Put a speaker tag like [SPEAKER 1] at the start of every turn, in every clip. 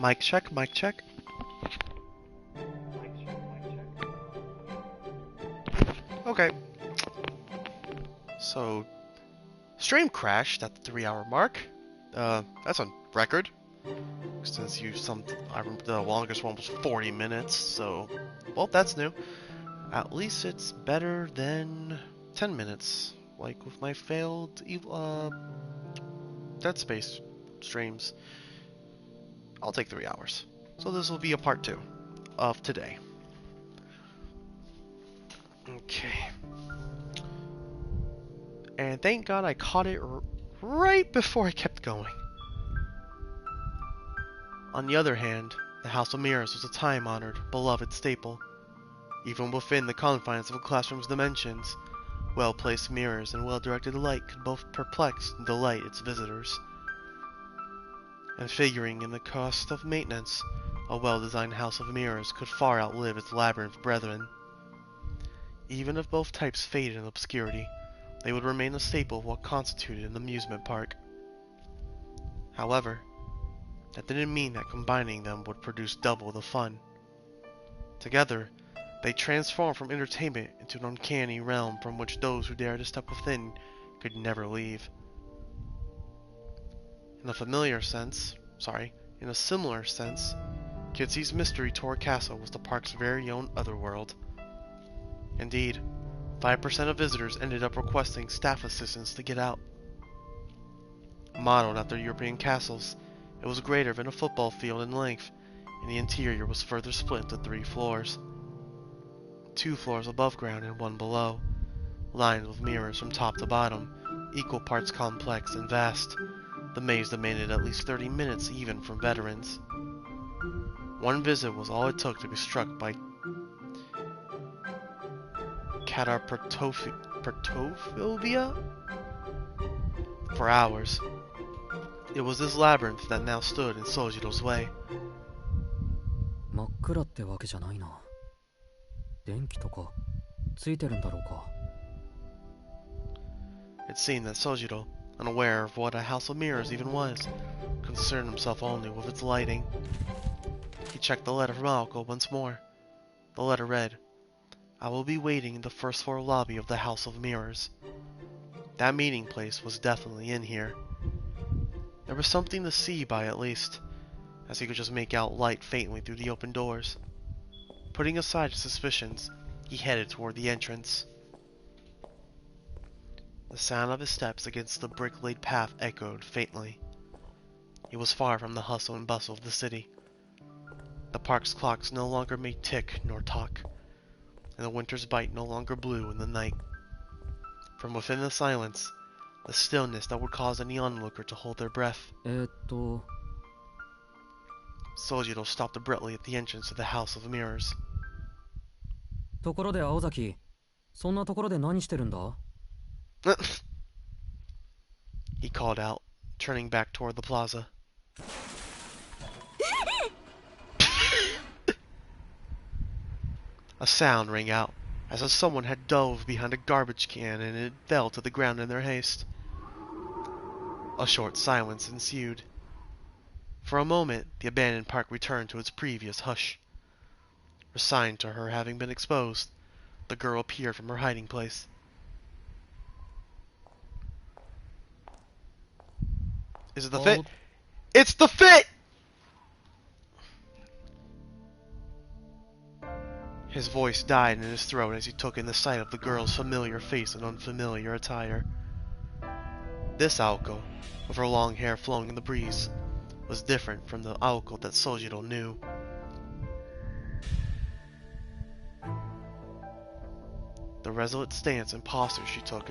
[SPEAKER 1] Mic check, mic check. Okay. So, stream crashed at the 3 hour mark. That's on record. Since I remember the longest one was 40 minutes, so, well, that's new. At least it's better than 10 minutes, like with my failed Dead Space streams. I'll take 3 hours. So this will be a part 2 of today. Okay. And thank God I caught it right before I kept going. On the other hand, the House of Mirrors was a time-honored, beloved staple. Even within the confines of a classroom's dimensions, well-placed mirrors and well-directed light could both perplex and delight its visitors. And figuring in the cost of maintenance, a well-designed House of Mirrors could far outlive its labyrinth brethren. Even if both types faded in obscurity, they would remain a staple of what constituted an amusement park. However, that didn't mean that combining them would produce double the fun. Together, they transformed from entertainment into an uncanny realm from which those who dared to step within could never leave. In a similar sense, Kitsy's Mystery Tour Castle was the park's very own otherworld. Indeed, 5% of visitors ended up requesting staff assistance to get out. Modeled after European castles, it was greater than a football field in length, and the interior was further split into 3 floors. 2 floors above ground and 1 below, lined with mirrors from top to bottom, equal parts complex and vast. The maze demanded at least 30 minutes even from veterans. One visit was all it took to be struck by catapertophobia for hours. It was this labyrinth that now stood in Sojiro's way.
[SPEAKER 2] 真っ暗ってわけじゃないな。電気とかついてるんだろうか。
[SPEAKER 1] It seemed that Sojiro, unaware of what a House of Mirrors even was, concerned himself only with its lighting. He checked the letter from Aoko once more. The letter read, "I will be waiting in the first floor lobby of the House of Mirrors." That meeting place was definitely in here. There was something to see by at least, as he could just make out light faintly through the open doors. Putting aside his suspicions, he headed toward the entrance. The sound of his steps against the brick-laid path echoed faintly. He was far from the hustle and bustle of the city. The park's clocks no longer made tick nor talk, and the winter's bite no longer blew in the night. From within the silence, the stillness that would cause any onlooker to hold their breath, Sojiro stopped abruptly at the entrance to the House of Mirrors.
[SPEAKER 2] ところで青崎、そんなところで何してるんだ？
[SPEAKER 1] He called out, turning back toward the plaza. A sound rang out, as if someone had dove behind a garbage can and it fell to the ground in their haste. A short silence ensued. For a moment, the abandoned park returned to its previous hush. Resigned to her having been exposed, the girl appeared from her hiding place. Is it the fit? It's the fit! His voice died in his throat as he took in the sight of the girl's familiar face and unfamiliar attire. This Aoko, with her long hair flowing in the breeze, was different from the Aoko that Sojiro knew. The resolute stance and posture she took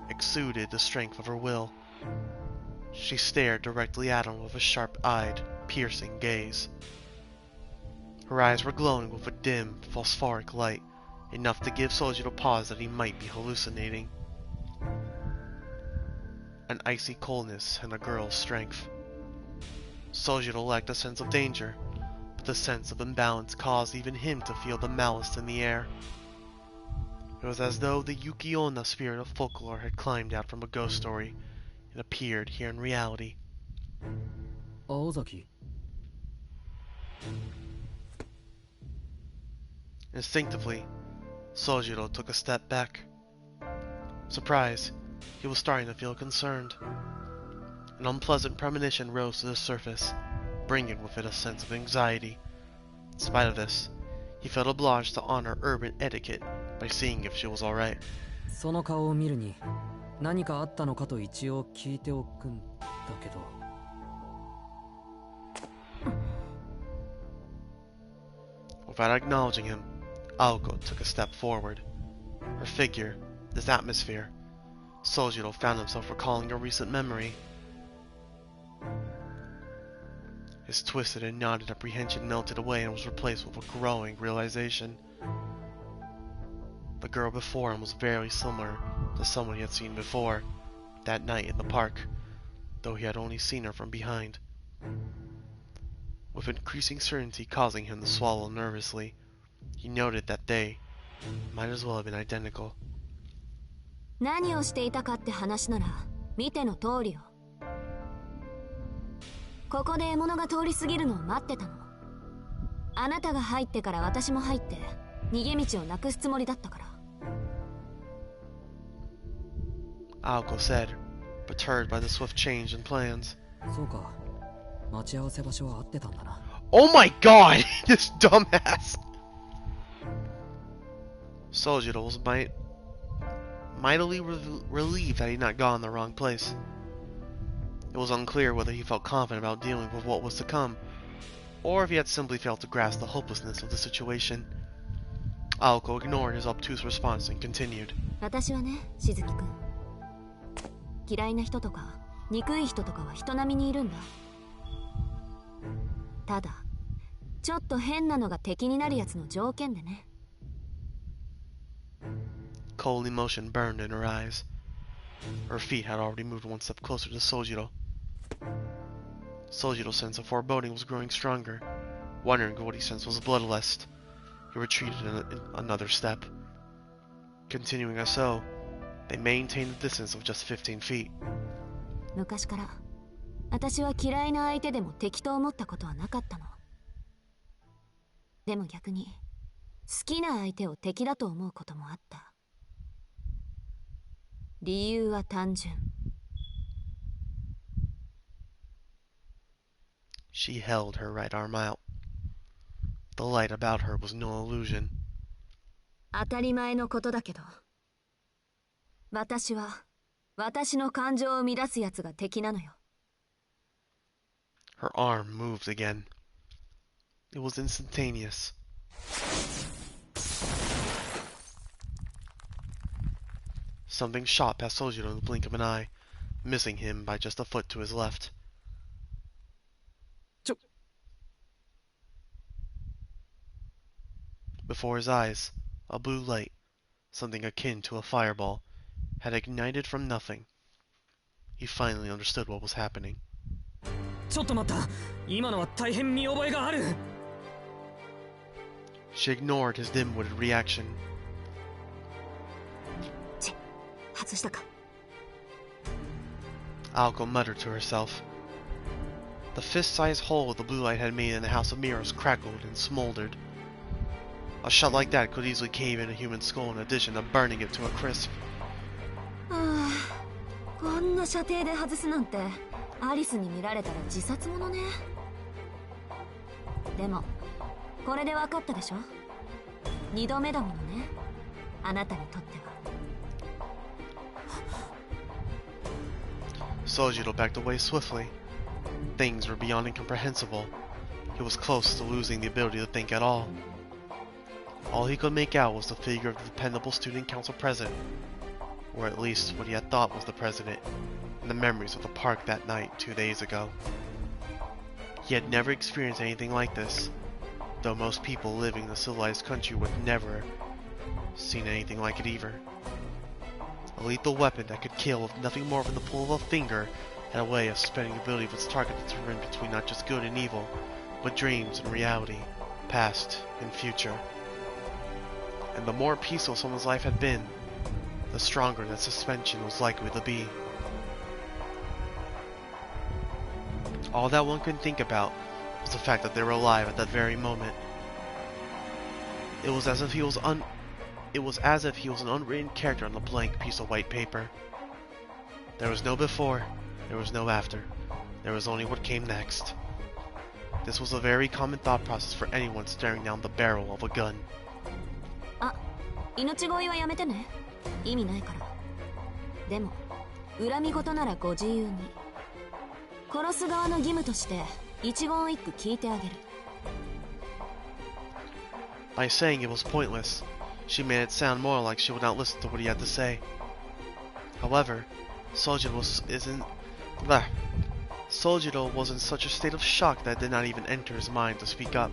[SPEAKER 1] exuded the strength of her will. She stared directly at him with a sharp-eyed, piercing gaze. Her eyes were glowing with a dim, phosphoric light, enough to give Sojiro pause that he might be hallucinating. An icy coldness and a girl's strength. Sojiro lacked a sense of danger, but the sense of imbalance caused even him to feel the malice in the air. It was as though the Yuki-onna spirit of folklore had climbed out from a ghost story and appeared here in reality.
[SPEAKER 2] 青崎。
[SPEAKER 1] Instinctively, Sojiro took a step back. Surprised, he was starting to feel concerned. An unpleasant premonition rose to the surface, bringing with it a sense of anxiety. In spite of this, he felt obliged to honor urban etiquette by seeing if she was alright.
[SPEAKER 2] その顔を見るに何かあったのかと一応聞いておくんだけど。
[SPEAKER 1] Without acknowledging him, Aoko took a step forward. Her figure, this atmosphere, Sojiro found himself recalling a recent memory. His twisted and knotted apprehension melted away and was replaced with a growing realization. The girl before him was very similar to someone he had seen before, that night in the park, though he had only seen her from behind. With increasing certainty causing him to swallow nervously, he noted that they might as well have been identical.
[SPEAKER 3] 何をしていたかって話なら見ての通りよ。ここで獲物が通り過ぎるのを待ってたの。あなたが入ってから私も入って逃げ道をなくすつもりだったから。
[SPEAKER 1] Aoko said, perturbed by the swift change in plans.
[SPEAKER 2] そうか、待ち合わせ場所は合ってたんだな。
[SPEAKER 1] Oh my god! This dumbass! Sojiro was mightily relieved that he had not gone the wrong place. It was unclear whether he felt confident about dealing with what was to come, or if he had simply failed to grasp the hopelessness of the situation. Aoko ignored his obtuse response and continued.
[SPEAKER 3] 私はね、しずきくん。嫌いな人とか憎い人とかは人並みにいるんだ。ただ、ちょっと変なのが敵になるやつの条件でね。
[SPEAKER 1] Cold emotion burned in her eyes. Her feet had already moved one step closer to Sojiro. Sojiro's sense of foreboding was growing stronger. Wondering if what he sensed was bloodlust, he retreated another step. Continuing as so, they maintained a distance of just 15 feet.
[SPEAKER 3] 昔から私は嫌いな相手でも敵と思ったことはなかったの。でも逆に好きな相手を敵だと思うこともあった。理由は単純。
[SPEAKER 1] She held her right arm out. The light about her was no illusion.
[SPEAKER 3] 当たり前のことだけど、私は私の感情を生み出すやつが敵なのよ。
[SPEAKER 1] Her arm moved again. It was instantaneous. Something shot past Sojiro in the blink of an eye, missing him by just a foot to his left. Before his eyes, a blue light, something akin to a fireball, had ignited from nothing. He finally understood what was happening.
[SPEAKER 2] ちょっと待った。今のは大変見覚えがある。
[SPEAKER 1] She ignored his dim-witted reaction.
[SPEAKER 3] 外したか。
[SPEAKER 1] Aoko muttered to herself. The fist-sized hole the blue light had made in the House of Mirrors crackled and smoldered. A shot like that could easily cave in a human skull in addition to burning it to a crisp.
[SPEAKER 3] ああ、こんな射程で外すなんてアリスに見られたら自殺者ね。でもこれで分かったでしょ。二度目だものね、あなたにとっては。
[SPEAKER 1] Sojiro backed away swiftly. Things were beyond incomprehensible. He was close to losing the ability to think at all. All he could make out was the figure of the dependable student council president, or at least what he had thought was the president, and the memories of the park that night 2 days ago. He had never experienced anything like this, though most people living in a civilized country would never seen anything like it either. A lethal weapon that could kill with nothing more than the pull of a finger had a way of spending the ability of its target to turn between not just good and evil, but dreams and reality, past and future. And the more peaceful someone's life had been, the stronger that suspension was likely to be. All that one could think about was the fact that they were alive at that very moment. It was as if he was an unwritten character on a blank piece of white paper. There was no before, there was no after. There was only what came next. This was a very common thought process for anyone staring down the barrel of a gun.
[SPEAKER 3] あ、命乞いはやめてね。意味ないから。でも、恨み事ならご自由に。殺す側の義務として一言一句聞いてあげる。
[SPEAKER 1] By saying it was pointless, she made it sound more like she would not listen to what he had to say. However, Sojiro was in such a state of shock that it did not even enter his mind to speak up.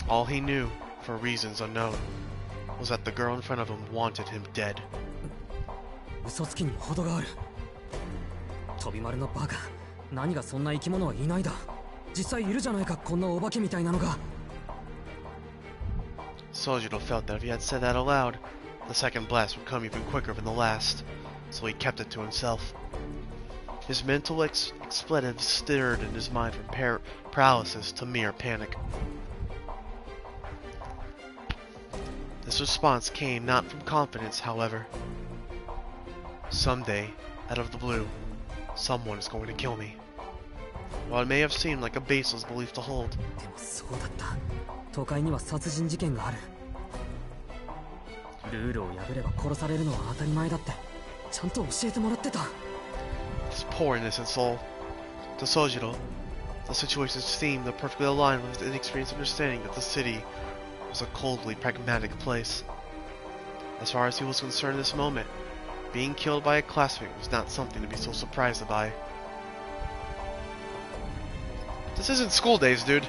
[SPEAKER 1] All he knew, for reasons unknown, was that the girl in front of him wanted him dead.
[SPEAKER 2] 嘘つきにも程がある。飛び丸のバカ、何がそんな生き物はいないだ。実際いるじゃないか、こんなお化けみたいなのが。
[SPEAKER 1] Sojiro felt that if he had said that aloud, the second blast would come even quicker than the last, so he kept it to himself. His mental expletives stirred in his mind from paralysis to mere panic. This response came not from confidence, however. Someday, out of the blue, someone is going to kill me. While it may have seemed like a baseless belief to hold,
[SPEAKER 2] でもそうだった。都会には殺人事件がある。ルールを破れば殺されるのは当たり前だってちゃんと教えてもらってた。
[SPEAKER 1] this poor innocent soul. To Sojiro, the situation seemed to perfectly align with his inexperienced understanding that the city was a coldly pragmatic place. As far as he was concerned in this moment, being killed by a classmate was not something to be so surprised by. This isn't school days, dude.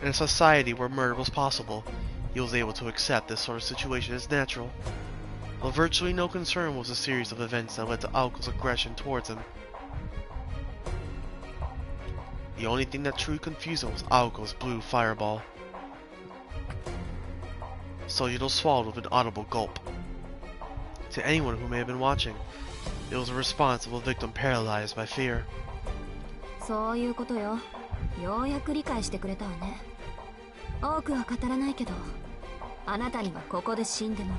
[SPEAKER 1] In a society where murder was possible, he was able to accept this sort of situation as natural. But virtually no concern was a series of events that led to Aoko's aggression towards him. The only thing that truly confused him was Aoko's blue fireball. Sojiro swallowed with an audible gulp. To anyone who may have been watching, it was a response of a victim paralyzed by fear.
[SPEAKER 3] そういうことよ。ようやく理解してくれたわね。多くは語らないけど、あなたにはここで死んでもら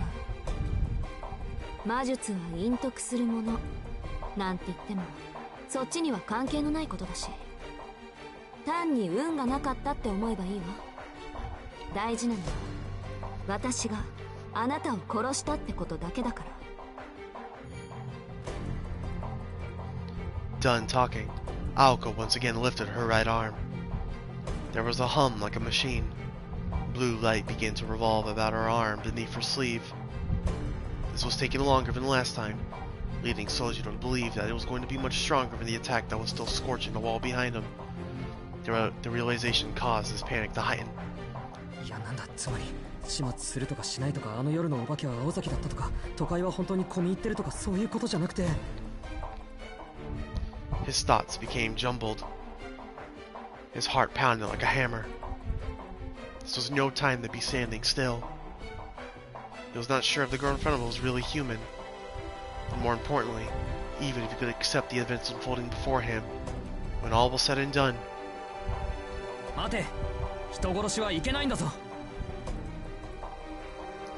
[SPEAKER 3] う。魔術は隠匿するものなんて言っても、そっちには関係のないことだし、単に運がなかったって思えばいいわ。大事なのは私があなたを殺したってことだけだから。
[SPEAKER 1] Done talking, Aoko once again lifted her right arm. There was a hum like a machine. Blue light began to revolve about her arm beneath her sleeve. This was taking longer than last time, leading Sojiro to believe that it was going to be much stronger than the attack that was still scorching the wall behind him. The realization caused his panic to heighten.
[SPEAKER 2] いやなんだ、つまり始末するとかしないとか、あの夜のお化けは青崎だったとか、都会は本当に込み入ってるとか、そういうことじゃなくて。
[SPEAKER 1] His thoughts became jumbled. His heart pounded like a hammer. This was no time to be standing still. He was not sure if the girl in front of him was really human. And more importantly, even if he could accept the events unfolding before him, when all was said and done.
[SPEAKER 2] 待て、人殺しはいけないんだぞ。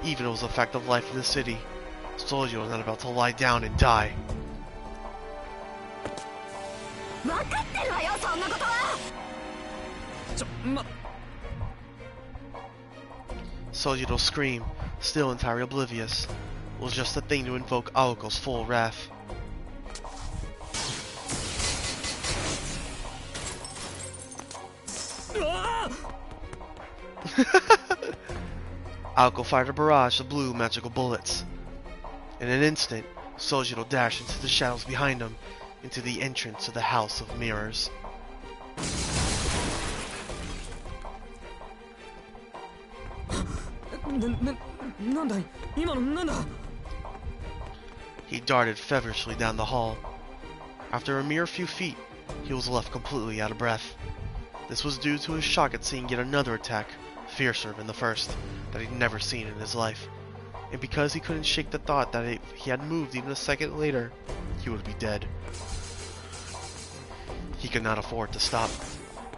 [SPEAKER 1] Even if it was a fact of life in the city, Sojiro was not about to lie down and die.
[SPEAKER 3] 分かってるわよ、そんなことは。
[SPEAKER 1] Sojiro's scream, still entirely oblivious, was just the thing to invoke Aoko's full wrath. Aoko fired a barrage of blue magical bullets. In an instant, Sojiro dashed into the shadows behind him, into the entrance to the House of Mirrors. He darted feverishly down the hall. After a mere few feet, he was left completely out of breath. This was due to his shock at seeing yet another attack, fiercer than the first, that he'd never seen in his life. And because he couldn't shake the thought that if he had moved even a second later, he would be dead. He could not afford to stop.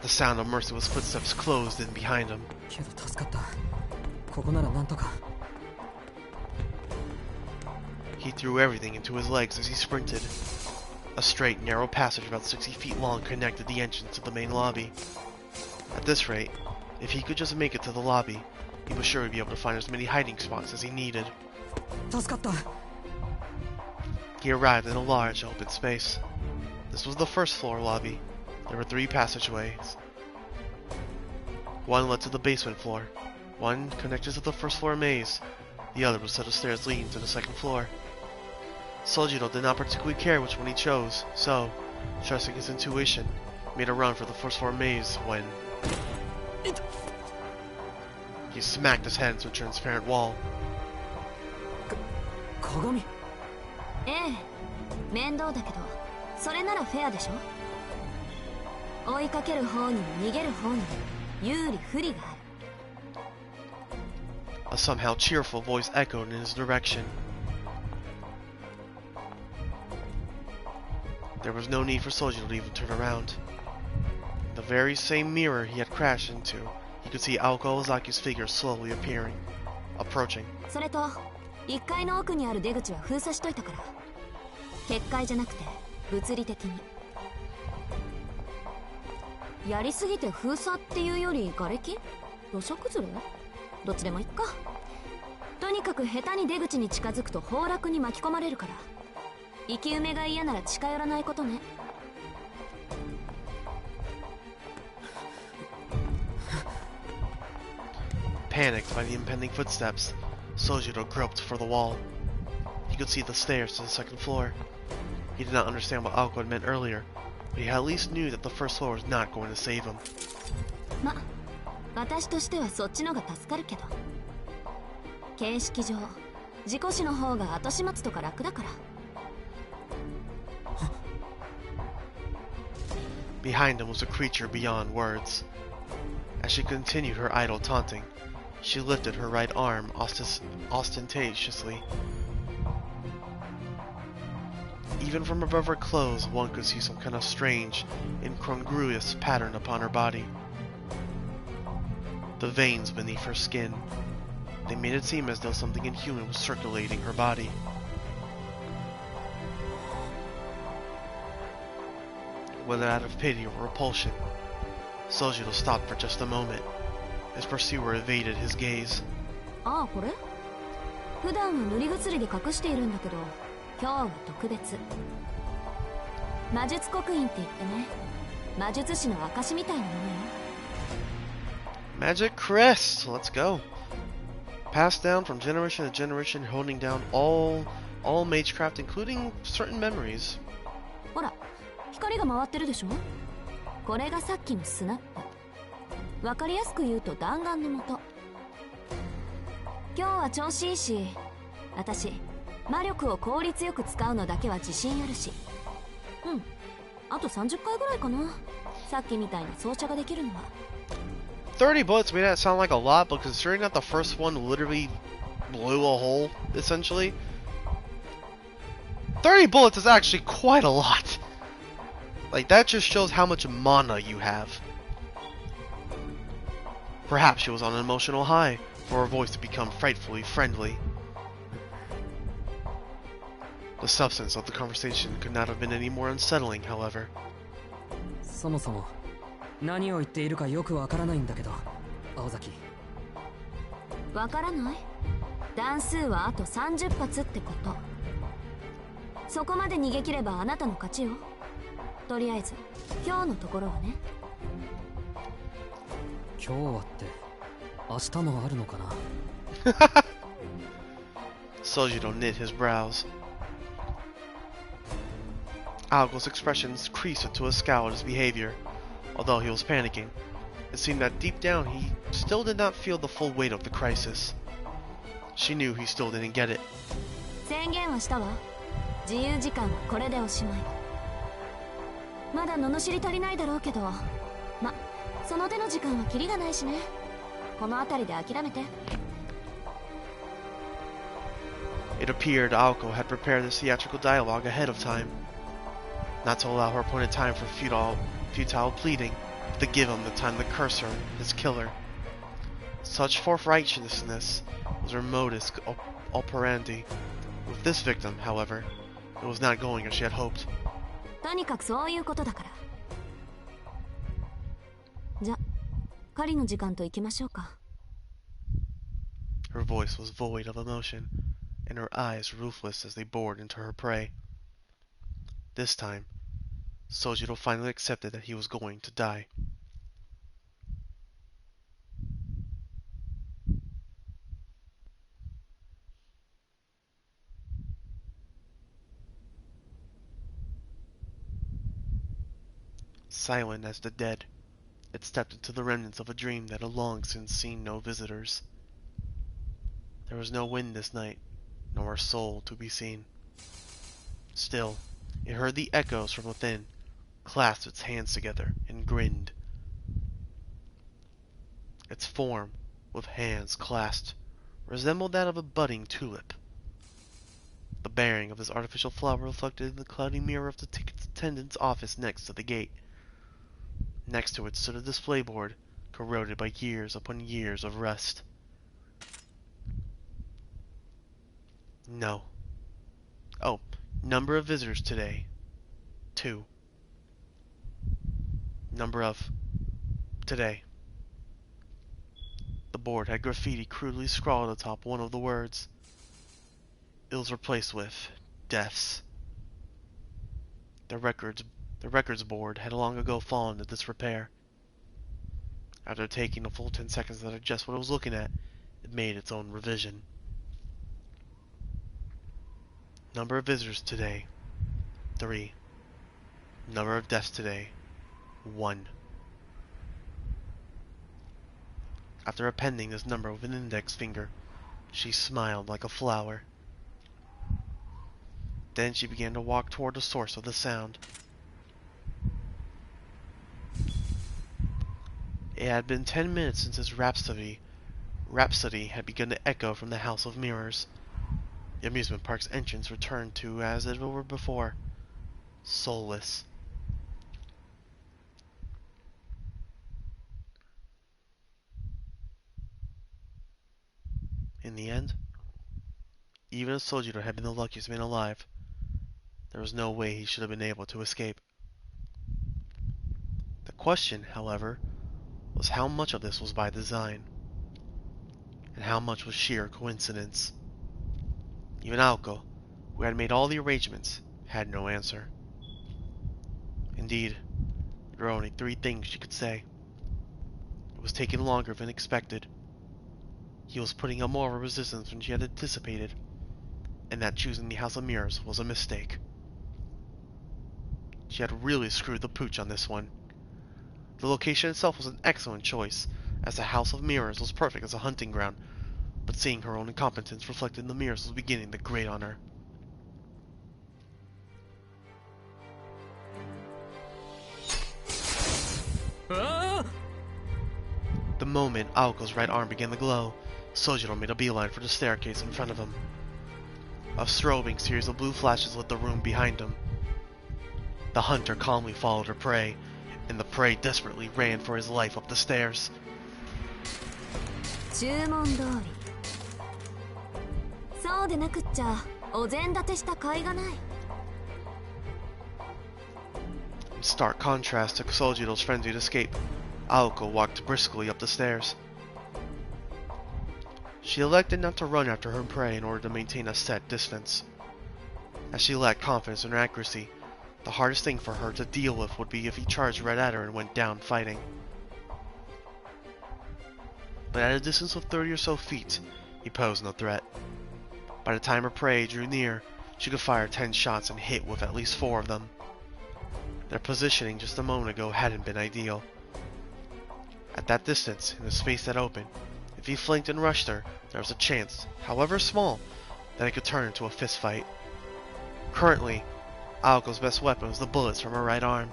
[SPEAKER 1] The sound of merciless footsteps closed in behind him.
[SPEAKER 2] けど助かった。ここならなんとか。
[SPEAKER 1] He threw everything into his legs as he sprinted. A straight, narrow passage about 60 feet long connected the entrance to the main lobby. At this rate, if he could just make it to the lobby, he was sure he'd be able to find as many hiding spots as he needed.
[SPEAKER 2] 助かった。
[SPEAKER 1] He arrived in a large, open space. This was the first floor lobby. There were 3 passageways. One led to the basement floor. One connected to the first floor maze. The other was a set of stairs leading to the second floor. Sojiro did not particularly care which one he chose, so, trusting his intuition, made a run for the first floor maze when he smacked his head into a transparent wall.
[SPEAKER 2] 鏡。
[SPEAKER 3] ええ、面倒だけどそれならフェアでしょ。追いかける方にも逃げる方にも有利不利がある。
[SPEAKER 1] A somehow cheerful voice echoed in his direction. There was no need for Sojiro to even turn around. In the very same mirror he had crashed into, he could see Aoko Ozaki's figure slowly approaching.
[SPEAKER 3] それと1階の奥にある出口は封鎖しといたから。結界じゃなくて物理的に。やりすぎて封鎖っていうより瓦礫？土砂崩れ？どっちでもいっか。とにかく下手に出口に近づくと崩落に巻き込まれるから。生き埋めが嫌なら近寄らないことね。
[SPEAKER 1] Panicked by the impending footsteps, Sojiro groped for the wall. He could see the stairs to the second floor. He did not understand what Aoko had meant earlier, but he at least knew that the first floor was not going to save him.
[SPEAKER 3] ま、私としてはそっちのが助かるけど。形式上、事故死の方が後始末とか楽だから。
[SPEAKER 1] Behind him was a creature beyond words. As she continued her idle taunting, she lifted her right arm ostentatiously. Even from above her clothes, one could see some kind of strange, incongruous pattern upon her body. The veins beneath her skin, they made it seem as though something inhuman was circulating her body. Whether out of pity or repulsion, Sojiro stopped for just a moment. His pursuer evaded his gaze.
[SPEAKER 3] ああ、これ？普段は塗り薬で隠しているんだけど、今日は特別。魔術刻印って言ってね、魔術師の証みたいなものよ。
[SPEAKER 1] Magic crest! Let's go. Passed down from generation to generation, holding down all magecraft, including certain memories.
[SPEAKER 3] ほら、光が回ってるでしょ？これがさっきのスナップ。わかりやすく言うと弾丸の元。今日は調子いいし、私魔力を効率よく使うのだけは自信あるし。うん、あと30回ぐらいかな。さっきみたいに装着ができるのは。
[SPEAKER 1] 30 bullets may not sound like a lot, but considering that the first one literally blew a hole, essentially, 30 bullets is actually quite a lot. Like, that just shows how much mana you have. Perhaps she was on an emotional high, for her voice to become frightfully friendly. The substance of the conversation could not have been any more unsettling, however.
[SPEAKER 2] そもそも何を言っているかよくわからないんだけど、青崎。
[SPEAKER 3] わからない？弾数はあと30発ってこと。そこまで逃げ切ればあなたの勝ちよ。とりあえず今日のところはね。
[SPEAKER 2] 今日はって明日もあるのかな。
[SPEAKER 1] Sojiro knit his brows. Aoko's expressions creased into a scowl at his behavior. Although he was panicking, it seemed that deep down he still did not feel the full weight of the crisis. She knew he still didn't get it.
[SPEAKER 3] 宣言はしたわ。自由時間はこれでおしまい。まだ罵り足りないだろうけど、ま、その手の時間はキリがないしね。この辺りで諦めて。
[SPEAKER 1] It appeared Aoko had prepared this theatrical dialogue ahead of time, not to allow her appointed time for futile pleading to give him the time to curse her, his killer. Such forthrighteousness was her modus operandi. With this victim, however, it was not going as she had hoped.
[SPEAKER 3] とにかくそういうことだから。じゃ、狩りの時間と行きましょうか。
[SPEAKER 1] Her voice was void of emotion, and her eyes ruthless as they bored into her prey. This time, Sojiro finally accepted that he was going to die. Silent as the dead, it stepped into the remnants of a dream that had long since seen no visitors. There was no wind this night, nor a soul to be seen. Still, it heard the echoes from within, clasped its hands together, and grinned. Its form, with hands clasped, resembled that of a budding tulip. The bearing of this artificial flower reflected in the cloudy mirror of the ticket attendant's office next to the gate. Next to it stood a display board, corroded by years upon years of rust. No. Oh, number of visitors today. 2. Number of today. The board had graffiti crudely scrawled atop one of the words. It was replaced with deaths. The records board had long ago fallen into disrepair. After taking a full 10 seconds to digest what it was looking at, it made its own revision. Number of visitors today, 3. Number of deaths today, 1. After appending this number with an index finger, she smiled like a flower. Then she began to walk toward the source of the sound. It had been 10 minutes since his rhapsody had begun to echo from the House of Mirrors. The amusement park's entrance returned to as it were before, soulless. In the end, even if Sojiro had been the luckiest man alive, there was no way he should have been able to escape. The question, however, was how much of this was by design, and how much was sheer coincidence. Even Aoko, who had made all the arrangements, had no answer. Indeed, there were only 3 things she could say. It was taking longer than expected. He was putting up more of a resistance than she had anticipated, and that choosing the House of Mirrors was a mistake. She had really screwed the pooch on this one. The location itself was an excellent choice, as the House of Mirrors was perfect as a hunting ground, but seeing her own incompetence reflected in the mirrors was beginning to grate on her. The moment Aoko's right arm began to glow, Sojiro made a beeline for the staircase in front of him. A strobing series of blue flashes lit the room behind him. The hunter calmly followed her prey, and the prey desperately ran for his life up the stairs.
[SPEAKER 3] 注文通り。そうでなくっちゃお膳立てした甲斐がない。
[SPEAKER 1] In stark contrast to Sojiro's frenzied escape, Aoko walked briskly up the stairs. She elected not to run after her prey in order to maintain a set distance. As she lacked confidence in her accuracy, the hardest thing for her to deal with would be if he charged right at her and went down fighting. But at a distance of 30 or so feet, he posed no threat. By the time her prey drew near, she could fire 10 shots and hit with at least 4 of them. Their positioning just a moment ago hadn't been ideal. At that distance, in the space that opened, if he flanked and rushed her, there was a chance, however small, that it could turn into a fistfight. Currently, Aoko's best weapon was the bullets from her right arm.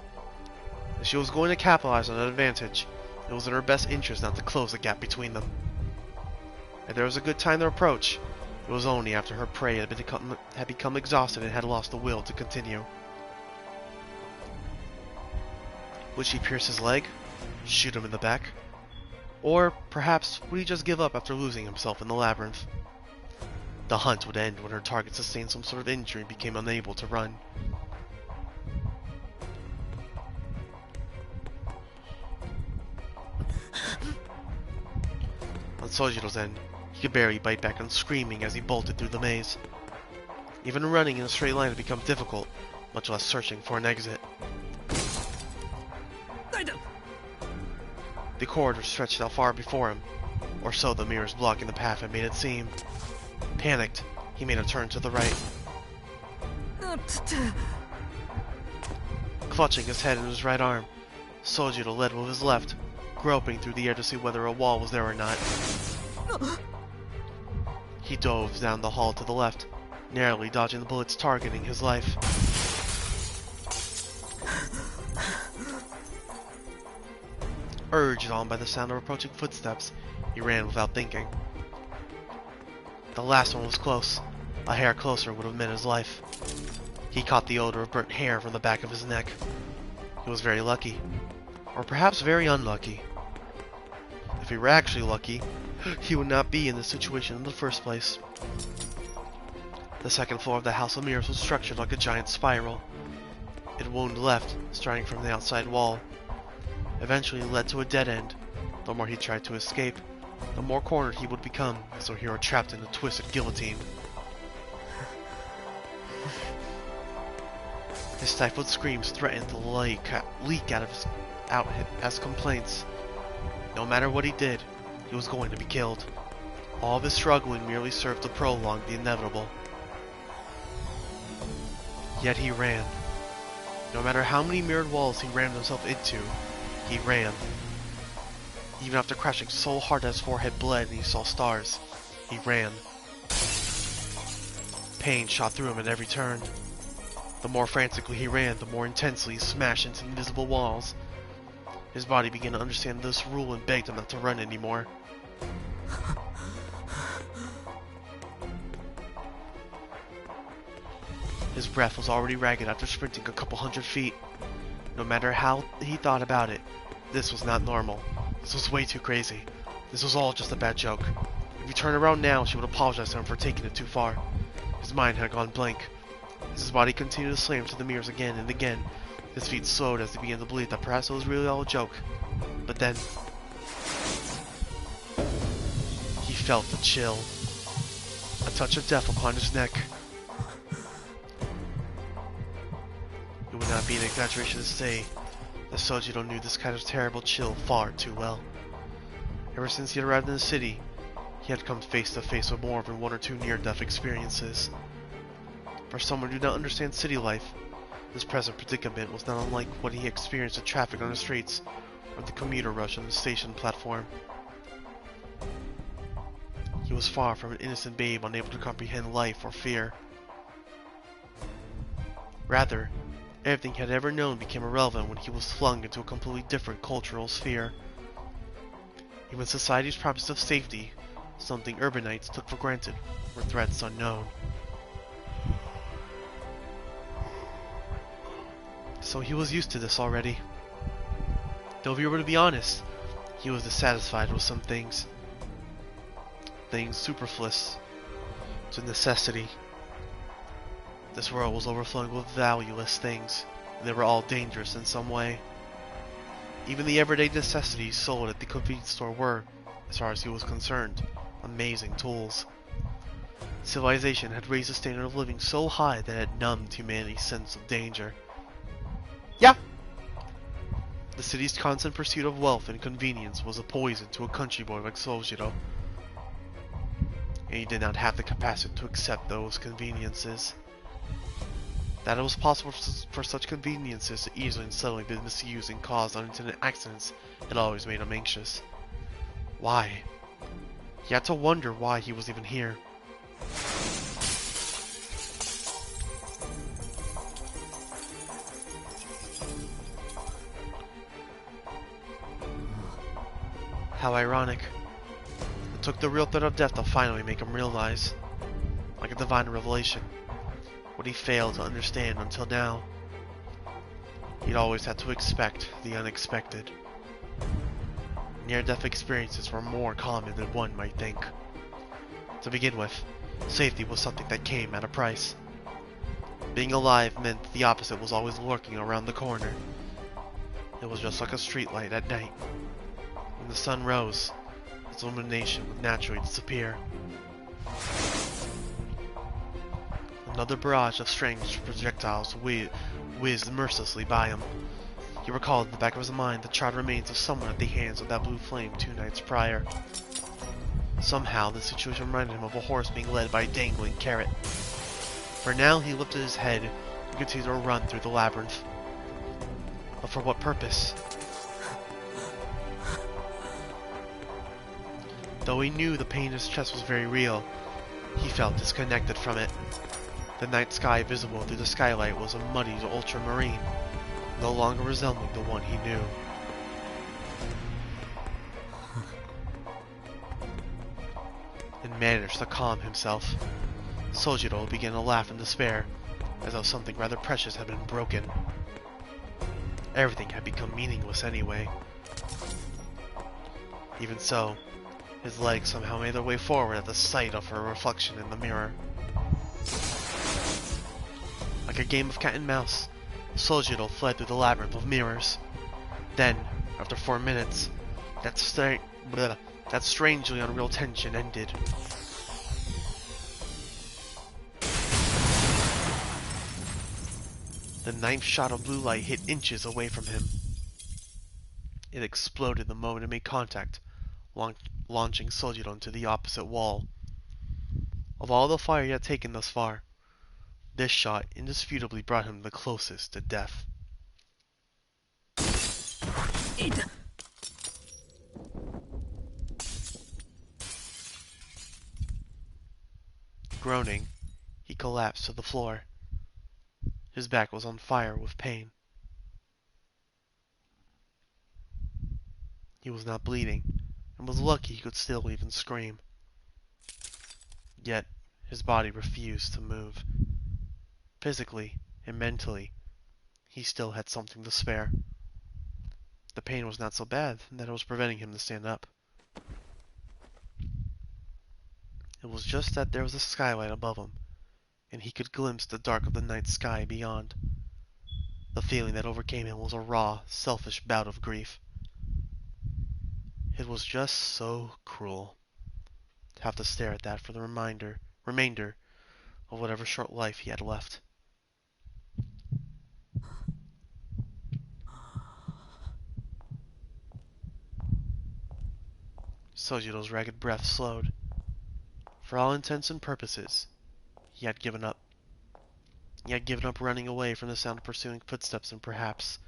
[SPEAKER 1] If she was going to capitalize on that advantage, it was in her best interest not to close the gap between them. If there was a good time to approach, it was only after her prey had become exhausted and had lost the will to continue. Would she pierce his leg? Shoot him in the back? Or perhaps would he just give up after losing himself in the labyrinth? The hunt would end when her target sustained some sort of injury and became unable to run. On Sojiro's end, he could barely bite back on screaming as he bolted through the maze. Even running in a straight line had become difficult, much less searching for an exit. The corridor stretched out far before him, or so the mirrors blocking the path had made it seem. Panicked, he made a turn to the right. Clutching his head in his right arm, Sojiro led with his left, groping through the air to see whether a wall was there or not. He dove down the hall to the left, narrowly dodging the bullets targeting his life. Urged on by the sound of approaching footsteps, he ran without thinking. The last one was close. A hair closer would have meant his life. He caught the odor of burnt hair from the back of his neck. He was very lucky. Or perhaps very unlucky. If he were actually lucky, he would not be in this situation in the first place. The second floor of the House of Mirrors was structured like a giant spiral. It wound left, starting from the outside wall. Eventually it led to a dead end. The more he tried to escape, the more cornered he would become, as though he were trapped in a twisted guillotine. His stifled screams threatened to leak out as complaints. No matter what he did, he was going to be killed. All of his struggling merely served to prolong the inevitable. Yet he ran. No matter how many mirrored walls he rammed himself into, he ran. Even after crashing so hard that his forehead bled and he saw stars, he ran. Pain shot through him at every turn. The more frantically he ran, the more intensely he smashed into invisible walls. His body began to understand this rule and begged him not to run anymore. His breath was already ragged after sprinting a couple hundred feet. No matter how he thought about it, this was not normal. This was way too crazy. This was all just a bad joke. If he turned around now, she would apologize to him for taking it too far. His mind had gone blank. As his body continued to slam to the mirrors again and again, his feet slowed as he began to believe that perhaps it was really all a joke. But then, he felt a chill. A touch of death upon his neck. It would not be an exaggeration to say that Sojiro knew this kind of terrible chill far too well. Ever since he had arrived in the city, he had come face to face with more than one or two near-death experiences. For someone who did not understand city life, his present predicament was not unlike what he experienced in traffic on the streets or the commuter rush on the station platform. He was far from an innocent babe unable to comprehend life or fear. Rather, everything he had ever known became irrelevant when he was flung into a completely different cultural sphere. Even society's promise of safety, something urbanites took for granted, were threats unknown. So he was used to this already. Though if he were to be honest, he was dissatisfied with some things. Things superfluous to necessity. This world was overflowing with valueless things, and they were all dangerous in some way. Even the everyday necessities sold at the convenience store were, as far as he was concerned, amazing tools. Civilization had raised the standard of living so high that it numbed humanity's sense of danger. Yeah! The city's constant pursuit of wealth and convenience was a poison to a country boy like Sojiro. And he did not have the capacity to accept those conveniences. That it was possible for such conveniences to easily and subtly be misused and cause unintended accidents had always made him anxious. Why? He had to wonder why he was even here. How ironic. It took the real threat of death to finally make him realize, like a divine revelation, what he failed to understand until now. He'd always had to expect the unexpected. Near-death experiences were more common than one might think. To begin with, safety was something that came at a price. Being alive meant the opposite was always lurking around the corner. It was just like a streetlight at night. When the sun rose, its illumination would naturally disappear. Another barrage of strange projectiles whizzed mercilessly by him. He recalled in the back of his mind the charred remains of someone at the hands of that blue flame 2 nights prior. Somehow, the situation reminded him of a horse being led by a dangling carrot. For now, he lifted his head and continued to run through the labyrinth. But for what purpose? Though he knew the pain in his chest was very real, he felt disconnected from it. The night sky visible through the skylight was a muddy ultramarine, no longer resembling the one he knew. And managed to calm himself. Sojiro began to laugh in despair, as though something rather precious had been broken. Everything had become meaningless anyway. Even so, his legs somehow made their way forward at the sight of her reflection in the mirror. Like a game of cat and mouse, Sojiro fled through the labyrinth of mirrors. Then, after 4 minutes, that strangely unreal tension ended. The 9th shot of blue light hit inches away from him. It exploded the moment it made contact, launching Sojiro into the opposite wall. Of all the fire he had taken thus far, this shot indisputably brought him the closest to death. Groaning, he collapsed to the floor. His back was on fire with pain. He was not bleeding, and was lucky he could still even scream. Yet, his body refused to move. Physically and mentally, he still had something to spare. The pain was not so bad that it was preventing him to stand up. It was just that there was a skylight above him, and he could glimpse the dark of the night sky beyond. The feeling that overcame him was a raw, selfish bout of grief. It was just so cruel to have to stare at that for the remainder of whatever short life he had left. Sojiro's ragged breath slowed. For all intents and purposes, he had given up. He had given up running away from the sound of pursuing footsteps and perhaps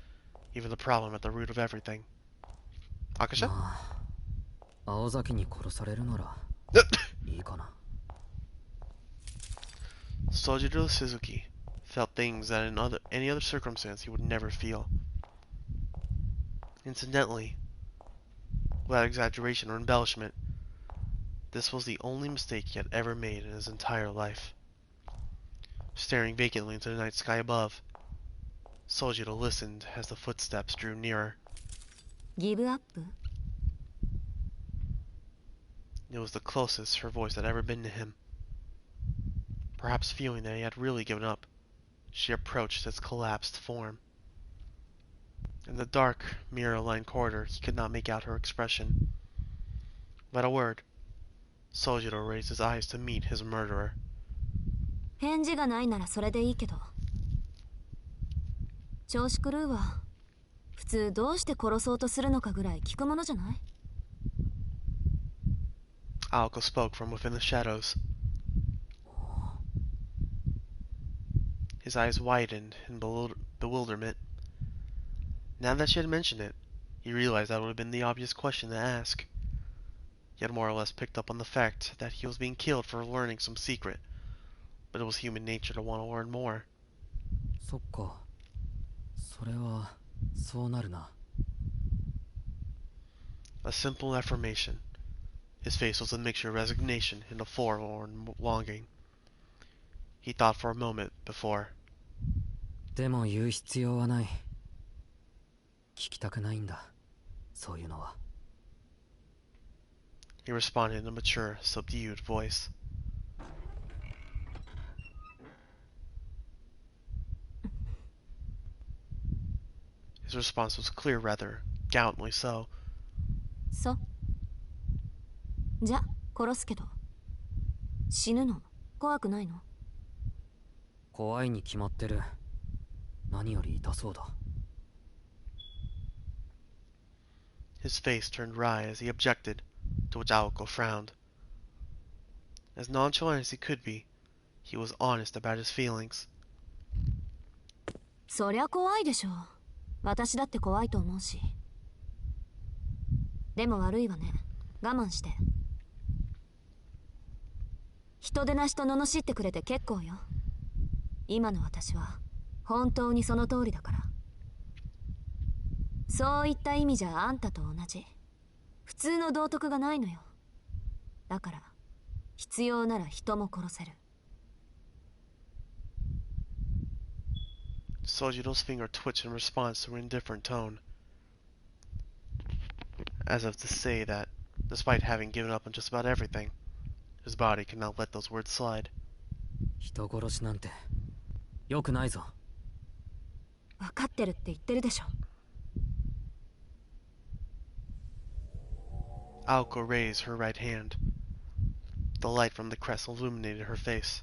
[SPEAKER 1] even the problem at the root of everything. Akasha?
[SPEAKER 2] 青崎に殺されるならいいかな。
[SPEAKER 1] Sojiro Suzuki felt things that in any other circumstance he would never feel. Incidentally, without exaggeration or embellishment, this was the only mistake he had ever made in his entire life. Staring vacantly into the night sky above, Sojiro listened as the footsteps drew nearer.
[SPEAKER 3] Give up?
[SPEAKER 1] It was the closest her voice had ever been to him. Perhaps feeling that he had really given up, she approached its collapsed form. In the dark, mirror-lined corridor, he could not make out her expression. Without a word, Sojiro raised his eyes to meet his murderer.
[SPEAKER 3] 返事がないならそれでいいけど。調子狂うわ。普通どうして殺そうとするのかぐらい聞くものじゃない？
[SPEAKER 1] Aoko spoke from within the shadows. His eyes widened in bewilderment. Now that she had mentioned it, he realized that would have been the obvious question to ask. He had more or less picked up on the fact that he was being killed for learning some secret, but it was human nature to want to learn more.
[SPEAKER 2] そっか。それはそうなるな。
[SPEAKER 1] A simple affirmation. His face was a mixture of resignation and a forlorn longing. He thought for a moment before.
[SPEAKER 2] でも言う必要はない。聞きたくないんだ、そういうのは。
[SPEAKER 1] He responded in a mature, subdued voice. His response was clear, rather gallantly so.
[SPEAKER 3] そう。じゃ、殺すけど。死ぬの怖くないの？
[SPEAKER 2] 怖いに決まってる。何より痛そうだ。
[SPEAKER 1] His face turned wry as he objected, to which Aoko frowned. As nonchalant as he could be, he was honest about his feelings.
[SPEAKER 3] そりゃ怖いでしょ。私だって怖いと思うし。でも悪いわね。我慢して。人でなしと罵ってくれて結構よ。今の私は本当にその通りだから。そういった意味じゃあんたと同じ。普通の道徳がないのよ。だから必要なら人も殺せる。
[SPEAKER 1] Sojiro's finger twitched in response to an indifferent tone, as if to say that, despite having given up on just about everything, his body could not let those words slide.
[SPEAKER 2] 人殺しなんて良くないぞ。
[SPEAKER 3] 分かってるって言ってるでしょ。
[SPEAKER 1] Aoko raised her right hand. The light from the crest illuminated her face.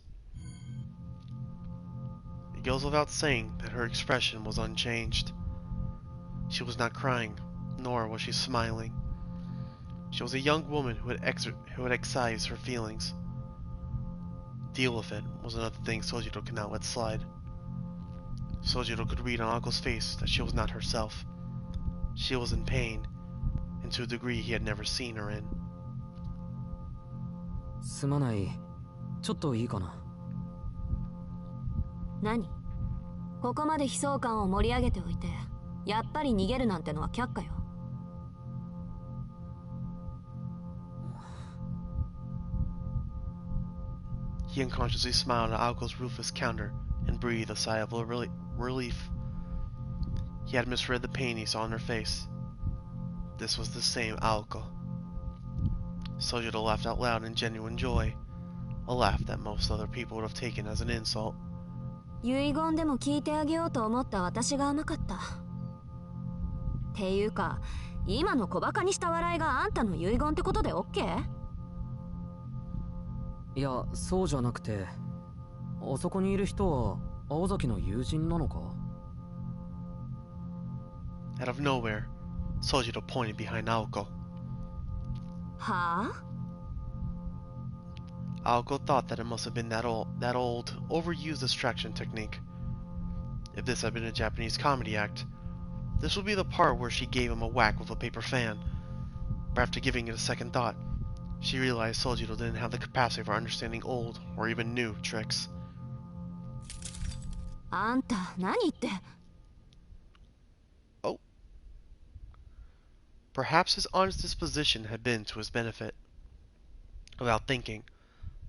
[SPEAKER 1] It goes without saying that her expression was unchanged. She was not crying, nor was she smiling. She was a young woman who had excised her feelings. Deal with it was another thing Sojiro could not let slide. Sojiro could read on Ako's face that she was not herself. She was in pain, and to a degree he had never seen her in.
[SPEAKER 2] すまない。ちょっといいかな。
[SPEAKER 3] 何？ここまで悲壮感を盛り上げておいて、やっぱり逃げるなんてのは却下よ。
[SPEAKER 1] He unconsciously smiled at Aoko's ruthless counter and breathed a sigh of relief. He had misread the pain he saw in her face. This was the same Aoko. Sojiro laughed out loud in genuine joy, a laugh that most other people would have taken as an insult.
[SPEAKER 3] 遺言でも聞いてあげようと思った私が甘かった。っていうか、今の小バカにした笑いがあんたの遺言ってことで OK？
[SPEAKER 2] いや、そうじゃなくて、あそこにいる人は青崎の友人なのか？
[SPEAKER 1] Out of nowhere, Sojiro pointed behind Aoko.
[SPEAKER 3] はあ？
[SPEAKER 1] Aoko thought that it must have been that old, overused distraction technique. If this had been a Japanese comedy act, this would be the part where she gave him a whack with a paper fan. But after giving it a second thought, she realized Sojiro didn't have the capacity for understanding old, or even new, tricks.
[SPEAKER 3] あんた、何言って。
[SPEAKER 1] Oh. Perhaps his honest disposition had been to his benefit. Without thinking,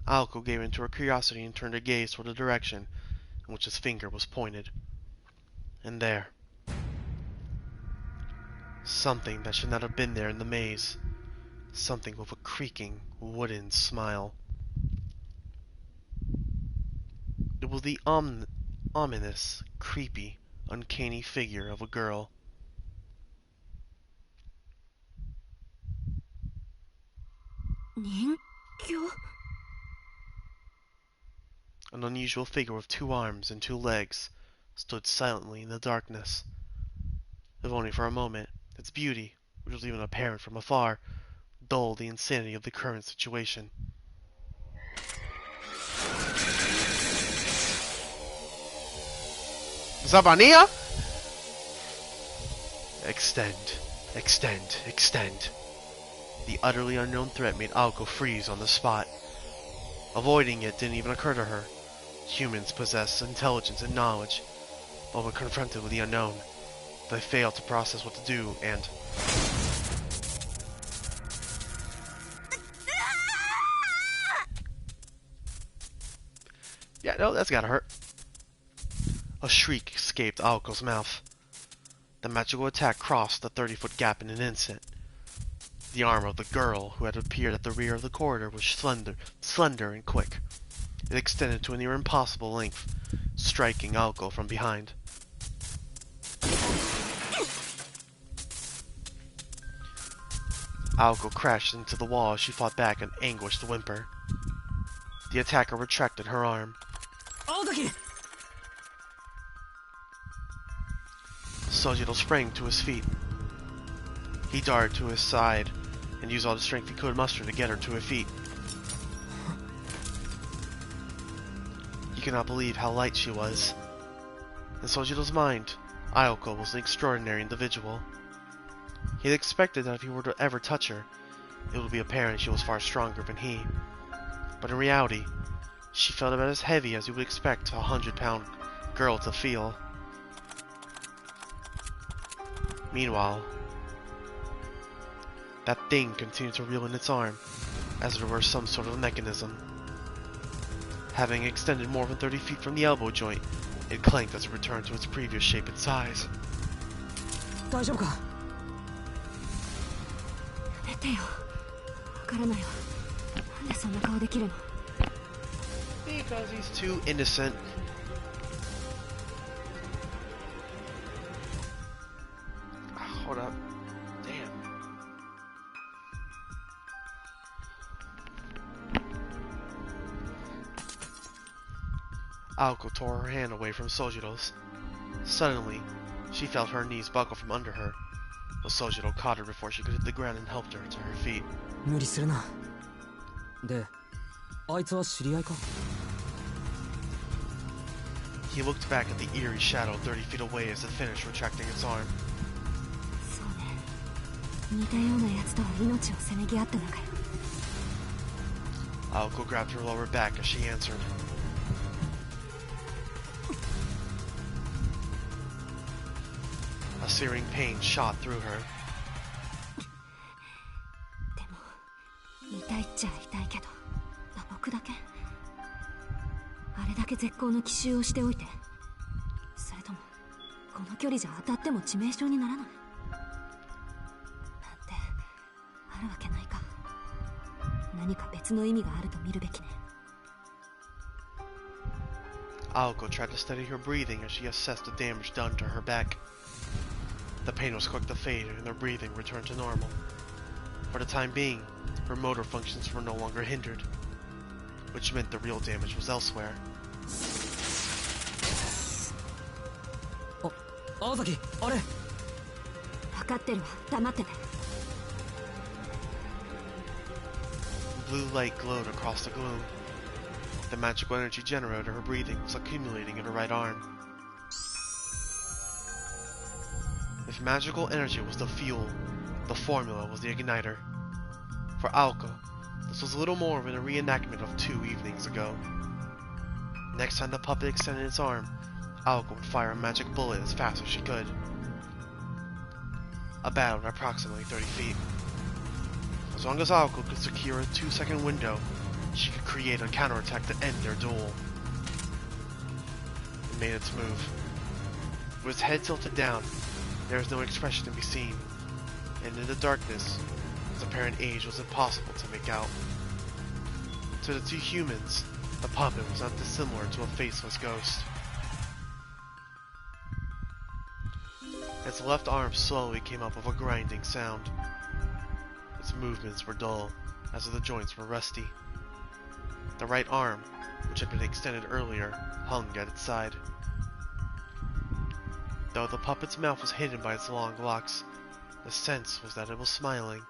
[SPEAKER 1] Aoko gave in to her curiosity and turned her gaze toward the direction in which his finger was pointed. And there, something that should not have been there in the maze. Something with a creaking, wooden smile. It was the ominous, creepy, uncanny figure of a girl. An unusual figure with 2 arms and 2 legs stood silently in the darkness. If only for a moment, its beauty, which was even apparent from afar, dulled the insanity of the current situation. Zavania? Extend, extend, extend. The utterly unknown threat made Aoko freeze on the spot. Avoiding it didn't even occur to her. Humans possess intelligence and knowledge, but when confronted with the unknown, they fail to process what to do and... Yeah, no, that's gotta hurt. A shriek escaped Aoko's mouth. The magical attack crossed the 30-foot gap in an instant. The arm of the girl who had appeared at the rear of the corridor was slender and quick. It extended to a near impossible length, striking Aoko from behind. Aoko crashed into the wall as she fought back an anguished whimper. The attacker retracted her arm. Sojiro sprang to his feet. He darted to his side and used all the strength he could muster to get her to her feet. He could not believe how light she was. In Sojiro's mind, Aoko was an extraordinary individual. He had expected that if he were to ever touch her, it would be apparent she was far stronger than he. But in reality, she felt about as heavy as you would expect a 100-pound girl to feel. Meanwhile, that thing continued to reel in its arm, as if it were some sort of mechanism. Having extended more than 30 feet from the elbow joint, it clanked as it returned to its previous shape and size. Because he's too innocent. Hold up. Damn. Aoko tore her hand away from Sojiro's. Suddenly, she felt her knees buckle from under her, but Sojiro caught her before she could hit the ground and helped her to her feet. He looked back at the eerie shadow 30 feet away as it finished retracting its arm. Aoko grabbed her lower back as she answered. A searing pain shot through her. Aoko tried to steady her breathing as she assessed the damage done to her back. The pain was quick to fade and her breathing returned to normal. For the time being, her motor functions were no longer hindered, which meant the real damage was elsewhere. Blue light glowed across the gloom. The magical energy generator her breathing was accumulating in her right arm. If magical energy was the fuel, the formula was the igniter. For Aoko, this was little more than a reenactment of 2 evenings ago. Next time the puppet extended its arm, Aoko would fire a magic bullet as fast as she could. A battle at approximately 30 feet. As long as Aoko could secure a 2-second window, she could create a counterattack to end their duel. It made its move. With its head tilted down, there was no expression to be seen, and in the darkness, its apparent age was impossible to make out. To the two humans, the puppet was not dissimilar to a faceless ghost. Its left arm slowly came up with a grinding sound. Its movements were dull, as if the joints were rusty. The right arm, which had been extended earlier, hung at its side. Though the puppet's mouth was hidden by its long locks, the sense was that it was smiling.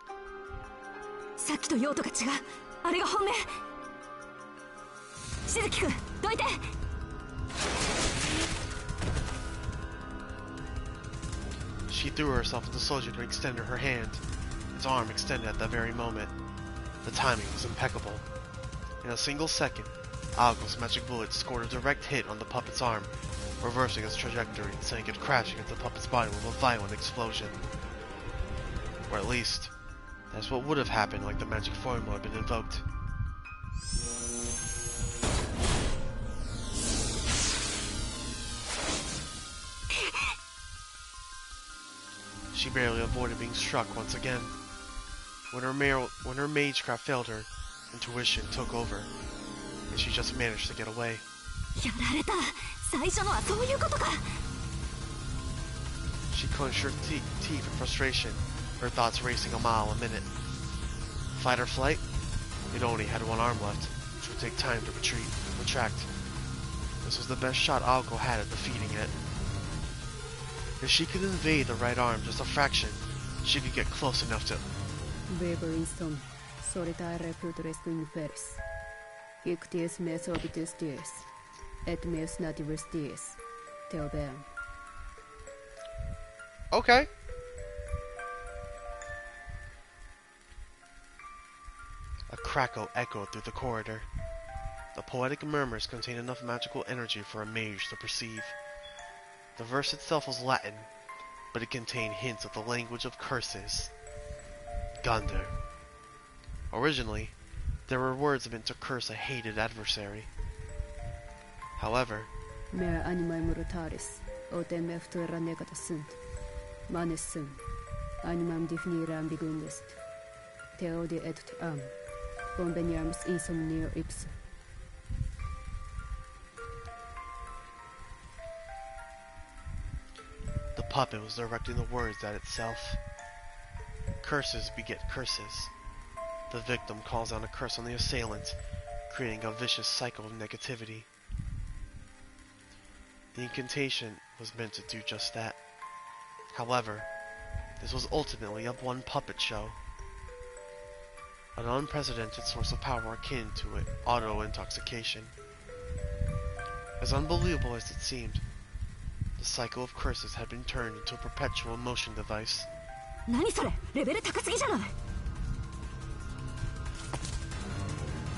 [SPEAKER 1] She threw herself into Sojiro to extend her hand. Its arm extended at that very moment. The timing was impeccable. In a single second, Aoko's magic bullet scored a direct hit on the puppet's arm, reversing its trajectory and sending it crashing into the puppet's body with a violent explosion. Or at least, that's what would have happened like the magic formula had been invoked. She barely avoided being struck once again. When her magecraft failed her, intuition took over, and she just managed to get away.
[SPEAKER 3] やられた。最初のはそういうことか。
[SPEAKER 1] She clenched her teeth in frustration, her thoughts racing a mile a minute. Fight or flight? It only had one arm left, which would take time to retract. This was the best shot Aoko had at defeating it. If she could invade the right arm just a fraction, she could get close enough to...
[SPEAKER 4] Vibrinston, solitare futuris inferis. Ictius mes orbitus dies, et meus nativus dies. Teobeam.
[SPEAKER 1] Okay. A crackle echoed through the corridor. The poetic murmurs contained enough magical energy for a mage to perceive. The verse itself was Latin, but it contained hints of the language of curses. Gunder. Originally, there were words meant to curse a hated adversary. However,
[SPEAKER 4] Mea animae mortalis, otem eftuera negata sunt. Manes sum, animam definire ambiguum est. Teodi et am, conveniamus insomnio ipse.
[SPEAKER 1] the puppet was directing the words at itself. Curses beget curses. The victim calls down a curse on the assailant, creating a vicious cycle of negativity. The incantation was meant to do just that. However, this was ultimately a one puppet show. An unprecedented source of power akin to auto-intoxication. As unbelievable as it seemed, the cycle of curses had been turned into a perpetual motion device.
[SPEAKER 3] 何それ、レベル高すぎじゃない。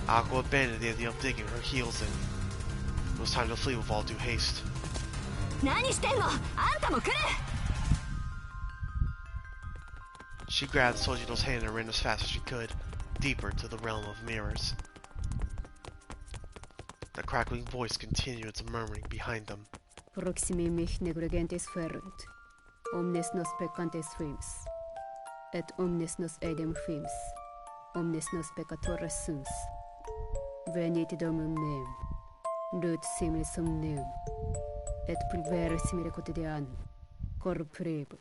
[SPEAKER 1] Aqua abandoned the idea of digging her heels in. It was time to flee with all due haste.
[SPEAKER 3] 何してんの、あんたも来る。
[SPEAKER 1] She grabbed Sojiro's hand and ran as fast as she could, deeper to the realm of mirrors. The crackling voice continued its murmuring behind them.
[SPEAKER 4] Proximi mich negligentes ferunt, omnes nos peccantes fims, et omnes nos edem fims, omnes nos peccatores sums. Venit domum meum, lut simile somnium, et privere simile quotidianum, corporebo.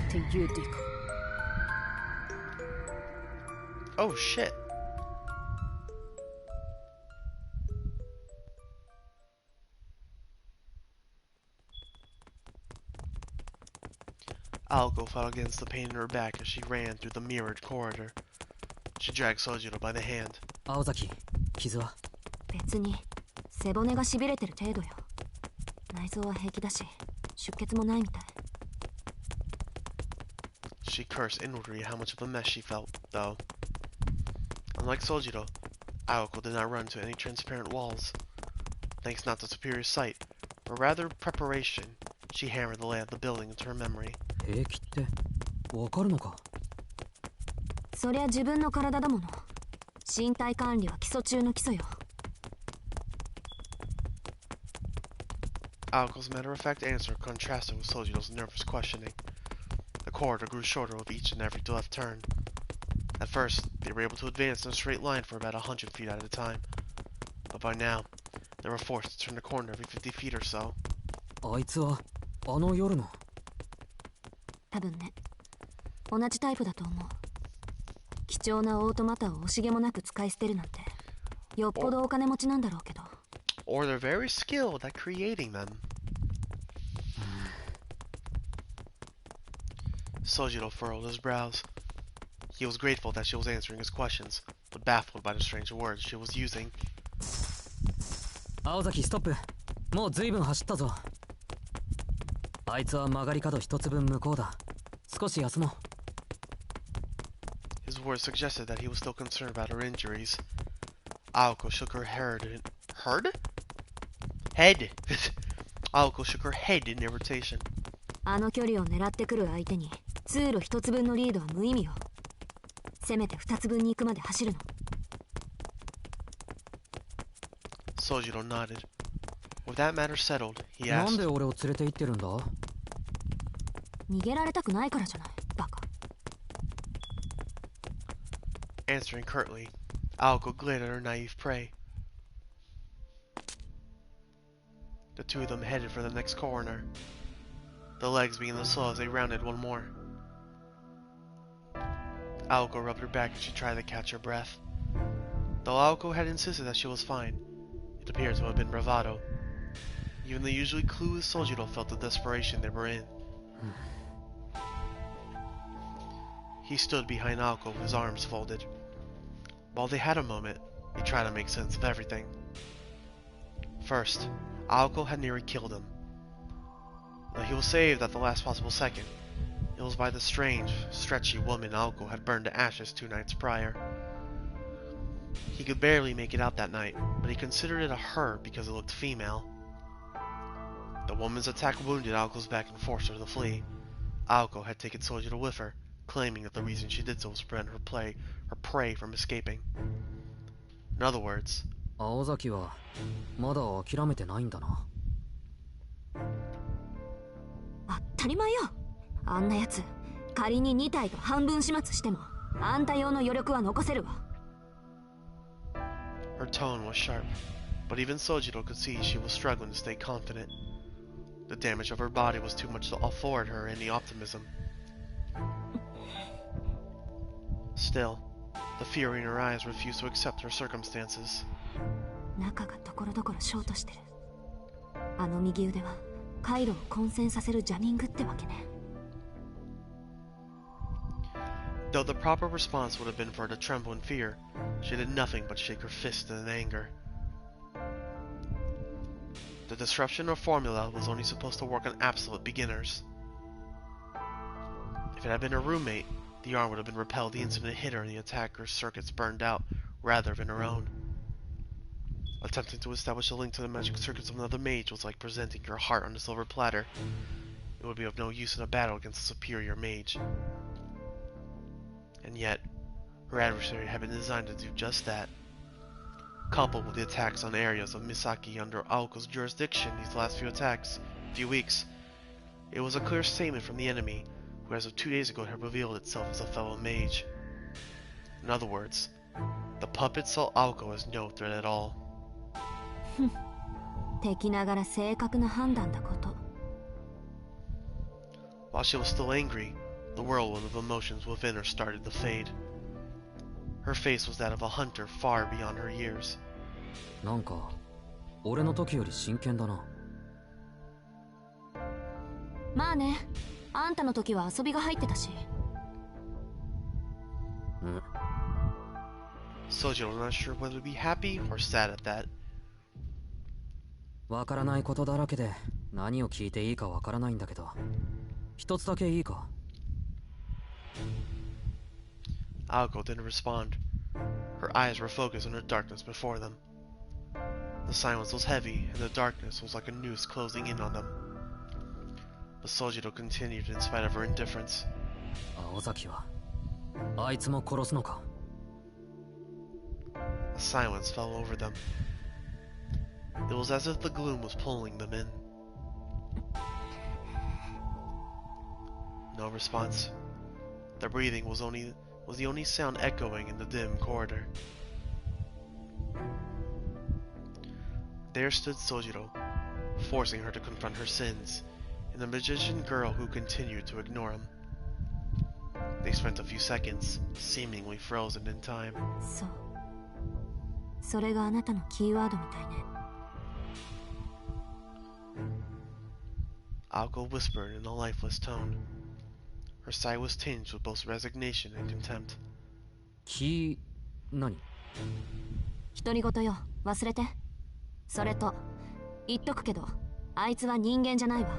[SPEAKER 4] Te judico.
[SPEAKER 1] Oh shit! Aoko fought against the pain in her back as she ran through the mirrored corridor. She dragged Sojiro by the hand.
[SPEAKER 2] 青崎、傷は？
[SPEAKER 3] 別に背骨が痺れてる程度よ。内臓は平気だし、出血もないみたい。
[SPEAKER 1] She cursed inwardly at how much of a mess she felt, though. Unlike Sojiro, Aoko did not run into any transparent walls. Thanks not to superior sight, but rather preparation, she hammered the layout of the building into her memory.
[SPEAKER 2] 平気ってわかるのか？
[SPEAKER 3] そりゃ自分の体だもの。身体管理は基礎中の基礎よ。
[SPEAKER 1] Aoko's matter-of-fact answer contrasted with Sojiro's nervous questioning. The corridor grew shorter with each and every left turn. At first, they were able to advance in a straight line for about 100 feet at a time. But by now, they were forced to turn the corner every 50 feet or so.
[SPEAKER 2] あいつはあの夜の。
[SPEAKER 3] 多分ね。同じタイプだと思う。貴重なオートマタを惜しげもなく使い捨てるなんて、よっぽどお金持ちなんだろうけど。
[SPEAKER 1] Or they're very skilled at creating them. Sojiro furrowed his brows. He was grateful that she was answering his questions, but baffled by the strange words she was using.
[SPEAKER 2] 青崎ストップ。もう随分走ったぞ。あいつは曲がり角一つ分向こうだ。少し休もう。
[SPEAKER 1] His words suggested that he was still concerned about her injuries. Aoko shook her head. Head. Aoko shook her head in irritation.
[SPEAKER 3] あの距離を狙ってくる相手に通路一つ分のリードは無意味よ。せめて二つ分に行くまで走るの。
[SPEAKER 1] Sojiro nodded. With that matter settled, he
[SPEAKER 2] なん
[SPEAKER 1] asked,
[SPEAKER 2] で俺を連れて行ってるんだ？
[SPEAKER 3] 逃げられたくないからじゃない、バカ。
[SPEAKER 1] answering curtly. Aoko glared at her naive prey. The two of them headed for the next corner. The legs began to slow as they rounded one more. Aoko rubbed her back as she tried to catch her breath. Though Aoko had insisted that she was fine, it appeared to have been bravado. Even the usually clueless Sojiro felt the desperation they were in. He stood behind Aoko with his arms folded. While they had a moment, he tried to make sense of everything. First, Aoko had nearly killed him. Though he was saved at the last possible second, it was by the strange, stretchy woman Aoko had burned to ashes 2 nights prior. He could barely make it out that night, but he considered it a her because it looked female. The woman's attack wounded Aoko's back and forced her to flee. Aoko had taken Sojiro with her, claiming that the reason she did so was to prevent her prey from escaping. In other words,
[SPEAKER 2] 青崎はまだ諦めてないんだな。
[SPEAKER 3] 当たり前よ。あんなやつ、仮に2体と半分始末しても、あんた用の余力は残せるわ。
[SPEAKER 1] her tone was sharp, but even Sojiro could see she was struggling to stay confident. The damage of her body was too much to afford her any optimism. Still, the fury in her eyes refused to accept her circumstances.
[SPEAKER 3] 中がところどころショートしてる。あの右腕は回路を混戦させるジャミングってわけね。
[SPEAKER 1] Though the proper response would have been for her to tremble in fear, she did nothing but shake her fist in anger. The disruption of formula was only supposed to work on absolute beginners. If it had been her roommate, the arm would have been repelled the instant it hit her and the attacker's circuits burned out, rather than her own. Attempting to establish a link to the magic circuits of another mage was like presenting your heart on a silver platter. It would be of no use in a battle against a superior mage. And yet, her adversary had been designed to do just that. Coupled with the attacks on areas of Misaki under Aoko's jurisdiction these last few weeks, it was a clear statement from the enemy, who as of 2 days ago had revealed itself as a fellow mage. In other words, the puppet saw Aoko as no threat at all.
[SPEAKER 3] 敵ながら正確な判断だこと。
[SPEAKER 1] While she was still angry, the whirlwind of emotions within her started to fade. Her face was that of a hunter far beyond her years.
[SPEAKER 2] なんか俺の時より真剣だな。
[SPEAKER 3] まあね、あんたの時は遊びが入ってたし。
[SPEAKER 1] Sojiro was not sure whether to be happy or sad at that.
[SPEAKER 2] わからないことだらけで何を聞いていいかわからないんだけど、一つだけいいか？
[SPEAKER 1] Aoko didn't respond. Her eyes were focused on the darkness before them. The silence was heavy, and the darkness was like a noose closing in on them. But Sojiro continued in spite of her indifference.
[SPEAKER 2] 青崎はあいつも殺すのか？
[SPEAKER 1] A silence fell over them. It was as if the gloom was pulling them in. No response. Their breathing was the only sound echoing in the dim corridor. There stood Sojiro, forcing her to confront her sins, and the magician girl who continued to ignore him. They spent a few seconds, seemingly frozen in time.
[SPEAKER 3] そう。それがあなたのキーワードみたいね。
[SPEAKER 1] Aoko whispered in a lifeless tone. Her sigh was tinged with both resignation and contempt.
[SPEAKER 2] 何？
[SPEAKER 3] 独り言よ、忘れて。それと、言っとくけど、あいつは人間じゃないわ。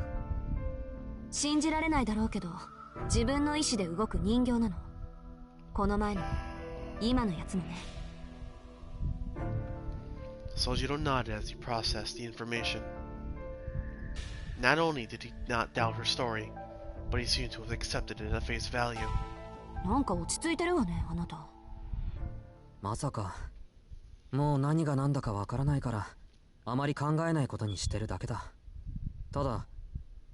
[SPEAKER 3] 信じられないだろうけど、自分の意志で動く人形なの。この前の、今のやつもね。
[SPEAKER 1] Sojiro nodded as he processed the information. Not only did he not doubt her story, but he seemed to have accepted it at face value.
[SPEAKER 3] なんか落ち着いてるわね、あなた。
[SPEAKER 2] まさかもう何が何だかわからないからあまり考えないことにしてるだけだ。ただ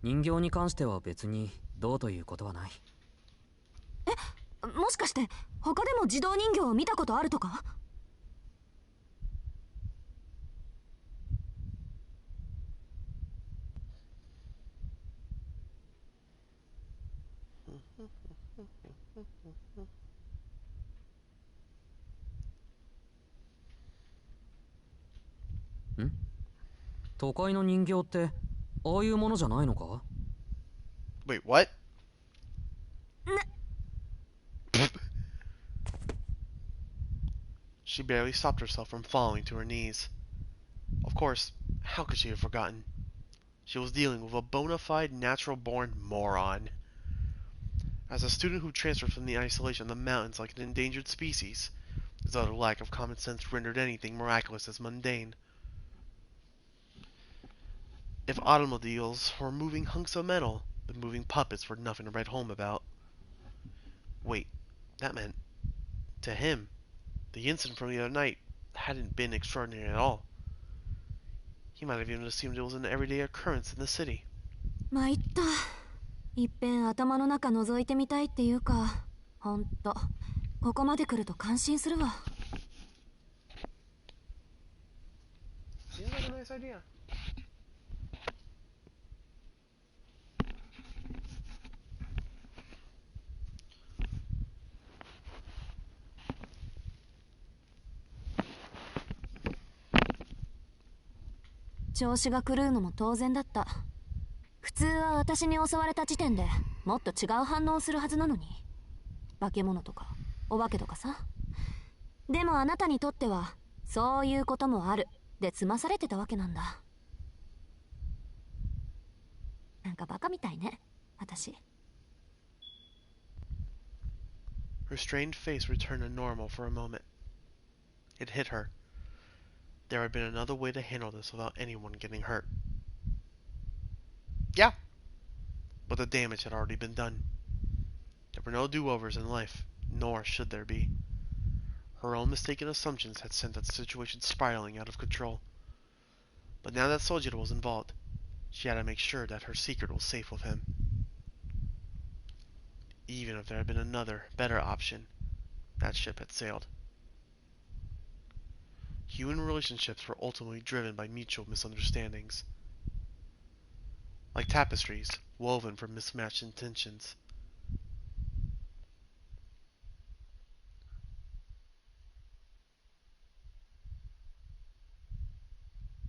[SPEAKER 2] 人形に関しては別にどうということはない。
[SPEAKER 3] もしかして他でも自動人形を見たことあるとか？
[SPEAKER 2] 都会の人形ってああいうものじゃないのか？
[SPEAKER 1] Wait, what? She barely stopped herself from falling to her knees. Of course, how could she have forgotten? She was dealing with a bona fide natural-born moron. As a student who transferred from the isolation of the mountains like an endangered species, his utter lack of common sense rendered anything miraculous as mundane. If automobiles were moving hunks of metal, the moving puppets were nothing to write home about. Wait, that meant, to him, the incident from the other night hadn't been extraordinary at all. He might have even assumed it was an everyday occurrence in the city.
[SPEAKER 3] 参った。いっぺん頭の中覗いてみたいっていうか、ほんとここまで来ると感心するわ。
[SPEAKER 1] Seems like a nice idea.
[SPEAKER 3] 調子が狂うのも当然だった。普通は私に襲われた時点でもっと違う反応をするはずなのに。化け物とかお化けとかさ。でもあなたにとってはそういうこともあるで済まされてたわけなんだ。なんかバカみたいね、私。
[SPEAKER 1] Her strained face returned to normal for a moment. It hit her. There had been another way to handle this without anyone getting hurt. Yeah, but the damage had already been done. There were no do-overs in life, nor should there be. Her own mistaken assumptions had sent that situation spiraling out of control. But now that Sojiro was involved, she had to make sure that her secret was safe with him. Even if there had been another, better option, that ship had sailed. Human relationships were ultimately driven by mutual misunderstandings. Like tapestries, woven from mismatched intentions.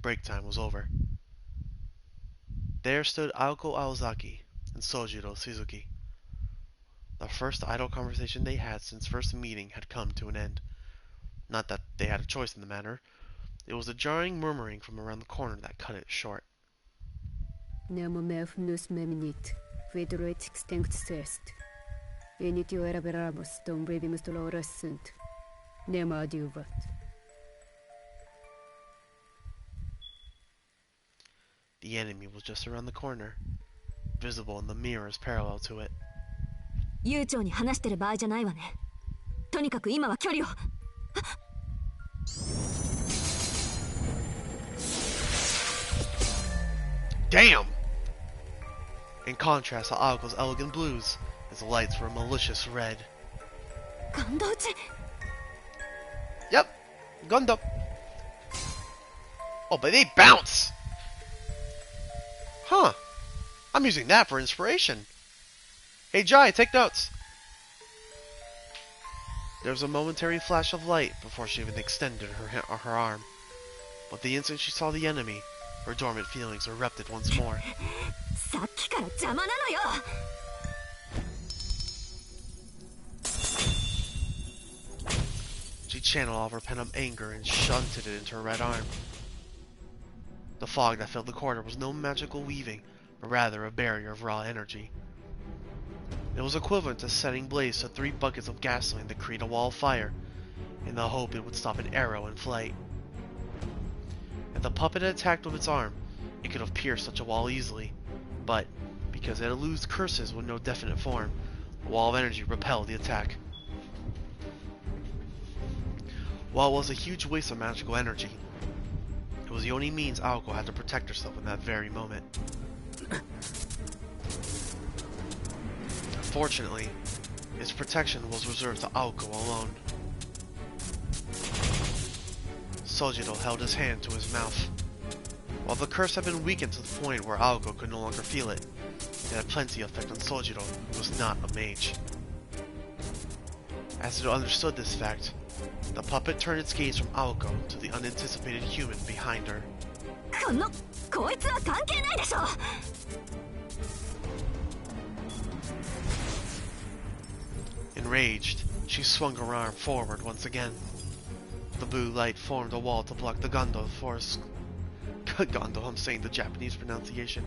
[SPEAKER 1] Break time was over. There stood Aoko Aozaki and Sojiro Suzuki. The first idle conversation they had since first meeting had come to an end. Not that they had a choice in the matter. It was a jarring murmuring from around the corner that cut it short.
[SPEAKER 4] Nemo mefnus meminit, vedroit extinct est. Initio eraberamos dom brevimus dolores sunt. Nemo adiuvat.
[SPEAKER 1] The enemy was just around the corner, visible in the mirrors parallel to it.
[SPEAKER 3] 悠長に話してる場合じゃないわね。とにかく今は距離を。
[SPEAKER 1] Damn! In contrast to Aoko's elegant blues, his lights were a malicious red.
[SPEAKER 3] ガンダ打ち。
[SPEAKER 1] Yep, Gundam. Oh, but they bounce! Huh. I'm using that for inspiration. Hey Jai, take notes. There was a momentary flash of light before she even extended her arm. But the instant she saw the enemy, her dormant feelings erupted once more.
[SPEAKER 3] さっきから邪魔なのよ。
[SPEAKER 1] She channeled all of her pent-up anger and shunted it into her right arm. The fog that filled the corridor was no magical weaving, but rather a barrier of raw energy. It was equivalent to setting blaze to 3 buckets of gasoline to create a wall of fire, in the hope it would stop an arrow in flight. If the puppet had attacked with its arm, it could have pierced such a wall easily, but because it eludes curses with no definite form, a wall of energy repelled the attack. While it was a huge waste of magical energy, It was the only means Aoko had to protect herself in that very moment. Fortunately, its protection was reserved to Aoko alone. Sojiro held his hand to his mouth. While the curse had been weakened to the point where Aoko could no longer feel it, it had plenty of effect on Sojiro, who was not a mage. As it understood this fact, the puppet turned its gaze from Aoko to the unanticipated human behind her. Enraged, she swung her arm forward once again. The blue light formed a wall to block the Gondo for I'm saying the Japanese pronunciation.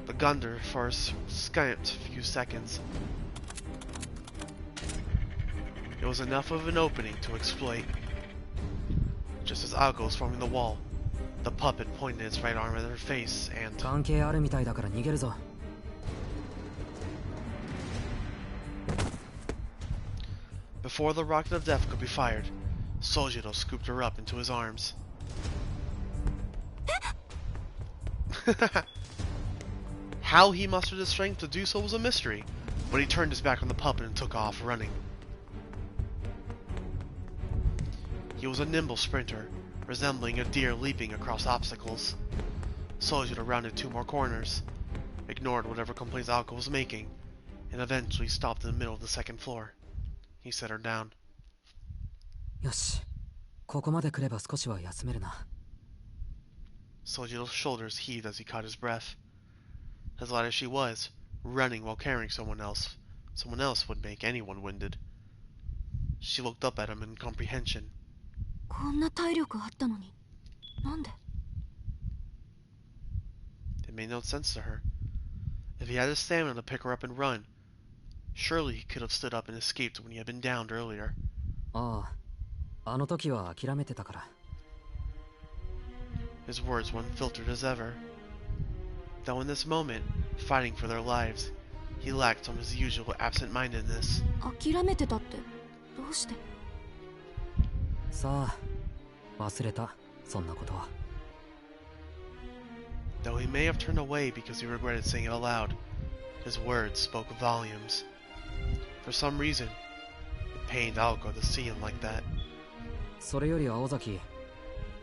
[SPEAKER 1] The Gunder for a scant few seconds. It was enough of an opening to exploit. Just as Aoko was forming the wall, the puppet pointed its right arm at her face and...
[SPEAKER 2] 関係あるみたいだから逃げるぞ。
[SPEAKER 1] Before the rocket of death could be fired, Sojiro scooped her up into his arms. How he mustered the strength to do so was a mystery, but he turned his back on the puppet and took off, running. He was a nimble sprinter, resembling a deer leaping across obstacles. Sojiro rounded 2 more corners, ignored whatever complaints Aoko was making, and eventually stopped in the middle of the 2nd floor. He set her down.
[SPEAKER 2] よし、ここまで来れば少しは休めるな。
[SPEAKER 1] Sojiro's shoulders heaved as he caught his breath. As light as she was, running while carrying someone else would make anyone winded. She looked up at him in comprehension.
[SPEAKER 3] こんな体力あったのに、なんで?
[SPEAKER 1] It made no sense to her. If he had the stamina to pick her up and run, surely he could have stood up and escaped when he had been downed earlier.
[SPEAKER 2] ああ、あの時は諦めてたから。
[SPEAKER 1] His words were unfiltered as ever. Though in this moment, fighting for their lives, he lacked some of his usual absent-mindedness.
[SPEAKER 3] 諦めてたってどうして?
[SPEAKER 2] さあ、忘れた、そんなことは。
[SPEAKER 1] Though he may have turned away because he regretted saying it aloud, his words spoke volumes. For some reason, it pained Aoko to see him like that.
[SPEAKER 2] それより青崎、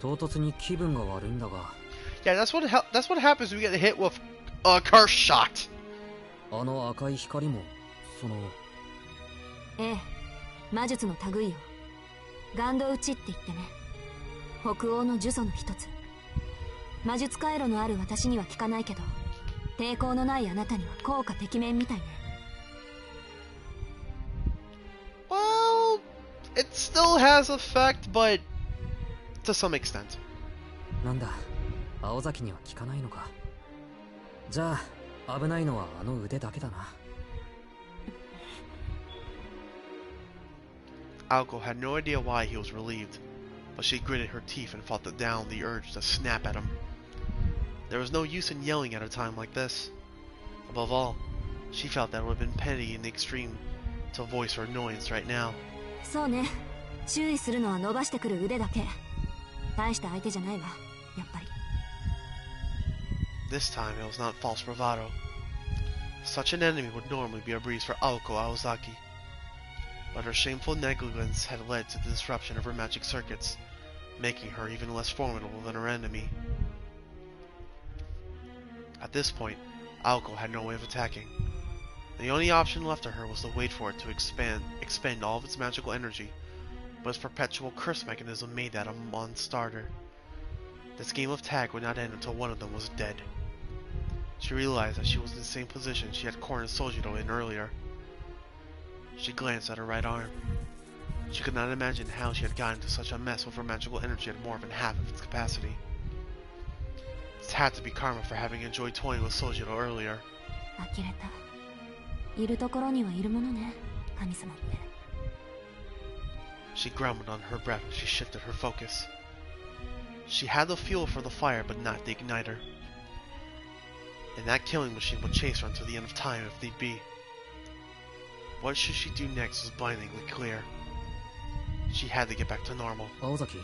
[SPEAKER 2] 唐突に気分が悪いんだが。
[SPEAKER 1] Yeah, that's what happens when you get hit with a curse shot.
[SPEAKER 2] あの赤い光も、その。
[SPEAKER 3] ええ、魔術の類よ。ガンド打ちって言ってね。北欧の呪詛の一つ。魔術回路のある私には効かないけど、抵抗のないあなたには効果てきめんみたいね。
[SPEAKER 1] Well, it still has effect, but to some extent.
[SPEAKER 2] なんだ、青崎には効かないのか。じゃあ、危ないのはあの腕だけだな。
[SPEAKER 1] Aoko had no idea why he was relieved, but she gritted her teeth and fought down the urge to snap at him. There was no use in yelling at a time like this. Above all, she felt that it would have been petty in the extreme to voice her annoyance right now.
[SPEAKER 3] そうね。注意するのは伸ばしてくる腕だけ。大した相手じゃないわ、やっぱり。
[SPEAKER 1] This time it was not false bravado. Such an enemy would normally be a breeze for Aoko Aozaki. But her shameful negligence had led to the disruption of her magic circuits, making her even less formidable than her enemy. At this point, Aoko had no way of attacking. The only option left to her was to wait for it to expend all of its magical energy, but its perpetual curse mechanism made that a non-starter. This game of tag would not end until one of them was dead. She realized that she was in the same position she had cornered Sojiro in earlier. She glanced at her right arm. She could not imagine how she had gotten into such a mess with her magical energy at more than half of its capacity. This had to be karma for having enjoyed toying with Sojiro earlier.
[SPEAKER 3] 呆れた。いるところにはいるものね、神様って。
[SPEAKER 1] She grumbled under her breath as she shifted her focus. She had the fuel for the fire, but not the igniter. And that killing machine would chase her until the end of time if need be. What should she do next was blindingly clear. She had to get back to normal.
[SPEAKER 2] 青崎。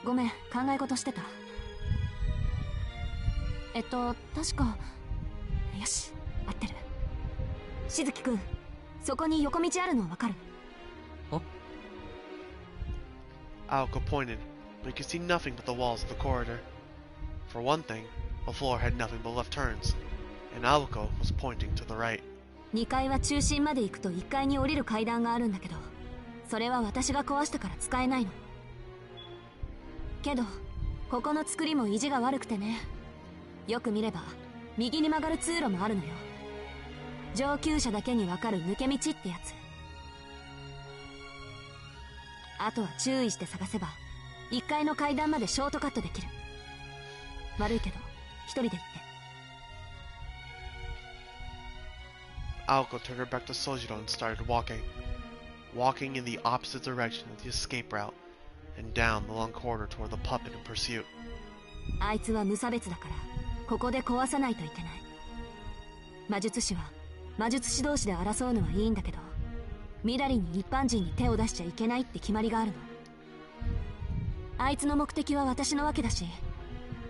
[SPEAKER 3] ごめん、考え事してた。確か、よし、合ってる。しずきくん、そこに横道あるのわかる？
[SPEAKER 1] Aoko pointed, but he could see nothing but the walls of the corridor. For one thing, the floor had nothing but left turns, and Aoko was pointing to the right.
[SPEAKER 3] 2階は中心まで行くと1階に降りる階段があるんだけど、それは私が壊したから使えないの。けどここの作りも意地が悪くてね。よく見れば右に曲がる通路もあるのよ。上級者だけに分かる抜け道ってやつ。あとは注意して探せば1階の階段までショートカットできる。悪いけど一人で行って。
[SPEAKER 1] Aoko turned her back to Sojiro and started walking in the opposite direction of the escape route, and down the long corridor toward the puppet in pursuit.
[SPEAKER 3] あいつは無差別だからここで壊さないといけない。魔術師は魔術師同士で争うのはいいんだけど、みだりに一般人に手を出しちゃいけないって決まりがあるの。あいつの目的は私のわけだし、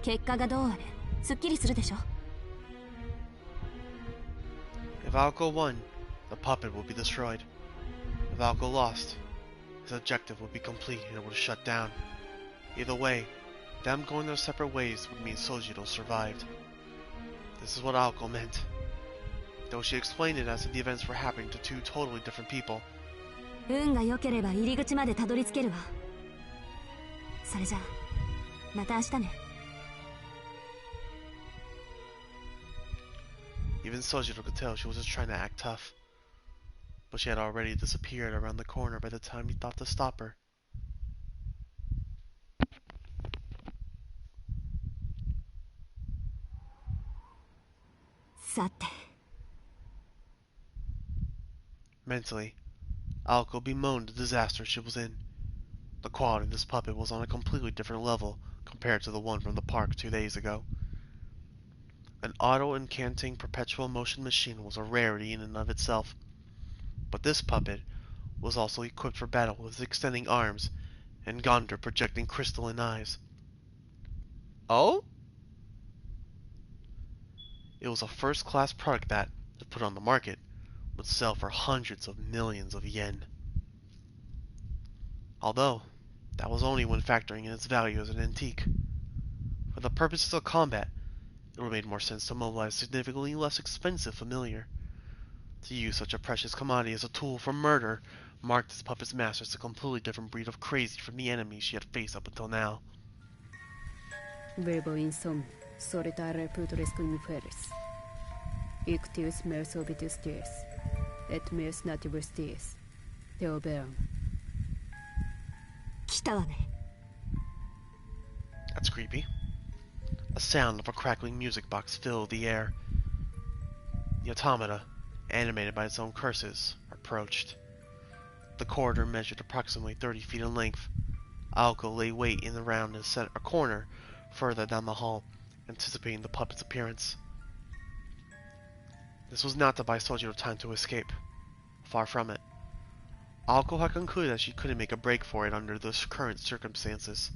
[SPEAKER 3] 結果がどうあれすっきりするでしょ。
[SPEAKER 1] If Aoko won, the puppet would be destroyed. If Aoko lost, his objective would be complete and it would shut down. Either way, them going their separate ways would mean Sojiro survived. This is what Aoko meant. Though she explained it as if the events were happening to two totally different people.
[SPEAKER 3] 運が良ければ入り口までたどり着けるわ。それじゃあまた明日ね。
[SPEAKER 1] Even Sojiro could tell she was just trying to act tough. But she had already disappeared around the corner by the time he thought to stop her. Mentally, Aoko bemoaned the disaster she was in. The quality of this puppet was on a completely different level compared to the one from the park 2 days ago. An auto-incanting perpetual motion machine was a rarity in and of itself. But this puppet was also equipped for battle with extending arms and Gondor projecting crystalline eyes. Oh? It was a first-class product that, if put on the market, would sell for hundreds of millions of yen. Although, that was only when factoring in its value as an antique. For the purposes of combat, it would have made more sense to mobilize a significantly less expensive familiar. To use such a precious commodity as a tool for murder marked this puppet's master as a completely different breed of crazy from the enemies she had faced up until now.
[SPEAKER 4] Verbo insomni, solitare putoresque inferis. Ictius mers obitus dies, et mers natibus dies. Theoberum.
[SPEAKER 3] 来たわね。
[SPEAKER 1] That's creepy. A sound of a crackling music box filled the air. The automata, animated by its own curses, approached. The corridor measured approximately 30 feet in length. Aoko lay wait in the round and set a corner further down the hall, anticipating the puppet's appearance. This was not to buy Sojiro time to escape. Far from it. Aoko had concluded that she couldn't make a break for it under the current circumstances.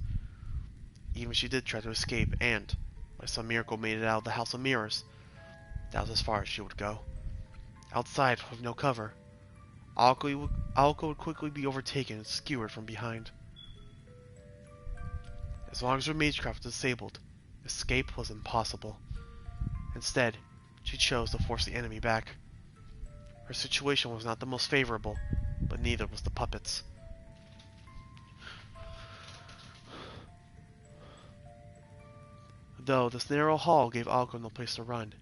[SPEAKER 1] Even if she did try to escape and, by some miracle, made it out of the House of Mirrors, that was as far as she would go. Outside, with no cover, Aoko would quickly be overtaken and skewered from behind. As long as her magecraft was disabled, escape was impossible. Instead, she chose to force the enemy back. Her situation was not the most favorable, but neither was the puppet's. Though this narrow hall gave Aoko no place to run,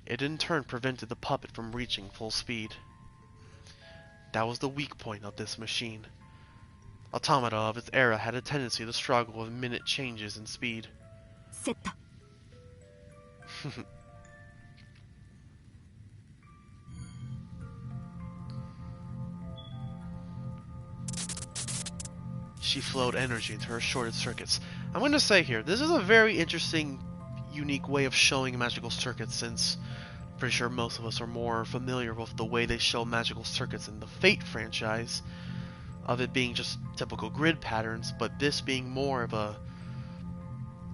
[SPEAKER 1] it in turn prevented the puppet from reaching full speed. That was the weak point of this machine. Automata of its era had a tendency to struggle with minute changes in speed.
[SPEAKER 3] セット。
[SPEAKER 1] She flowed energy into her shorted circuits. I'm going to say here, this is a very interesting, unique way of showing magical circuits, since I'm pretty sure most of us are more familiar with the way they show magical circuits in the Fate franchise, of it being just typical grid patterns, but this being more of a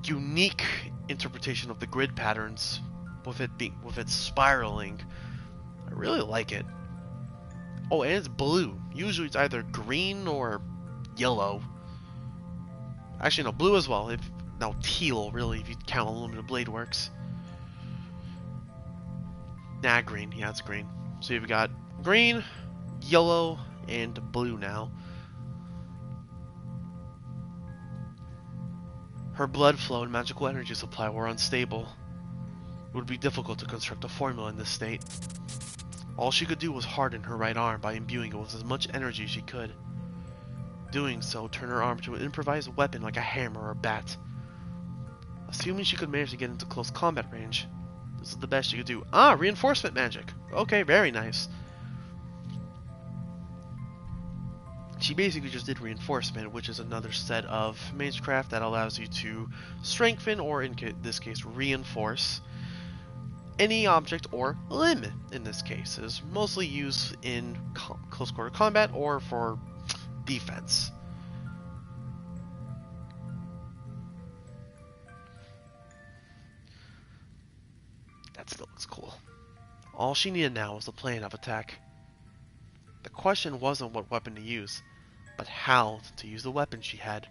[SPEAKER 1] unique interpretation of the grid patterns with it spiraling. I really like it. Oh, and it's blue. Usually it's either green or yellow. Actually, no, blue as well. No, teal, really, if you count Aluminum Blade Works. Nah, green. Yeah, it's green. So you've got green, yellow, and blue now. Her blood flow and magical energy supply were unstable. It would be difficult to construct a formula in this state. All she could do was harden her right arm by imbuing it with as much energy as she could. Doing so turned her arm to an improvised weapon like a hammer or a bat. Assuming she could manage to get into close combat range, this is the best she could do. Ah, reinforcement magic! Okay, very nice. She basically just did reinforcement, which is another set of magecraft that allows you to strengthen, or in this case, reinforce any object or limb. In this case, is mostly used in close quarter combat or for defense. That still looks cool. All she needed now was a plan of attack. The question wasn't what weapon to use, but how to use the weapon she had.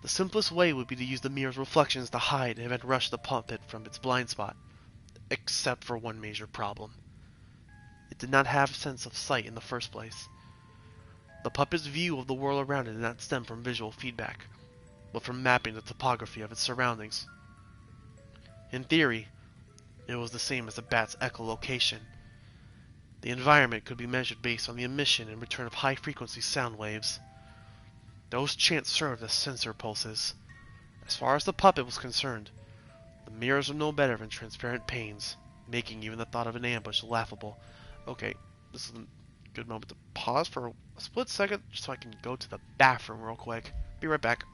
[SPEAKER 1] The simplest way would be to use the mirror's reflections to hide and rush the puppet from its blind spot, except for one major problem. It did not have a sense of sight in the first place. The puppet's view of the world around it did not stem from visual feedback, but from mapping the topography of its surroundings. In theory, it was the same as a bat's echolocation. The environment could be measured based on the emission and return of high-frequency sound waves. Those chants served as sensor pulses. As far as the puppet was concerned, the mirrors were no better than transparent panes, making even the thought of an ambush laughable. Okay, this is a good moment to pause for a split second just so I can go to the bathroom real quick. Be right back.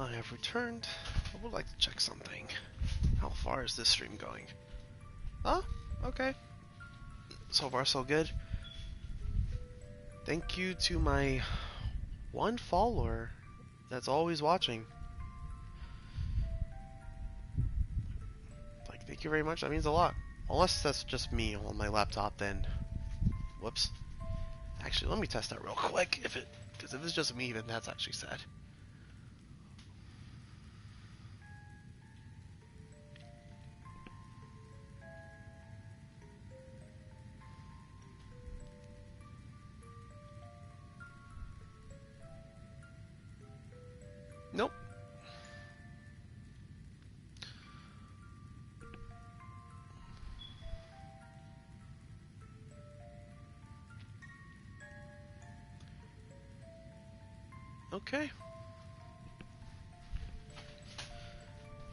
[SPEAKER 1] I have returned. I would like to check something. How far is this stream going? Oh, okay. So far so good. Thank you to my one follower that's always watching. Like, thank you very much. That means a lot. Unless that's just me on my laptop, then whoops. Actually, let me test that real quick. Because if it's just me, then that's actually sad. Nope. Okay.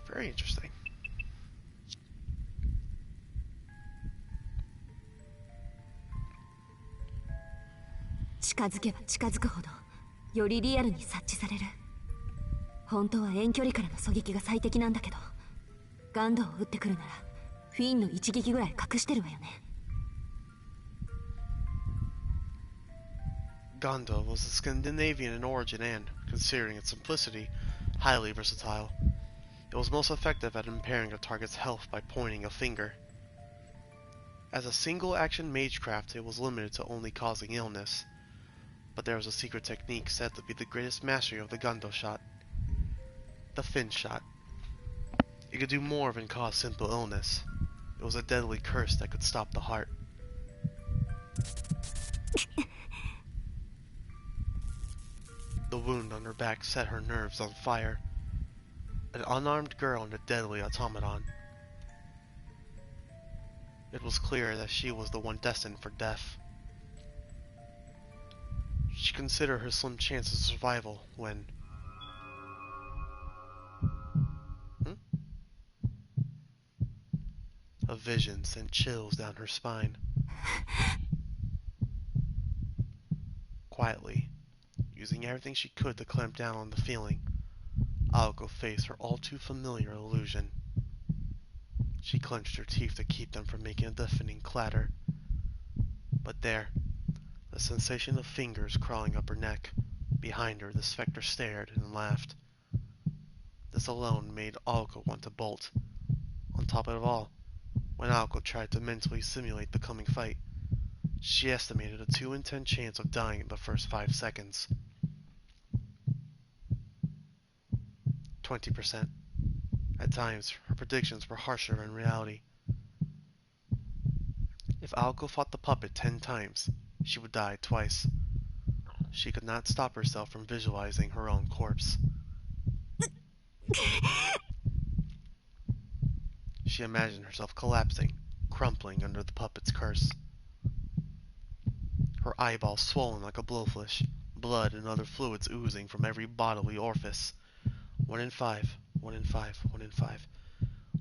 [SPEAKER 1] Very interesting.
[SPEAKER 3] 近づけば近づくほどよりリアルに察知される。本当は遠距離からの狙撃が最適なんだけど、ガンドを撃ってくるならフィンの一撃ぐらい隠してるわよね。
[SPEAKER 1] Gondo was Scandinavian in origin and, considering its simplicity, highly versatile. It was most effective at impairing a target's health by pointing a finger. As a single-action magecraft, it was limited to only causing illness. But there was a secret technique said to be the greatest mastery of the Gondo shot. The Fin shot. It could do more than cause simple illness. It was a deadly curse that could stop the heart. The wound on her back set her nerves on fire. An unarmed girl and a deadly automaton. It was clear that she was the one destined for death. She considered her slim chance of survival when... A vision sent chills down her spine. Quietly, using everything she could to clamp down on the feeling, Aoko faced her all too familiar illusion. She clenched her teeth to keep them from making a deafening clatter. But there, the sensation of fingers crawling up her neck. Behind her, the specter stared and laughed. This alone made Aoko want to bolt. On top of it all, when Aoko tried to mentally simulate the coming fight, she estimated a 2 in 10 chance of dying in the first 5 seconds. 20%. At times, her predictions were harsher than reality. If Aoko fought the puppet 10 times, she would die twice. She could not stop herself from visualizing her own corpse. She imagined herself collapsing, crumpling under the puppet's curse. Her eyeballs swollen like a blowfish, blood and other fluids oozing from every bodily orifice. 1 in 5, 1 in 5, 1 in 5.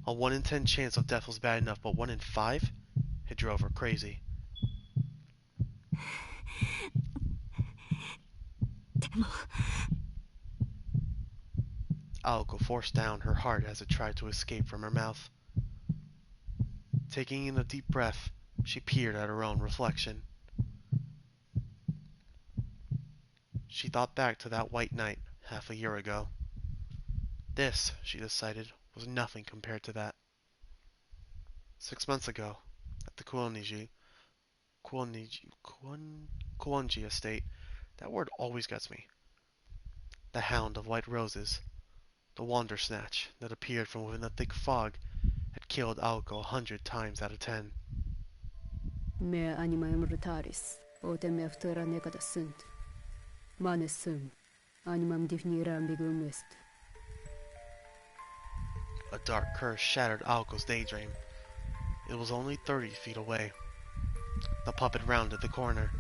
[SPEAKER 1] A 1 in 10 chance of death was bad enough, but 1 in 5? It drove her crazy. Aoko forced down her heart as it tried to escape from her mouth. Taking in a deep breath, she peered at her own reflection. She thought back to that white night half a year ago. This, she decided, was nothing compared to that. 6 months ago, at the Kuonji estate, that word always gets me. The Hound of White Roses, the Wandersnatch that appeared from within the thick fog, had killed Aoko 100 times out of 10.
[SPEAKER 4] Mea animaem retaris, otem eftera necada sunt. Manes sum, animam definiera ambiguum est.
[SPEAKER 1] A dark curse shattered Aoko's daydream. It was only 30 feet away. The puppet rounded the corner.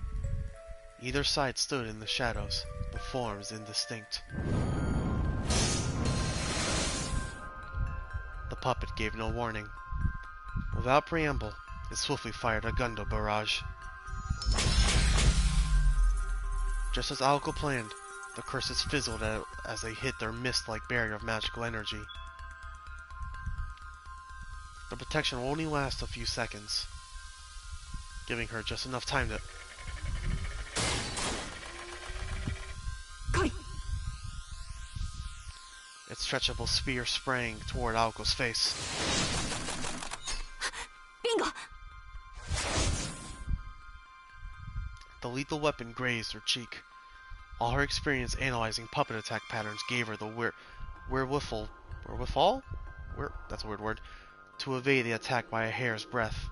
[SPEAKER 1] Either side stood in the shadows, the forms indistinct. The puppet gave no warning. Without preamble, it swiftly fired a Gondo barrage. Just as Aoko planned, The curses fizzled as they hit their mist-like barrier of magical energy. The protection will only last a few seconds, giving her just enough time to... Its stretchable spear sprang toward Aoko's face.
[SPEAKER 3] Bingo!
[SPEAKER 1] The lethal weapon grazed her cheek. All her experience analyzing puppet attack patterns gave her the wherewithal, that's a weird word, to evade the attack by a hair's breadth.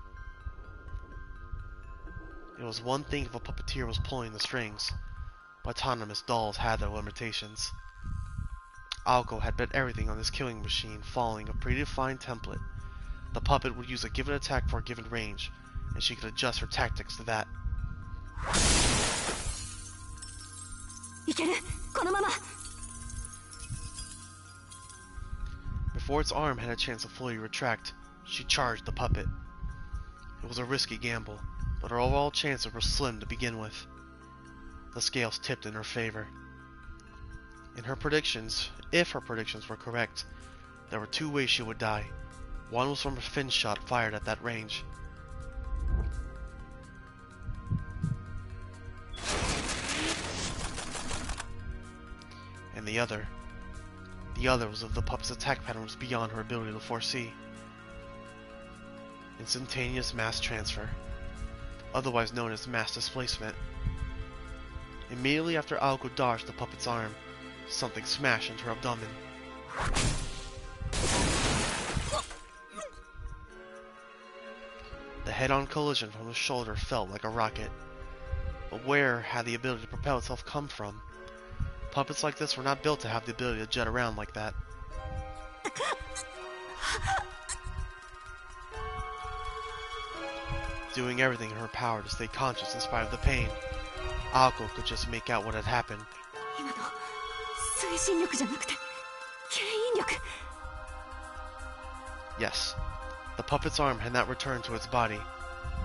[SPEAKER 1] It was one thing if a puppeteer was pulling the strings, but autonomous dolls had their limitations. Aoko had bet everything on this killing machine following a predefined template. The puppet would use a given attack for a given range, and she could adjust her tactics to that.
[SPEAKER 3] いける、このまま。
[SPEAKER 1] Before its arm had a chance to fully retract, she charged the puppet. It was a risky gamble, but her overall chances were slim to begin with. The scales tipped in her favor. In her predictions, if her predictions were correct, there were two ways she would die. One was from a fin shot fired at that range. And the other was if the puppet's attack pattern was beyond her ability to foresee. Instantaneous mass transfer, otherwise known as mass displacement. Immediately after Aoko dodged the puppet's arm, something smashed into her abdomen. The head-on collision from the shoulder felt like a rocket. But where had the ability to propel itself come from? Puppets like this were not built to have the ability to jet around like that. Doing everything in her power to stay conscious in spite of the pain, Aoko could just make out what had happened.
[SPEAKER 3] 今の推進力じゃなくて牽引力。
[SPEAKER 1] Yes, the puppet's arm had not returned to its body.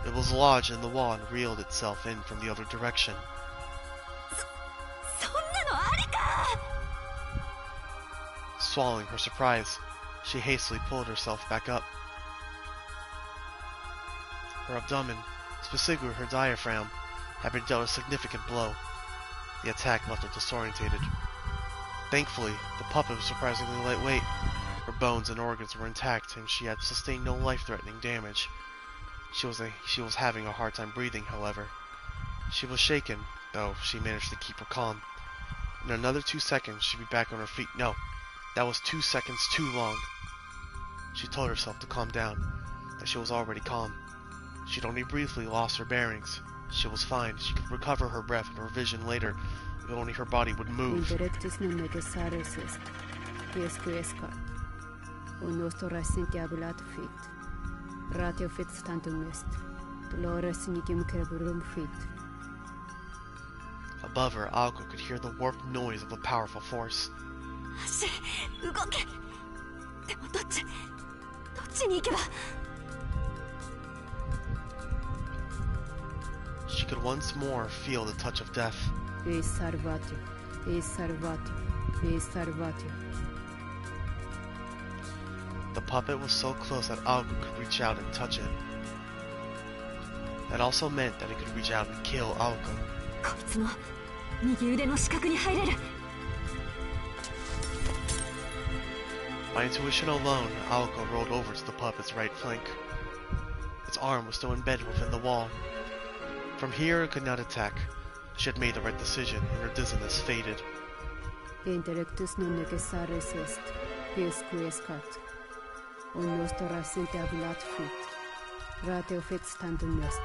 [SPEAKER 1] It was lodged in the wall and reeled itself in from the other direction.
[SPEAKER 3] そんなのありか。
[SPEAKER 1] Swallowing her surprise, she hastily pulled herself back up. Her abdomen, specifically her diaphragm, had been dealt a significant blow. The attack left her disorientated. Thankfully, the puppet was surprisingly lightweight. Her bones and organs were intact, and she had sustained no life-threatening damage. She was having a hard time breathing, however. She was shaken, though she managed to keep her calm. In another 2 seconds, she'd be back on her feet. No, that was 2 seconds too long. She told herself to calm down, that she was already calm. She'd only briefly lost her bearings. She was fine. She could recover her breath and her vision later, if only her body would move.
[SPEAKER 4] Indirectus non necessaris est, quisque escat. Nostro ablat fit. Ratio fit tantum est. Dolores nicium cerebrum fit.
[SPEAKER 1] Above her, Aoko could hear the warped noise of a powerful force.
[SPEAKER 3] 足動け。でもどっちに行けば。
[SPEAKER 1] She could once more feel the touch of death.
[SPEAKER 4] Eis salvatio, eis salvatio, eis salvatio.
[SPEAKER 1] The puppet was so close that Aoko could reach out and touch it. That also meant that it could reach out and kill Aoko.
[SPEAKER 3] こいつの右腕の死角に入れる。
[SPEAKER 1] By intuition alone, Aoko rolled over to the puppet's right flank. Its arm was still embedded within the wall. From here it could not attack. She had made the right decision, and her dizziness faded.
[SPEAKER 4] Intellectus non necessaris est, quisque escat. Nostro ablat fit. Ratio fit tantum est.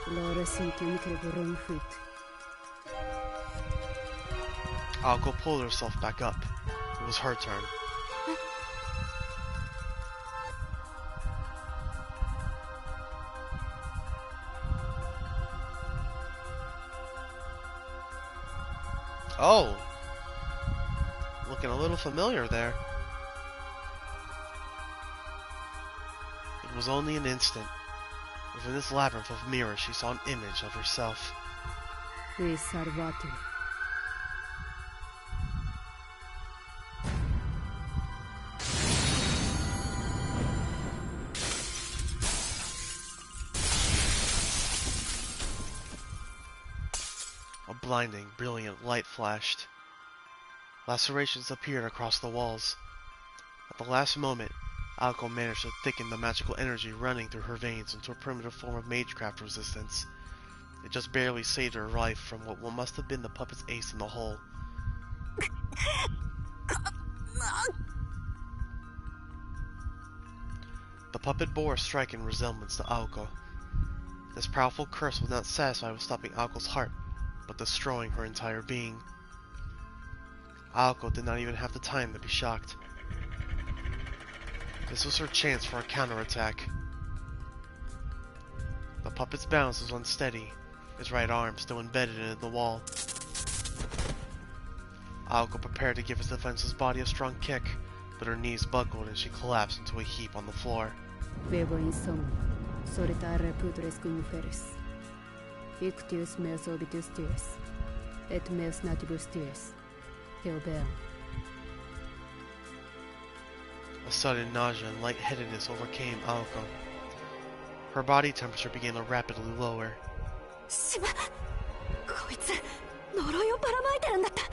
[SPEAKER 4] Dolores nicium cerebrum fit.
[SPEAKER 1] Aoko pulled herself back up. It was her turn. Oh! Looking a little familiar there. It was only an instant. Within this labyrinth of mirrors, she saw an image of herself.
[SPEAKER 4] Eis salvatio.
[SPEAKER 1] blinding, brilliant light flashed. Lacerations appeared across the walls. At the last moment, Aoko managed to thicken the magical energy running through her veins into a primitive form of magecraft resistance. It just barely saved her life from what must have been the puppet's ace in the hole. The puppet bore a striking resemblance to Aoko. This powerful curse was not satisfied with stopping Aoko's heart, but destroying her entire being. Aoko did not even have the time to be shocked. This was her chance for a counterattack. The puppet's balance was unsteady, his right arm still embedded into the wall. Aoko prepared to give his defenseless body a strong kick, but her knees buckled and she collapsed into a heap on the floor.
[SPEAKER 4] Vivo in somno, solitare putres cum feris. Ictius meus obitus tius, et meus natibus tius, Hilbeum.
[SPEAKER 1] A sudden nausea and lightheadedness overcame Aoko. Her body temperature began to rapidly lower.
[SPEAKER 3] しま、こいつ呪いをばらまいてるんだった。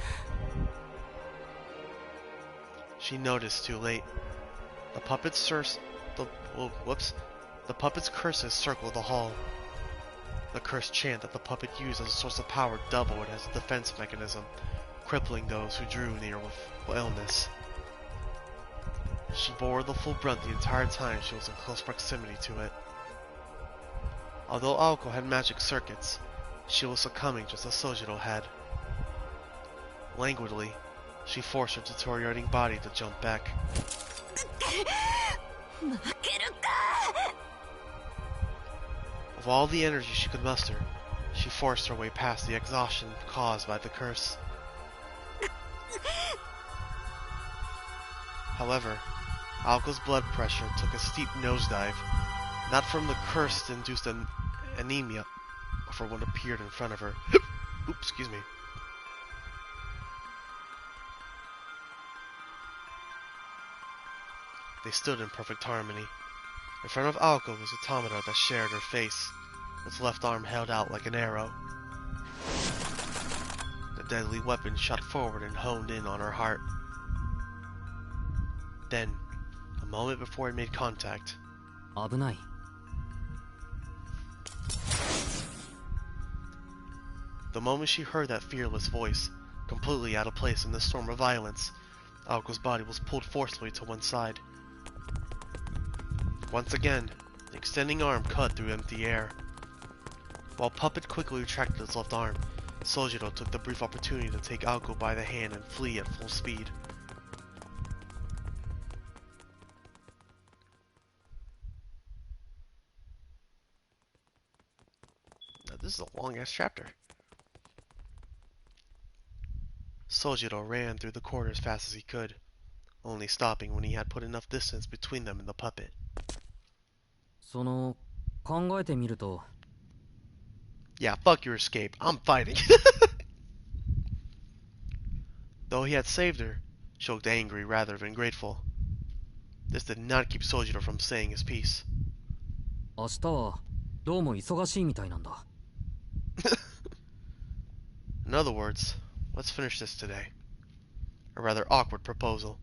[SPEAKER 1] She noticed too late. The puppet's curses circled the hall. The cursed chant that the puppet used as a source of power doubled as a defense mechanism, crippling those who drew near with illness. She bore the full brunt the entire time she was in close proximity to it. Although Aoko had magic circuits, she was succumbing just as Sojiro had. Languidly, she forced her deteriorating body to jump back. With all the energy she could muster, she forced her way past the exhaustion caused by the curse. However, Aoko's blood pressure took a steep nosedive, not from the curse-induced anemia, but for what appeared in front of her. Oops, excuse me. They stood in perfect harmony. In front of Aoko was Automata that shared her face, its left arm held out like an arrow. The deadly weapon shot forward and honed in on her heart. Then, a moment before it made contact,
[SPEAKER 2] 危ない。
[SPEAKER 1] the moment she heard that fearless voice, completely out of place in the storm of violence, Aoko's body was pulled forcefully to one side. Once again, the extending arm cut through empty air. While Puppet quickly retracted his left arm, Sojiro took the brief opportunity to take Aoko by the hand and flee at full speed. Now this is a long-ass chapter. Sojiro ran through the corridor as fast as he could, only stopping when he had put enough distance between them and the puppet.
[SPEAKER 2] その考えてみると
[SPEAKER 1] Yeah, fuck your escape. I'm fighting. Though he had saved her, she looked angry rather than grateful. This did not keep Sojiro from saying his piece.
[SPEAKER 2] 明日はどうも忙しいみたいなんだ。
[SPEAKER 1] In other words, let's finish this today. A rather awkward proposal.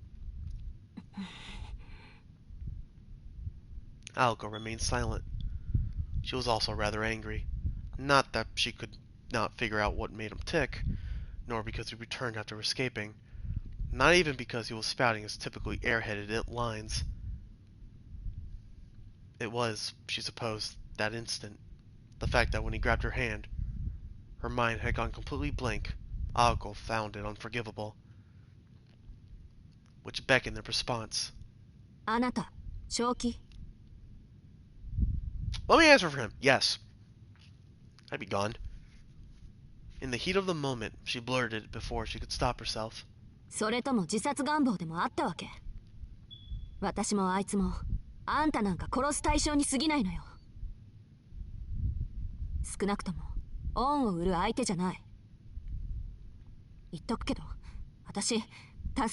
[SPEAKER 1] Aoko remained silent. She was also rather angry. Not that she could not figure out what made him tick, nor because he returned after escaping. Not even because he was spouting his typically airheaded lines. It was, she supposed, that instant. The fact that when he grabbed her hand, her mind had gone completely blank. Aoko found it unforgivable. Which beckoned the response.
[SPEAKER 3] あなた、正気？
[SPEAKER 1] Let me answer for him. Yes. I'd be gone. In the heat of the moment, she blurted it before she could stop herself.
[SPEAKER 3] それとも自殺願望でもあったわけ？私もあいつもあんたなんか殺す対象に過ぎないのよ。少なくとも恩を売る相手じゃない。言っとくけど、私助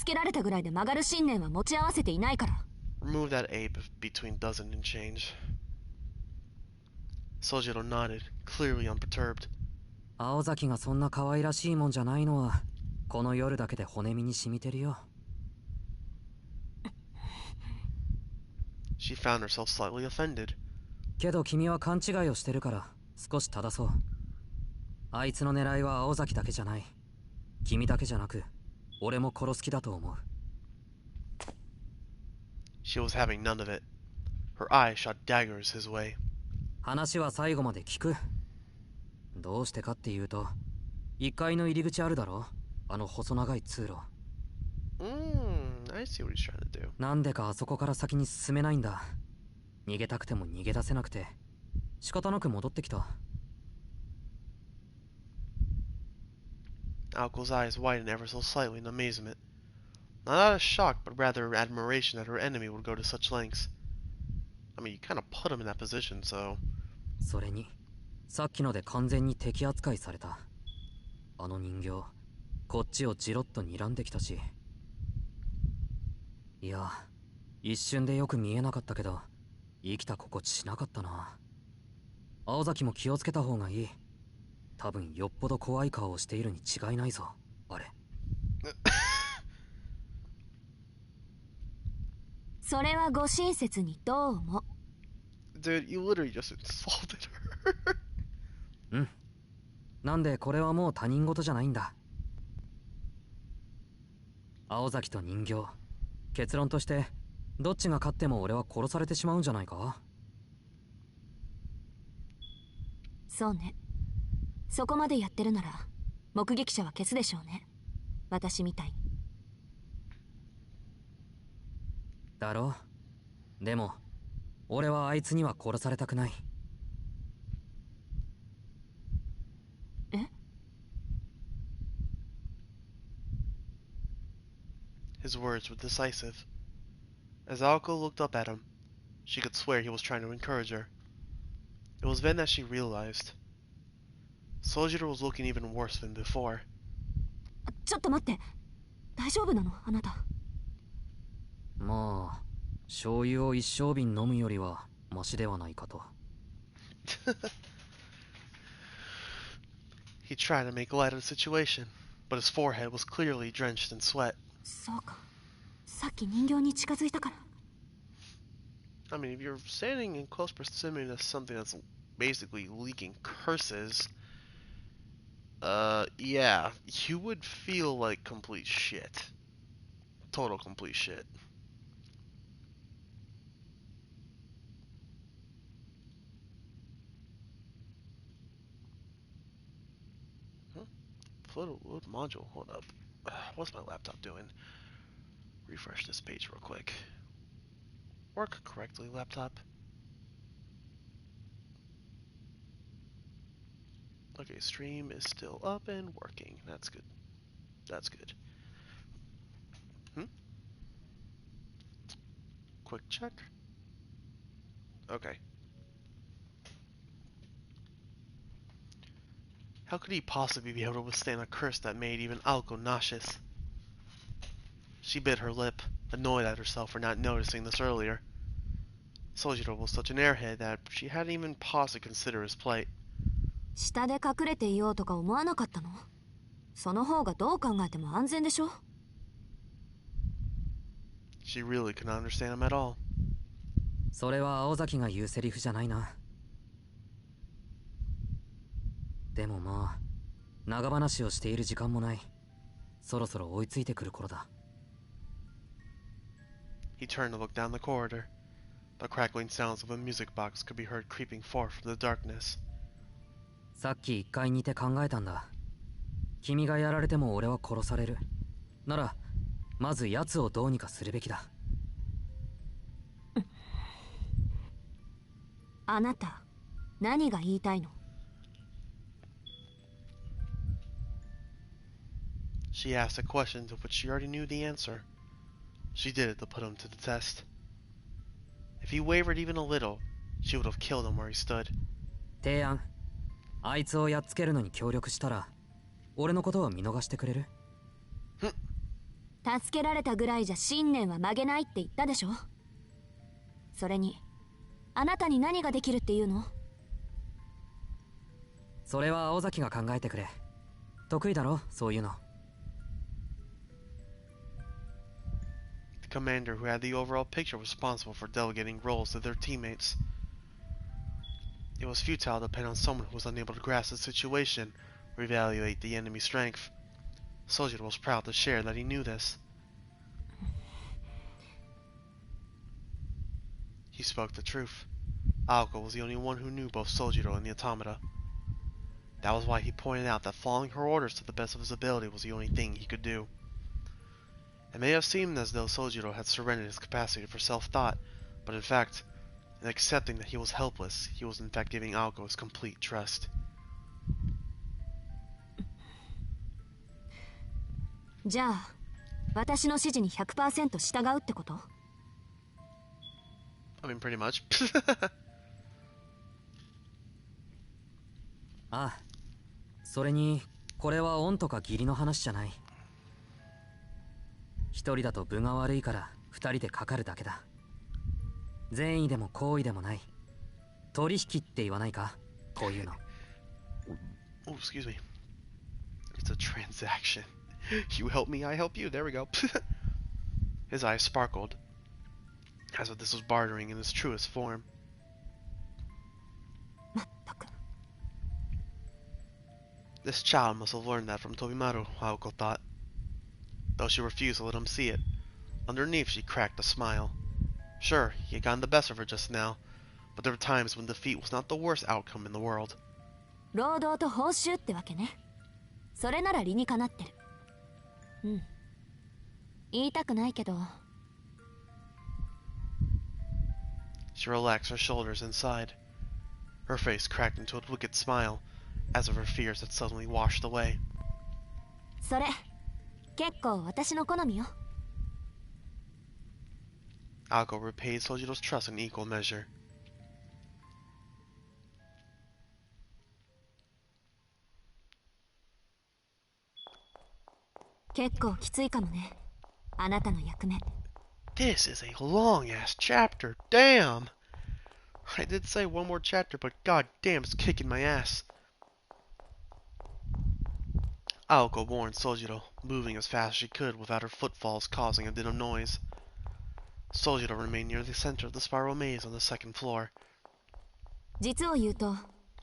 [SPEAKER 3] けられたぐらいで曲がる信念は持ち合わせていないから。
[SPEAKER 1] Remove that ape between dozen and change. Sojiro nodded, clearly unperturbed.
[SPEAKER 2] 青崎がそんな可愛らしいもんじゃないのはこの夜だけで骨身に染みてるよ。
[SPEAKER 1] She found herself slightly offended.
[SPEAKER 2] けど君は勘違いをしてるから少し正そう。あいつの狙いは青崎だけじゃない。君だけじゃなく俺も殺す気だと思う。
[SPEAKER 1] She was having none of it. Her eyes shot daggers his way.
[SPEAKER 2] 話は最後まで聞く。どうしてかっていうと、1階の入り口あるだろ、あの細長い通路。
[SPEAKER 1] I see what he's trying to do.
[SPEAKER 2] なんでかあそこから先に進めないんだ。逃げたくても逃げ出せなくて仕方なく戻ってきた。
[SPEAKER 1] Alco's eyes widened ever so slightly in amazement. Not out of shock, but rather admiration that her enemy would go to such lengths. I mean, you kind of put him in that position, so...
[SPEAKER 2] それにさっきので完全に敵扱いされた。あの人形こっちをじろっと睨んできたし。いや一瞬でよく見えなかったけど生きた心地しなかったな。青崎も気をつけた方がいい。多分よっぽど怖い顔をしているに違いないぞあれ。
[SPEAKER 3] それはご親切にどうも。
[SPEAKER 1] Dude, you literally just insulted her.
[SPEAKER 2] うん。なんでこれはもう他人事じゃないんだ。青崎と人形、結論としてどっちが勝っても俺は殺されてしまうんじゃないか。
[SPEAKER 3] そうね。そこまでやってるなら目撃者は消すでしょうね。私みたいに。
[SPEAKER 2] だろ。でも俺はあいつには殺されたくない。
[SPEAKER 3] え？
[SPEAKER 1] His words were decisive. As Alco looked up at him, she could swear he was trying to encourage her. It was then that she realized. Sojiro was looking even worse than before.
[SPEAKER 3] ちょっと待って。大丈夫なのあなた。
[SPEAKER 2] まあ醤油を一升瓶飲むよりはマシではないかと。
[SPEAKER 1] He tried to make light of the situation, but his forehead was clearly drenched in sweat.
[SPEAKER 3] そうか。さっき人形に近づいたから。
[SPEAKER 1] I mean, if you're standing in close proximity to something that's basically leaking curses, yeah, you would feel like complete shit. Total complete shit. Fluid module, hold up. What's my laptop doing? Refresh this page real quick. Work correctly, laptop. Okay, stream is still up and working. That's good. That's good. Quick check. Okay. How could he possibly be able to withstand a curse that made even Alco nauseous? She bit her lip, annoyed at herself for not noticing this earlier. Sojiro was such an airhead that she hadn't even paused to consider his plight.
[SPEAKER 3] 下で隠れていようとか思わなかったの？その方がどう考えても安全でしょ？
[SPEAKER 1] She really could not understand him at all.
[SPEAKER 2] それは青崎が言うセリフじゃないな。でもまあ長話をしている時間もない。そろそろ追いついてくる頃だ。
[SPEAKER 1] He turned to look down the corridor. The crackling sounds of a music box could be heard creeping forth from the darkness.
[SPEAKER 2] さっき1階にて考えたんだ。君がやられても俺は殺される。ならまず奴をどうにかするべきだ。
[SPEAKER 3] あなた、何が言いたいの？
[SPEAKER 1] She asked a question to which she already knew the answer. She did it to put him to the test. If he wavered even a little, she would have killed him where he stood.
[SPEAKER 2] 提案。あいつをやっつけるのに協力したら俺のことは見逃してくれる？
[SPEAKER 3] 助けられたぐらいじゃ信念は曲げないって言ったでしょ。それにあなたに何ができるっていうの？
[SPEAKER 2] それは青崎が考えてくれ。得意だろ、そういうの。
[SPEAKER 1] The commander who had the overall picture was responsible for delegating roles to their teammates. It was futile to depend on someone who was unable to grasp the situation or evaluate the enemy's strength. Sojiro was proud to share that he knew this. He spoke the truth. Aoko was the only one who knew both Sojiro and the automata. That was why he pointed out that following her orders to the best of his ability was the only thing he could do. It may have seemed as though Sojiro had surrendered his capacity for self-thought, but in fact, in accepting that he was helpless, he was in fact giving Aoko his complete trust.
[SPEAKER 3] じゃあ、私の指示に 100% 従うってこと？
[SPEAKER 1] I mean, pretty much.
[SPEAKER 2] ああ。それに、これは恩とか義理の話じゃない。一人だと分が悪いから二人でかかるだけだ。善意でも好意でもない。取引って言わないか、こういうの。
[SPEAKER 1] Oh, excuse me. It's a transaction. You help me, I help you. There we go. His eyes sparkled, as if this was bartering in its truest form.
[SPEAKER 3] まったく。
[SPEAKER 1] This child must have learned that from Tobimaru, Aoko thought. Though she refused to let him see it, underneath she cracked a smile. Sure, he had gotten the best of her just now, but there were times when defeat was not the worst outcome in the world.
[SPEAKER 3] 労働と報酬ってわけね。それなら理にかなってる。うん。言いたくないけど。
[SPEAKER 1] She relaxed her shoulders and sighed. Her face cracked into a wicked smile, as if her fears had suddenly washed away.
[SPEAKER 3] それ、結構私の好みよ。
[SPEAKER 1] Aoko repaid Sojiro's trust in equal measure.
[SPEAKER 3] 結構きついかもね。あなたの役目。
[SPEAKER 1] This is a long-ass chapter, damn! I did say one more chapter, but god damn, it's kicking my ass. Aoko warned Sojiro, moving as fast as she could without her footfalls causing a din of noise. Sojiro remained near the center of the spiral maze on the second floor.
[SPEAKER 3] 実を言うと、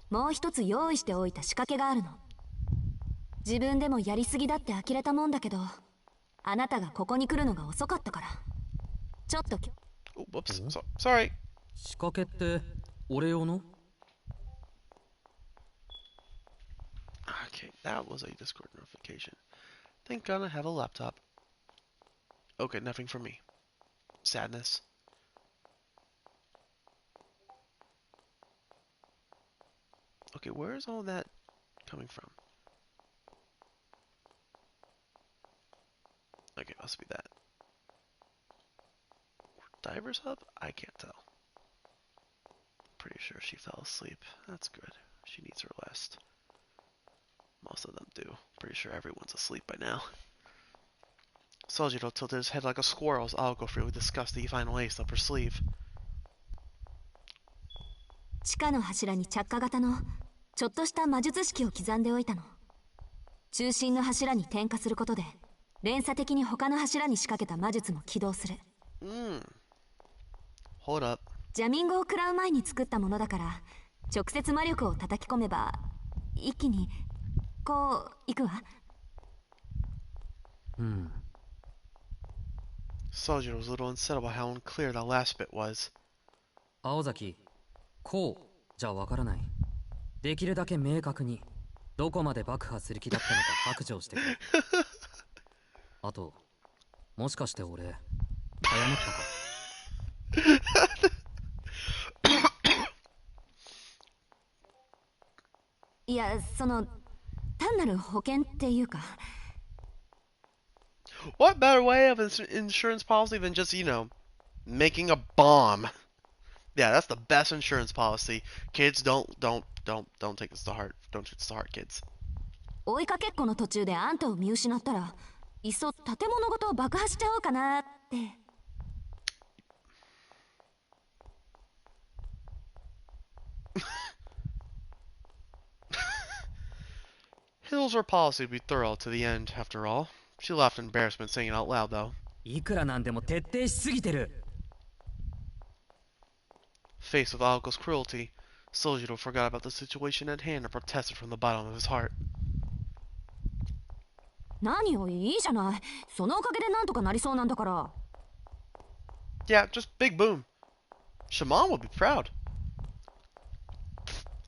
[SPEAKER 3] もう一つ用意しておいた仕掛けがあるの。自分でもやりすぎだって呆れたもんだけど、あなたがここに来るのが遅かったから。ちょっと。
[SPEAKER 1] Oh, whoops. Sorry.
[SPEAKER 2] 仕掛けって俺用の？
[SPEAKER 1] Okay, that was a Discord notification. Thank God I have a laptop. Okay, nothing for me. Sadness. Okay, where is all that coming from? Okay, must be that. Diver's Hub? I can't tell. Pretty sure she fell asleep. That's good. She needs her rest. Most of them do. Pretty sure everyone's asleep by now. Sojiro tilted his head like a squirrel as Aoko freely discussed the final ace up her sleeve.
[SPEAKER 3] 地下の柱に着火型のちょっとした魔術式を刻んでおいたの。中心の柱に点火することで連鎖的に他の柱に仕掛けた魔術も起動する。
[SPEAKER 1] Hold up.
[SPEAKER 3] ジャミングを食らう前に作ったものだから直接魔力を叩き込めば一気にこういくわ。
[SPEAKER 1] Sojiro was a little unsettled about how unclear that last bit was.
[SPEAKER 2] 青崎、こうじゃわからない。できるだけ明確にどこまで爆破する気だったのか白状してくれ。あと、もしかして俺、早まったか。
[SPEAKER 3] いや、その単なる保険っていうか。
[SPEAKER 1] What better way of insurance policy than just, making a bomb? Yeah, that's the best insurance policy. Kids, don't take this to heart. Don't take this to heart, kids.
[SPEAKER 3] 追いかけっこの途中であんたを見失ったら、いっそ建物ごと爆破しちゃおうかなって。
[SPEAKER 1] It was her policy to be thorough to the end, after all. She laughed in embarrassment, saying it out loud, though.
[SPEAKER 2] いくらなんでも徹底しすぎてる。
[SPEAKER 1] Faced with Aoko's cruelty, Sojiro forgot about the situation at hand and protested from the bottom of his heart.
[SPEAKER 3] 何よ、いいじゃない。そのおかげでなんとかなりそうなんだから。
[SPEAKER 1] Yeah, just big boom. Shaman will be proud.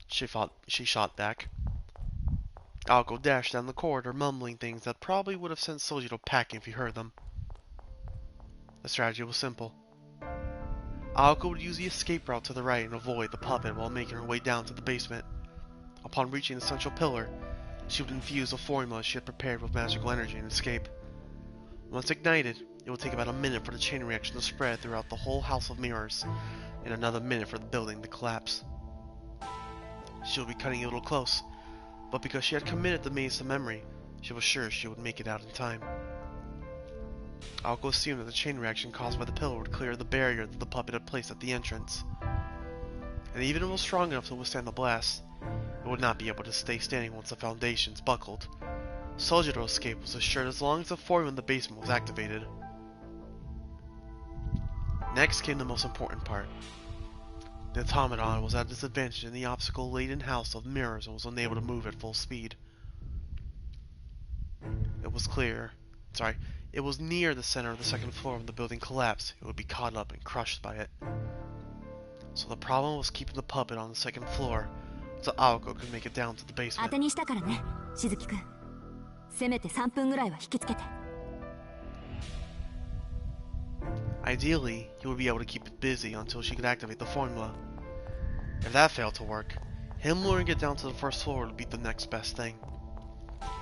[SPEAKER 1] She shot back. Aoko dashed down the corridor, mumbling things that probably would have sent Sojiro packing if he heard them. The strategy was simple. Aoko would use the escape route to the right and avoid the puppet while making her way down to the basement. Upon reaching the central pillar, she would infuse a formula she had prepared with magical energy and escape. Once ignited, it would take about a minute for the chain reaction to spread throughout the whole House of Mirrors, and another minute for the building to collapse. She would be cutting it a little close, but because she had committed the maze to memory, she was sure she would make it out in time. Aoko assumed that the chain reaction caused by the pillar would clear the barrier that the puppet had placed at the entrance. And even if it was strong enough to withstand the blast, it would not be able to stay standing once the foundations buckled. Sojiro's escape was assured as long as the formula in the basement was activated. Next came the most important part. The automaton was at a disadvantage in the obstacle-laden house of mirrors and was unable to move at full speed. It was near the center of the second floor. When the building collapsed, it would be caught up and crushed by it. So the problem was keeping the puppet on the second floor, so Aoko could make it down to the basement.
[SPEAKER 3] 当てにしたからね、しずきくん。せめて3分ぐらいは引きつけて。
[SPEAKER 1] Ideally, he would be able to keep it busy until she could activate the formula. If that failed to work, him luring it down to the first floor would be the next best thing.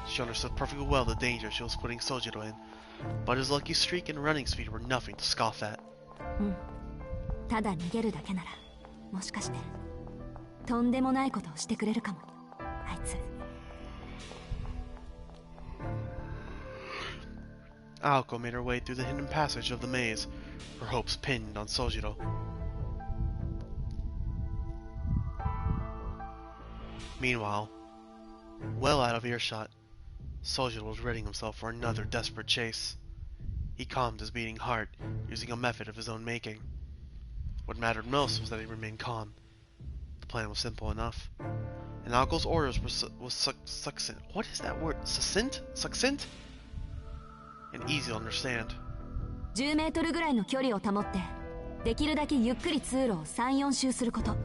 [SPEAKER 1] She understood perfectly well the danger she was putting Sojiro in, but his lucky streak and running speed were nothing to scoff at.
[SPEAKER 3] ただ逃げるだけなら、もしかしてとんでもないことをしてくれるかも。あいつ。
[SPEAKER 1] Aoko made her way through the hidden passage of the maze, her hopes pinned on Sojiro. Meanwhile, well out of earshot, Sojiro was readying himself for another desperate chase. He calmed his beating heart, using a method of his own making. What mattered most was that he remained calm. The plan was simple enough, and Aoko's orders were succinct. What is that word? Succinct? Succinct? And easy to understand.
[SPEAKER 3] 10メートルぐらいの距離を保って、できるだけゆっくり通路を3、4周すること。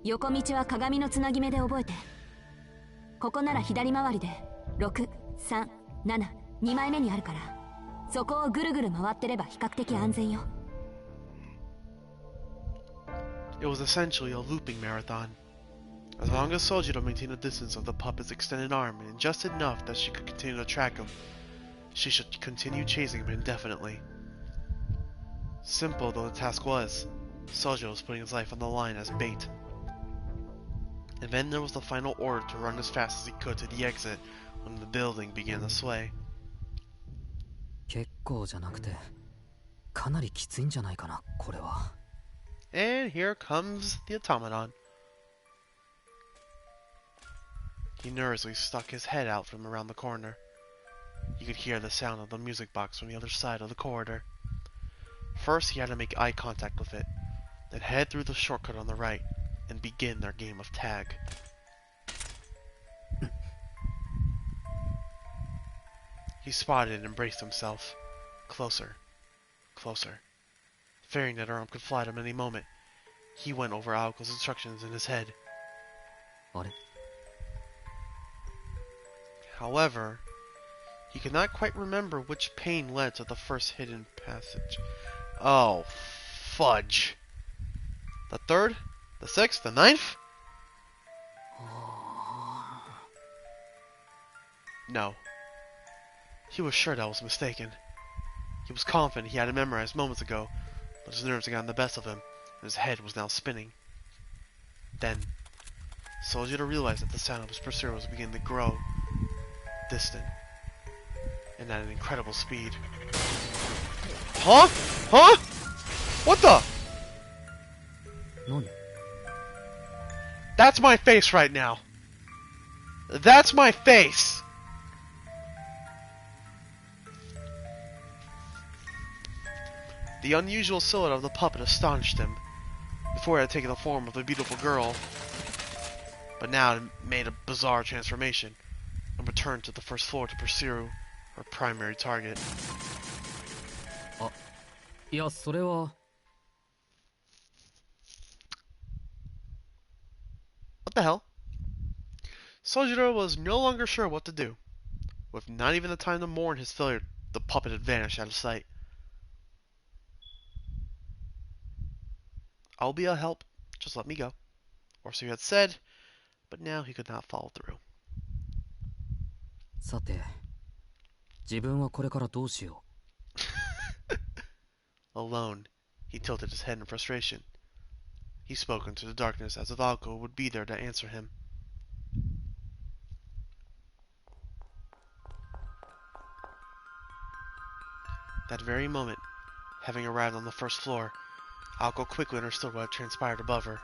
[SPEAKER 3] 横道は鏡のつなぎ目で覚えて。ここなら左回りで6、3、7、2枚目にあるから、そこをぐるぐる回ってれば比較的安全よ。
[SPEAKER 1] It was essentially a looping marathon. As long as Sojiro maintained a distance of the puppet's extended arm and just enough that she could continue to track him, she should continue chasing him indefinitely. Simple though the task was, Sojiro was putting his life on the line as bait. And then there was the final order to run as fast as he could to the exit when the building began to sway.
[SPEAKER 2] 結構じゃなくて、かなりきついんじゃないかな、これは。
[SPEAKER 1] And here comes the automaton. He nervously stuck his head out from around the corner. He could hear the sound of the music box from the other side of the corridor. First, he had to make eye contact with it, then head through the shortcut on the right, and begin their game of tag. He spotted and braced himself. Closer. Closer. Fearing that her arm could fly at him any moment, he went over Aoko's instructions in his head.
[SPEAKER 2] あれ?
[SPEAKER 1] However, he could not quite remember which pane led to the first hidden passage. Oh, fudge. The third? The sixth? The ninth? No. He was sure that was mistaken. He was confident he had it memorized moments ago, but his nerves had gotten the best of him, and his head was now spinning. Then, Sojiro realized that the sound of his pursuer was beginning to grow distant, and at an incredible speed. Huh? Huh? What the?
[SPEAKER 2] 何?
[SPEAKER 1] That's my face right now. That's my face! The unusual silhouette of the puppet astonished him. Before it had taken the form of a beautiful girl, but now it made a bizarre transformation and returned to the first floor to pursue her primary target.
[SPEAKER 2] いや、それは。
[SPEAKER 1] What the hell? Sojiro was no longer sure what to do. With not even the time to mourn his failure, the puppet had vanished out of sight. I'll be a help, just let me go. Or so he had said, but now he could not follow through.
[SPEAKER 2] さて、自分はこれからどうしよ
[SPEAKER 1] Alone, he tilted his head in frustration. He spoke into the darkness as if Aoko would be there to answer him. That very moment, having arrived on the first floor, Aoko quickly understood what had transpired above her.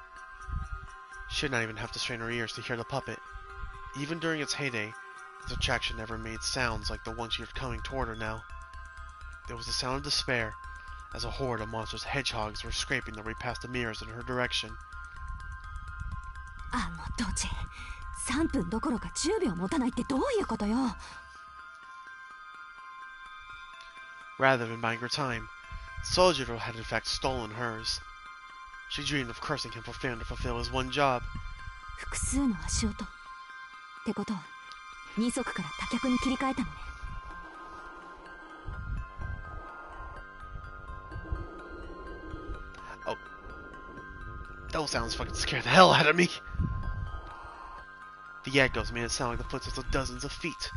[SPEAKER 1] She did not even have to strain her ears to hear the puppet. Even during its heyday, its attraction never made sounds like the one she heard coming toward her now. There was the sound of despair, as a horde of monstrous hedgehogs were scraping their way past the mirrors in her direction.
[SPEAKER 3] あ、もうドジ。3分どころか10秒持たないってどういうことよ。
[SPEAKER 1] Rather than buying her time, Sojiro had in fact stolen hers. She dreamed of cursing him for failing to fulfill his one job.
[SPEAKER 3] 複数の足音。ってことは、二足から多脚に切り替えたのね。
[SPEAKER 1] Those sounds fucking scared the hell out of me. The echoes made it sound like the footsteps of dozens of feet.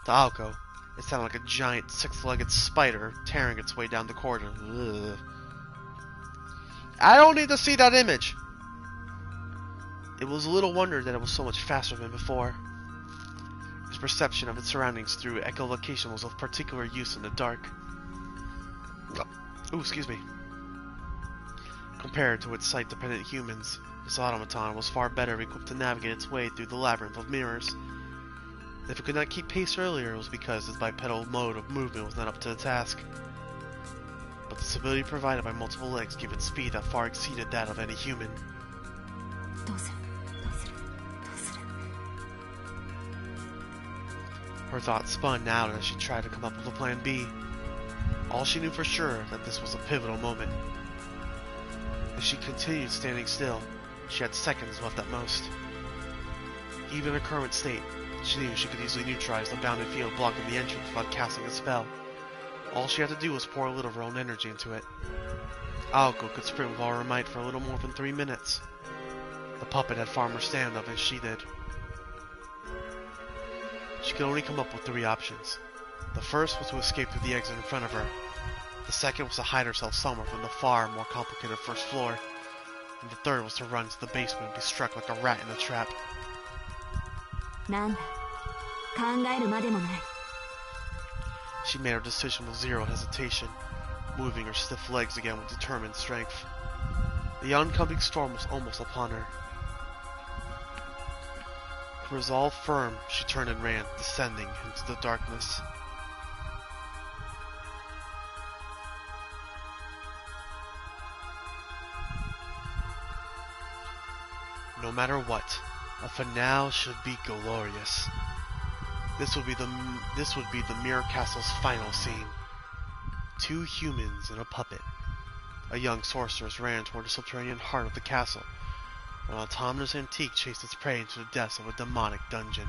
[SPEAKER 1] To Aoko, it sounded like a giant six-legged spider tearing its way down the corridor. Ugh. I don't need to see that image. It was little wonder that it was so much faster than before. His perception of its surroundings through echolocation was of particular use in the dark. Ooh, excuse me. Compared to its sight-dependent humans, this automaton was far better equipped to navigate its way through the labyrinth of mirrors. If it could not keep pace earlier, it was because its bipedal mode of movement was not up to the task. But the stability provided by multiple legs gave it speed that far exceeded that of any human.
[SPEAKER 3] どうする？どうする？どうする？
[SPEAKER 1] Her thoughts spun out as she tried to come up with a plan B. All she knew for sure that this was a pivotal moment. If she continued standing still, she had seconds left at most. Even in her current state, she knew she could easily neutralize the bounded field blocking the entrance without casting a spell. All she had to do was pour a little of her own energy into it. Aoko could sprint with all her might for a little more than 3 minutes. The puppet had far more stamina than she did. She could only come up with 3 options. The first was to escape through the exit in front of her. The second was to hide herself somewhere from the far more complicated first floor. And the third was to run to the basement and be struck like a rat in a trap.
[SPEAKER 3] なんだ。考えるまでもない。
[SPEAKER 1] She made her decision with zero hesitation, moving her stiff legs again with determined strength. The oncoming storm was almost upon her. Her resolve firm, she turned and ran, descending into the darkness. No matter what, a finale should be glorious. This would be the Mirror Castle's final scene. 2 humans and a puppet. A young sorceress ran toward the subterranean heart of the castle, while an autonomous antique chased its prey into the depths of a demonic dungeon.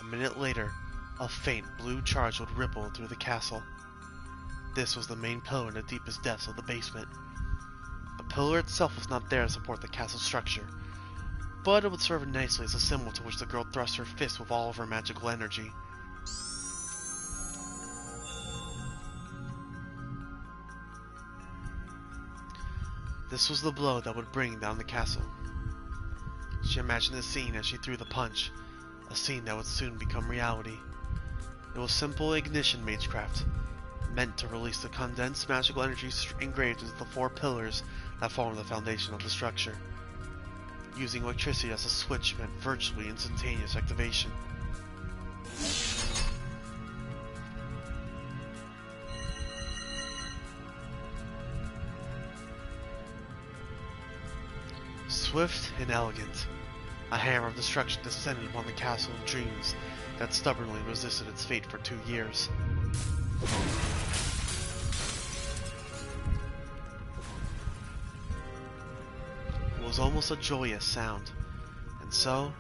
[SPEAKER 1] A minute later, a faint blue charge would ripple through the castle. This was the main pillar in the deepest depths of the basement. The pillar itself was not there to support the castle structure, but it would serve nicely as a symbol to which the girl thrust her fist with all of her magical energy. This was the blow that would bring down the castle. She imagined the scene as she threw the punch, a scene that would soon become reality. It was simple ignition magecraft, meant to release the condensed magical energy engraved into the 4 pillars that form the foundation of the structure. using electricity as a switch meant virtually instantaneous activation. Swift and elegant, a hammer of destruction descended upon the castle of dreams that stubbornly resisted its fate for 2 years. It was almost a joyous sound, and so,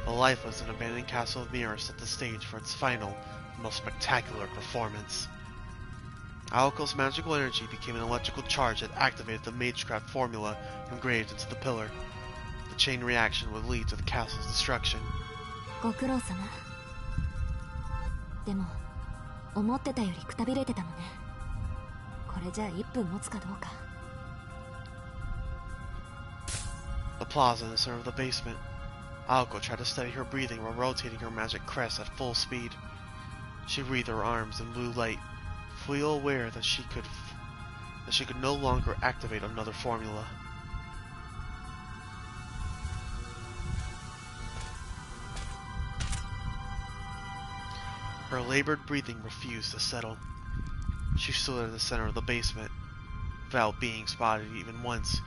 [SPEAKER 1] the lifeless and abandoned castle of mirrors set the stage for its final, most spectacular performance. Aoko's magical energy became an electrical charge that activated the Magecraft formula engraved into the pillar. The chain reaction would lead to the castle's destruction.
[SPEAKER 3] ご苦労様。でも、思ってたよりくたびれてたのね。これじゃ1分持つかどうか。
[SPEAKER 1] The plaza in the center of the basement. Aoko tried to steady her breathing while rotating her magic crest at full speed. She wreathed her arms in blue light, fully aware that she could no longer activate another formula. Her labored breathing refused to settle. She stood at the center of the basement. Without being spotted even once,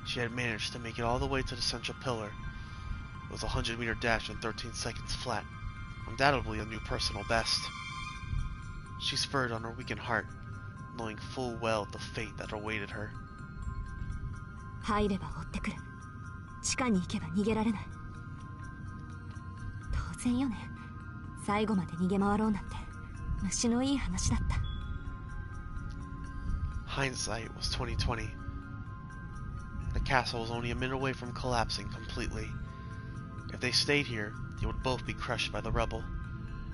[SPEAKER 1] she had managed to make it all the way to the central pillar. It was a 100-meter dash in 13 seconds flat, undoubtedly a new personal best. She spurred on her weakened heart, knowing full well the fate that awaited her.
[SPEAKER 3] 入れば追ってくる。地下に行けば逃げられない。当然よね。最後まで逃げ回ろうなんて虫のいい話だった。
[SPEAKER 1] Hindsight was 2020. The castle was only a minute away from collapsing completely. If they stayed here, they would both be crushed by the rubble.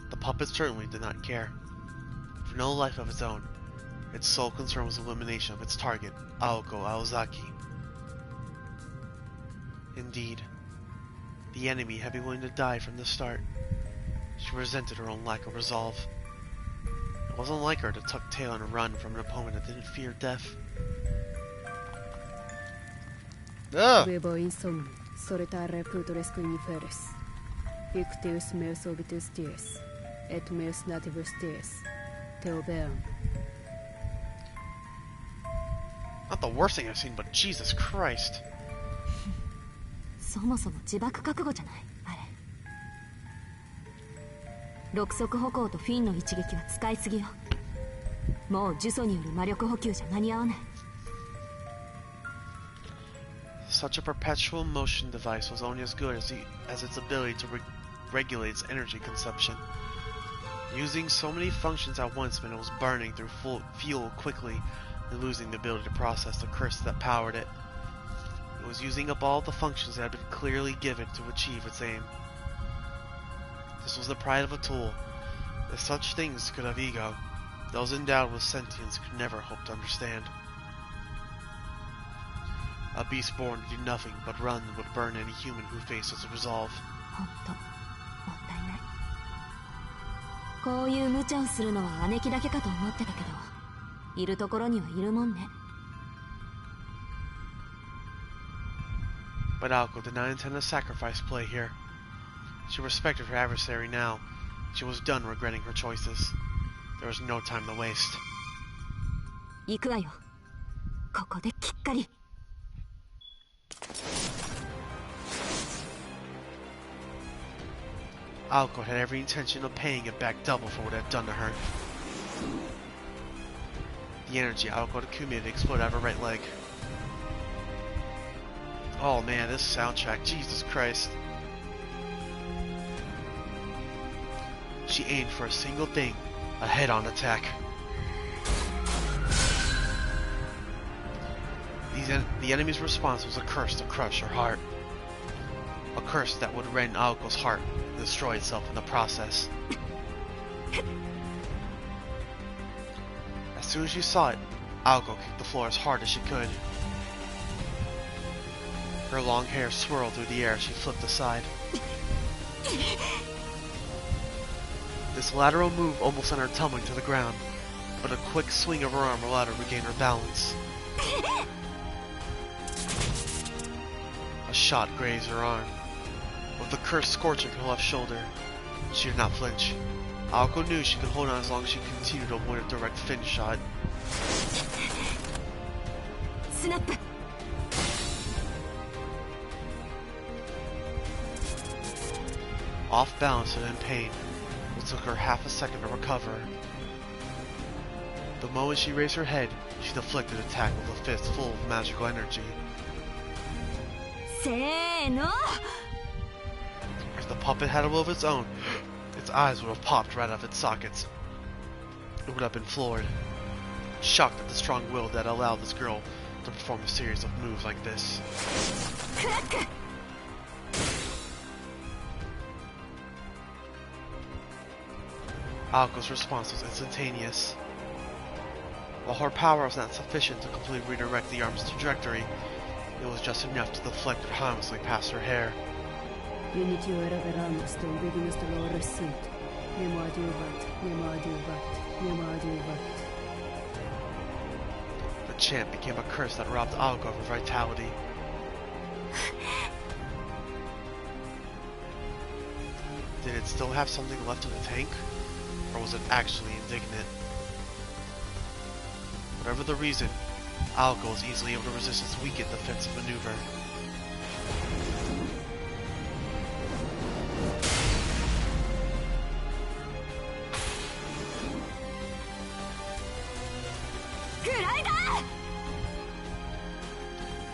[SPEAKER 1] The puppet certainly did not care. For no life of its own, its sole concern was the elimination of its target, Aoko Aozaki. Indeed, the enemy had been willing to die from the start. She resented her own lack of resolve. It wasn't like her to tuck tail and run from an opponent that didn't fear death.
[SPEAKER 4] Vivo insomni, solitare plutoris quiniferis. Ictius meus obitus dies, et meus nativus dies. Teobeam.
[SPEAKER 1] Not the worst thing I've seen, but Jesus Christ.
[SPEAKER 3] そもそも自爆覚悟じゃないあれ。六足歩行とフィンの一撃は使いすぎよ。もう呪詛による魔力補給じゃ間に合わない。
[SPEAKER 1] Such a perpetual motion device was only as good as its ability to regulate its energy consumption. Using so many functions at once meant it was burning through full fuel quickly and losing the ability to process the curse that powered it. It was using up all the functions that had been clearly given to achieve its aim. This was the pride of a tool. If such things could have ego, those endowed with sentience could never hope to understand. A beast born to do nothing but run would burn any human who faced its resolve.
[SPEAKER 3] ほんと、もったいない。こういう無茶をするのは姉貴だけかと思ってたけど、いるところにはいるもんね。
[SPEAKER 1] But Aoko did not intend to sacrifice play here. She respected her adversary now. She was done regretting her choices. There was no time to waste.
[SPEAKER 3] 行くわよ。ここできっかり。
[SPEAKER 1] Aoko had every intention of paying it back double for what it had done to her. The energy Aoko had accumulated exploded out of her right leg. Oh man, this soundtrack, Jesus Christ. She aimed for a single thing, a head-on attack. The enemy's response was a curse to crush her heart. A curse that would rend Aoko's heart and destroy itself in the process. As soon as she saw it, Aoko kicked the floor as hard as she could. Her long hair swirled through the air as she flipped aside. This lateral move almost sent her tumbling to the ground, but a quick swing of her arm allowed her to regain her balance. A shot grazed her arm. With the curse scorching her left shoulder, she did not flinch. Aoko knew she could hold on as long as she continued to avoid a direct fin shot.
[SPEAKER 3] Snap.
[SPEAKER 1] Off balance and in pain, it took her half a second to recover. The moment she raised her head, she deflected attack with a fist full of magical energy.
[SPEAKER 3] No.
[SPEAKER 1] If the puppet had a will of its own, its eyes would have popped right out of its sockets. It would have been floored, shocked at the strong will that allowed this girl to perform a series of moves like this. Aoko's response was instantaneous. While her power was not sufficient to completely redirect the arm's trajectory, it was just enough to deflect it harmlessly past her hair. The chant became a curse that robbed Aoko of her vitality. Did it still have something left in the tank? Or was it actually indignant? Whatever the reason, Aoko was easily able to resist its weakened defensive maneuver.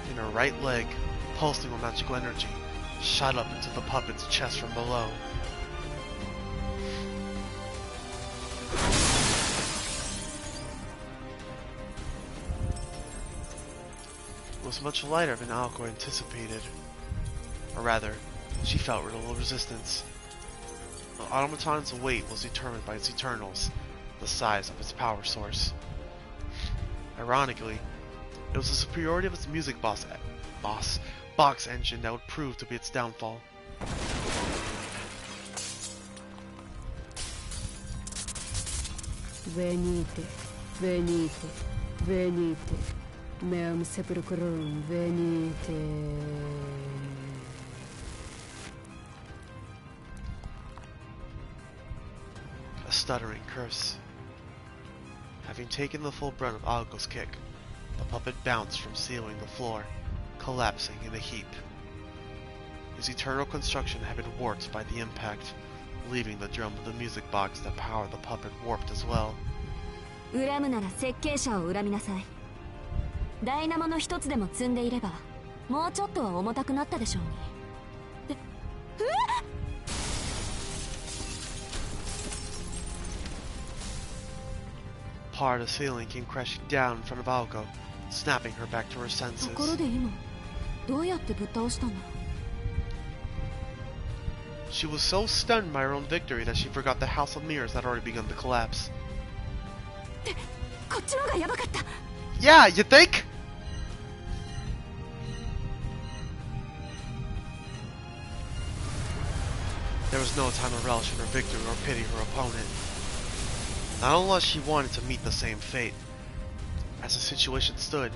[SPEAKER 1] And her right leg, pulsing with magical energy, shot up into the puppet's chest from below. It was much lighter than Aoko anticipated. Or rather, she felt little resistance. The automaton's weight was determined by its Eternals, the size of its power source. Ironically, it was the superiority of its music box engine that would prove to be its downfall.
[SPEAKER 4] Venite, venite, venite. Meum sepulchrum, venite.
[SPEAKER 1] A stuttering curse. Having taken the full brunt of Aoko's kick, the puppet bounced from ceiling to floor, collapsing in a heap. His eternal construction had been warped by the impact, leaving the drum of the music box that powered the puppet warped as well.
[SPEAKER 3] 恨むなら設計者を恨みなさい。ダイナモの一つでも積んでいれば、もうちょっとは重たくなったでしょうに。
[SPEAKER 1] Part of the ceiling came crashing down in front of Aoko, snapping her back to her senses.
[SPEAKER 3] ところで今、どうやってぶっ倒したんだ?
[SPEAKER 1] She was so stunned by her own victory that she forgot the House of Mirrors had already begun to collapse.
[SPEAKER 3] こっちの方がやばかった。
[SPEAKER 1] Yeah, you think? There was no time to relish in her victory or pity her opponent. Not unless she wanted to meet the same fate. As the situation stood,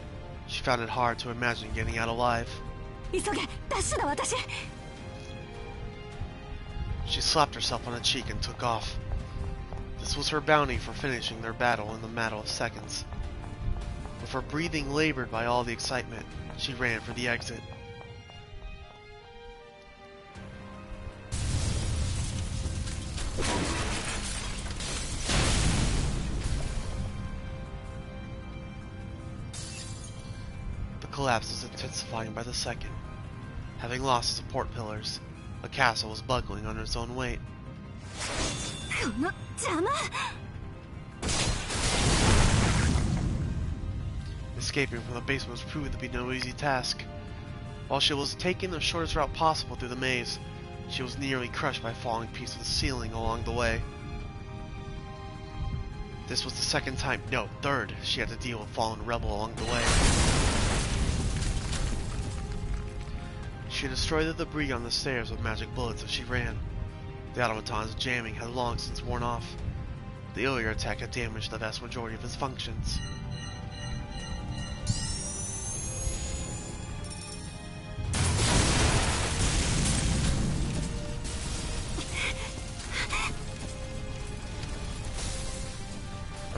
[SPEAKER 1] she found it hard to imagine getting out alive.
[SPEAKER 3] 急げ、ダッシュだ私。
[SPEAKER 1] She slapped herself on the cheek and took off. This was her bounty for finishing their battle in the matter of seconds. With her breathing labored by all the excitement, she ran for the exit. The collapse was intensifying by the second. Having lost support pillars, the castle was buckling under its own weight.
[SPEAKER 3] この邪魔。
[SPEAKER 1] Escaping from the basement was proved to be no easy task. While she was taking the shortest route possible through the maze, she was nearly crushed by a falling piece of the ceiling along the way. This was the second time, no, third, she had to deal with a fallen rebel along the way. She destroyed the debris on the stairs with magic bullets as she ran. The automaton's jamming had long since worn off. The earlier attack had damaged the vast majority of its functions.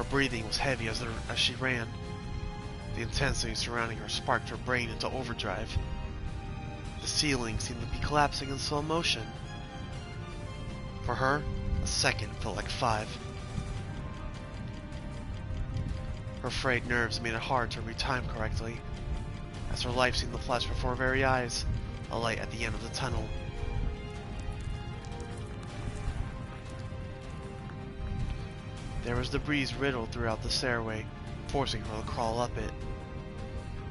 [SPEAKER 1] breathing was heavy as she ran. The intensity surrounding her sparked her brain into overdrive. The ceiling seemed to be collapsing in slow motion. For her, a second felt like 5. Her frayed nerves made it hard to read time correctly, as her life seemed to flash before her very eyes, a light at the end of the tunnel. There was debris riddled throughout the stairway, forcing her to crawl up it.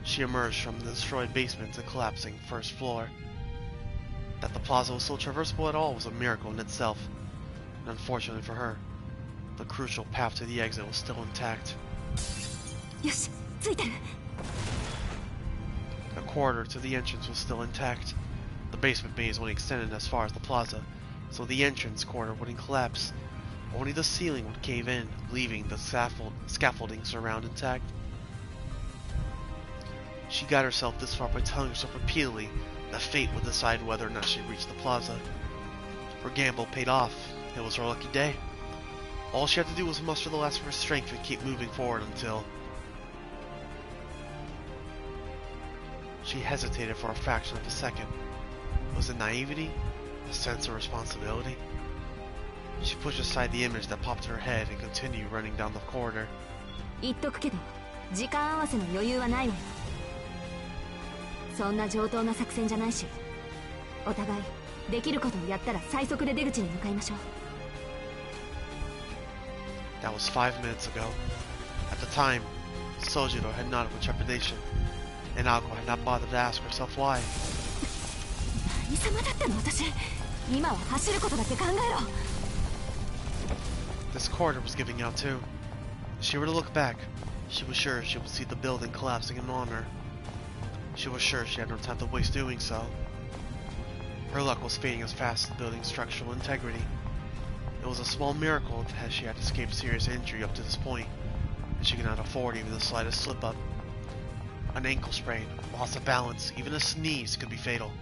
[SPEAKER 1] She emerged from the destroyed basement and collapsing first floor. That the plaza was still traversable at all was a miracle in itself, and unfortunately for her, the crucial path to the exit was still intact.
[SPEAKER 3] よし、ついてる。
[SPEAKER 1] The corridor to the entrance was still intact. The basement maze only extended as far as the plaza, so the entrance corridor wouldn't collapse. Only the ceiling would cave in, leaving the scaffolding surround intact. She got herself this far by telling herself repeatedly that fate would decide whether or not she'd reach the plaza. Her gamble paid off. It was her lucky day. All she had to do was muster the last of her strength and keep moving forward until... She hesitated for a fraction of a second. Was it naivety? A sense of responsibility? She pushed aside the image that popped in her head and continued running down the corridor.
[SPEAKER 3] 言っとくけど、時間合わせの余裕はないわよ。そんな上等な作戦じゃないし、お互いできることをやったら最速で出口に向かいましょう。
[SPEAKER 1] That was 5 minutes ago. At the time, Sojiro had nodded with trepidation, and Aoko had not bothered to ask herself why.
[SPEAKER 3] 何様だったの私。今は走ることだけ考えろ。
[SPEAKER 1] This corridor was giving out too. If she were to look back, she was sure she would see the building collapsing in on her. She was sure she had no time to waste doing so. Her luck was fading as fast as the building's structural integrity. It was a small miracle that she had escaped serious injury up to this point, and she could not afford even the slightest slip-up. An ankle sprain, loss of balance, even a sneeze could be fatal.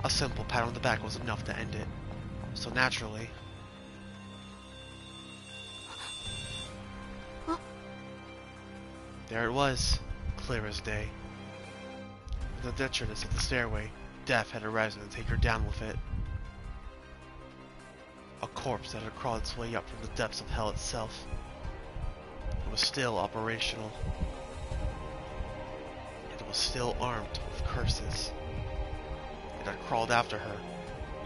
[SPEAKER 1] A simple pat on the back was enough to end it. So naturally... There it was, clear as day. With the detritus of the stairway, death had arisen to take her down with it. A corpse that had crawled its way up from the depths of hell itself. It was still operational. And it was still armed with curses. It had crawled after her,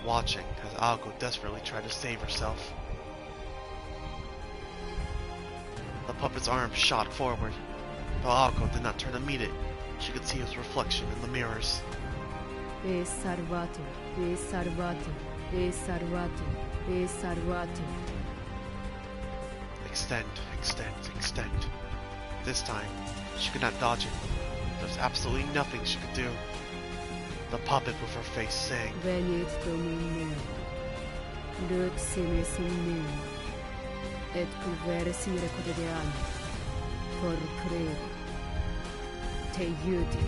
[SPEAKER 1] watching as Aoko desperately tried to save herself. The puppet's arm shot forward. While Aoko did not turn to meet it, she could see his reflection in the mirrors.
[SPEAKER 4] E salvato, e salvato, e salvato, e salvato.
[SPEAKER 1] Extend, extend, extend. This time, she could not dodge it. There was absolutely nothing she could do. The puppet with her face sang,
[SPEAKER 4] Venit Domine, Luxime Sumne, et pulverisire codeano, por credo, te iudi.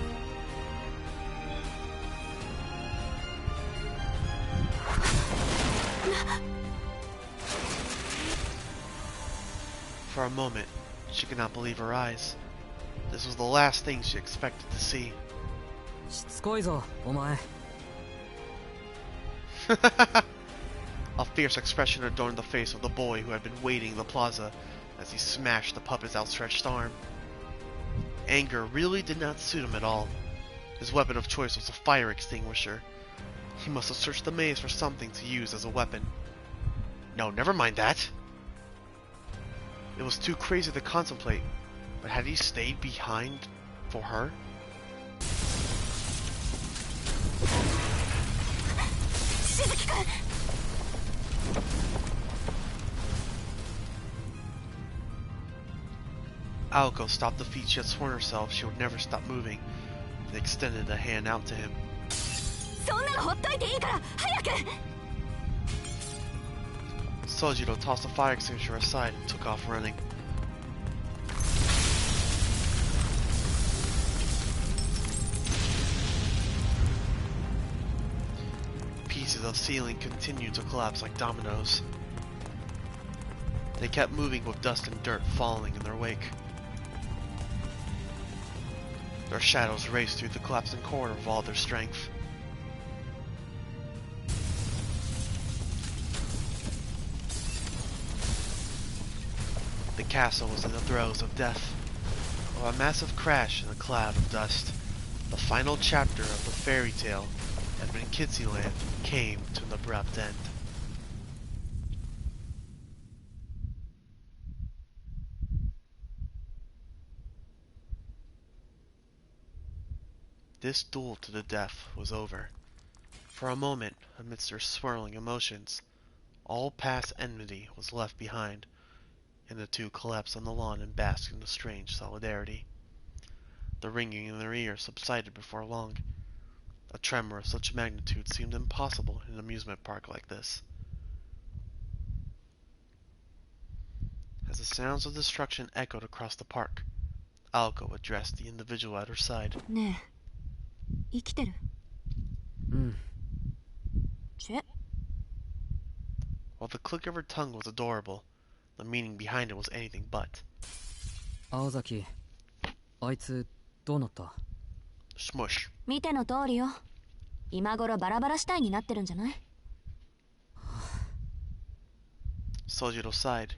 [SPEAKER 1] For a moment, she could not believe her eyes. This was the last thing she expected to see.
[SPEAKER 2] しつこいぞ、お前。
[SPEAKER 1] A fierce expression adorned the face of the boy who had been waiting the plaza as he smashed the puppet's outstretched arm. Anger really did not suit him at all. His weapon of choice was a fire extinguisher. He must have searched the maze for something to use as a weapon. No, never mind that. It was too crazy to contemplate, but had he stayed behind for her? Aoko stopped the feat she had sworn herself she would never stop moving, and extended a hand out to him. Sojiro tossed the fire extinguisher aside and took off running. Pieces of ceiling continued to collapse like dominoes. They kept moving with dust and dirt falling in their wake. Their shadows raced through the collapsing corridor with all their strength. The castle was in the throes of death. With a massive crash in a cloud of dust, the final chapter of the fairy tale in Kitsyland came to an abrupt end. This duel to the death was over. For a moment, amidst their swirling emotions, all past enmity was left behind, and the two collapsed on the lawn and basked in a strange solidarity. The ringing in their ears subsided before long. A tremor of such magnitude seemed impossible in an amusement park like this. As the sounds of destruction echoed across the park, Aoko addressed the individual at her side.
[SPEAKER 3] ねえ、生きてる？
[SPEAKER 2] うん。
[SPEAKER 3] チェ。
[SPEAKER 1] While the click of her tongue was adorable, the meaning behind it was anything but.
[SPEAKER 2] 青崎、あいつどうなった？
[SPEAKER 1] Smush.
[SPEAKER 3] 見ての通りよ。今頃バラバラ死体になってるんじゃない？
[SPEAKER 1] Sojiro sighed,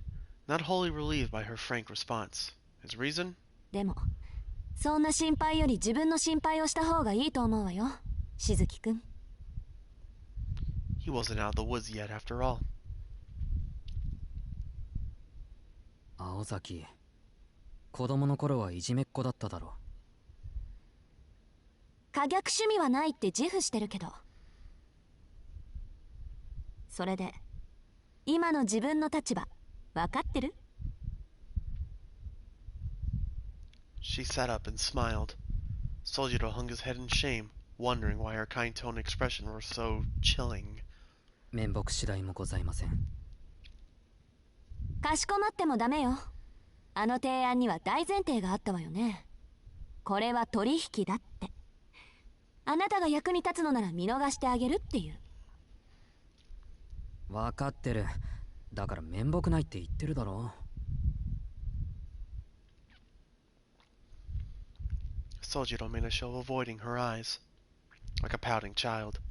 [SPEAKER 1] not wholly relieved by her frank response. His reason?
[SPEAKER 3] でも、そんな心配より自分の心配をした方がいいと思うわよ、しずきくん。
[SPEAKER 1] He wasn't out of the woods yet after all.
[SPEAKER 2] 青崎、子供の頃はいじめっ子だっただろ。
[SPEAKER 3] 可逆趣味はないって自負してるけど。それで、今の自分の立場、分かってる？
[SPEAKER 1] She sat up and smiled. Sojiro hung his head in shame, wondering why her kind tone and expression were so chilling.
[SPEAKER 2] 面目次第もございません。
[SPEAKER 3] かしこまってもダメよ。あの提案には大前提があったわよね。これは取引だって。あなたが役に立つのなら見逃してあげるっていう。
[SPEAKER 2] 分かってる。だから面目ないって言ってるだろ。
[SPEAKER 1] Sojiro made a show of avoiding her eyes, like a pouting child.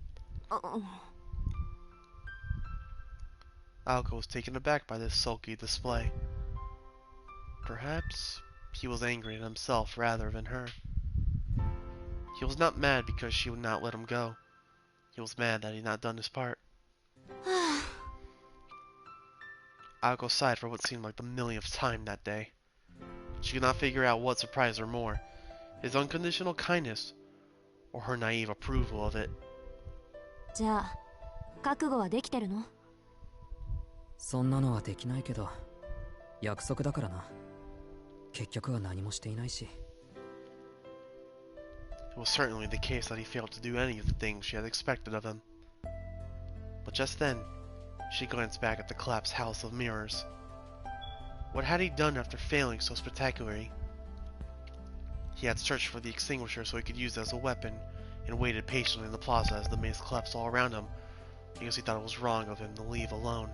[SPEAKER 1] Aoko was taken aback by this sulky display. Perhaps he was angry at himself rather than her. He was not mad because she would not let him go. He was mad that he had not done his part. Aoko sighed for what seemed like the millionth time that day. She could not figure out what surprised her more, his unconditional kindness or her naive approval of it.
[SPEAKER 3] じゃあ、覚悟はできてるの？
[SPEAKER 2] そんなのはできないけど、約束だからな。結局は何もしていないし。
[SPEAKER 1] It was certainly the case that he failed to do any of the things she had expected of him. But just then, she glanced back at the collapsed house of mirrors. What had he done after failing so spectacularly? He had searched for the extinguisher so he could use it as a weapon, and waited patiently in the plaza as the maze collapsed all around him, because he thought it was wrong of him to leave alone.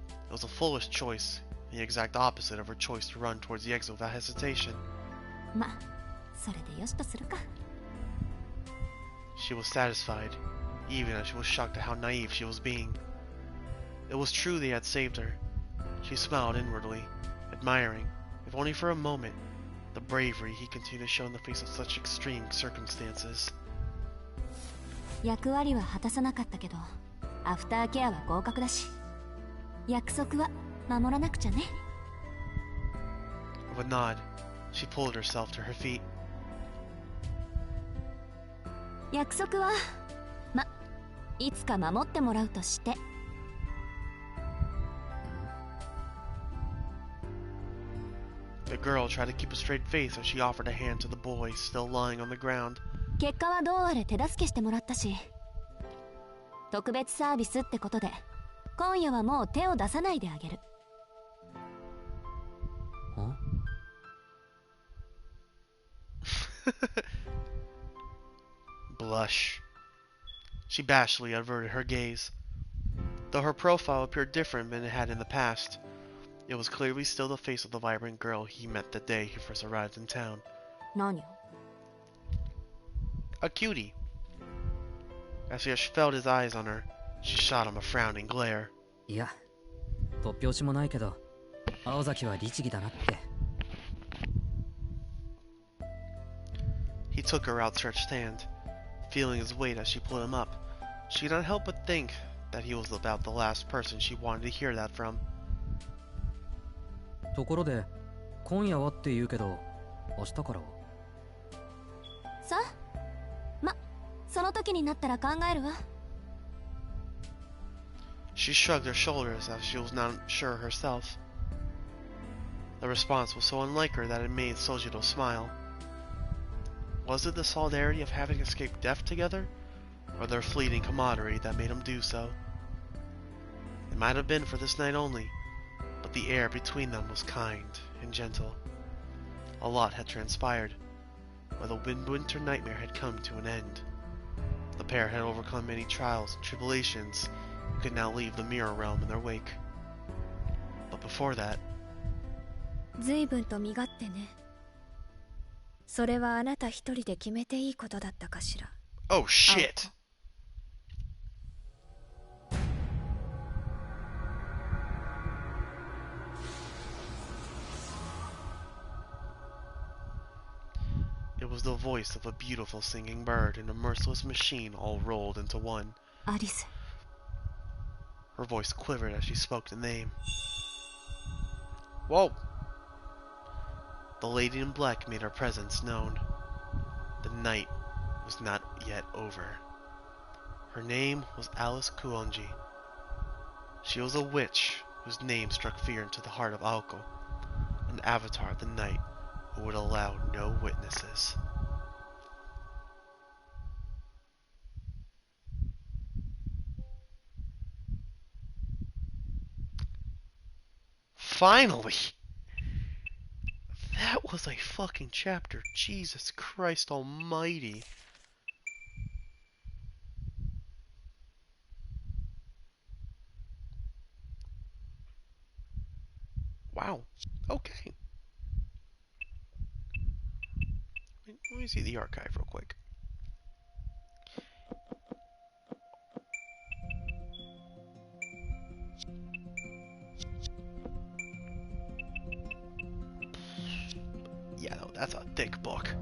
[SPEAKER 1] It was a foolish choice, the exact opposite of her choice to run towards the exit without hesitation.
[SPEAKER 3] ま、それでよしとするか。
[SPEAKER 1] She was satisfied, even as she was shocked at how naive she was being. It was true they had saved her. She smiled inwardly, admiring, if only for a moment, the bravery he continued to show in the face of such extreme circumstances.
[SPEAKER 3] 役割は果たさなかったけど、アフターケアは合格だし、約束は守らなくちゃね。
[SPEAKER 1] With a nod, she pulled herself to her feet.
[SPEAKER 3] 約束は、ま、いつか守ってもらうとして。
[SPEAKER 1] The girl tried to keep a straight face as she offered a hand to the boy still lying on the ground.
[SPEAKER 3] 結果はどうあれ手助けしてもらったし、特別サービスってことで、今夜はもう手を出さないであげる。
[SPEAKER 1] Blush. She bashfully averted her gaze. Though her profile appeared different than it had in the past, It was clearly still the face of the vibrant girl he met the day he first arrived in town.
[SPEAKER 3] 何を
[SPEAKER 1] A cutie. As she felt his eyes on her, she shot him a frowning glare.
[SPEAKER 2] いや、突拍子もないけど、青崎は律儀だなって。
[SPEAKER 1] He took her outstretched hand, feeling his weight as she pulled him up. She could not help but think that he was about the last person she wanted to hear that from.
[SPEAKER 2] ところで、今夜はって言うけど、明日からは
[SPEAKER 3] さま、その時になったら考えるわ。
[SPEAKER 1] She shrugged her shoulders as she was not sure herself. The response was so unlike her that it made Sojiro smile. Was it the solidarity of having escaped death together, or their fleeting camaraderie that made them do so? It might have been for this night only, but the air between them was kind and gentle. A lot had transpired, but the winter nightmare had come to an end. The pair had overcome many trials and tribulations and could now leave the mirror realm in their wake. But before that,
[SPEAKER 3] 随分と身勝手ね。それはあなた一人で決めていいことだったかしら。
[SPEAKER 1] oh shit! It was the voice of a beautiful singing bird and a merciless machine all rolled into one.
[SPEAKER 3] アリス。
[SPEAKER 1] Her voice quivered as she spoke the name. Whoa! The lady in black made her presence known. The night was not yet over. Her name was Alice Kuonji. She was a witch whose name struck fear into the heart of Aoko, an avatar of the night who would allow no witnesses. Finally! That was a fucking chapter. Jesus Christ almighty. Wow. Okay. Let me see the archive real quick. Yeah, no, that's a thick book.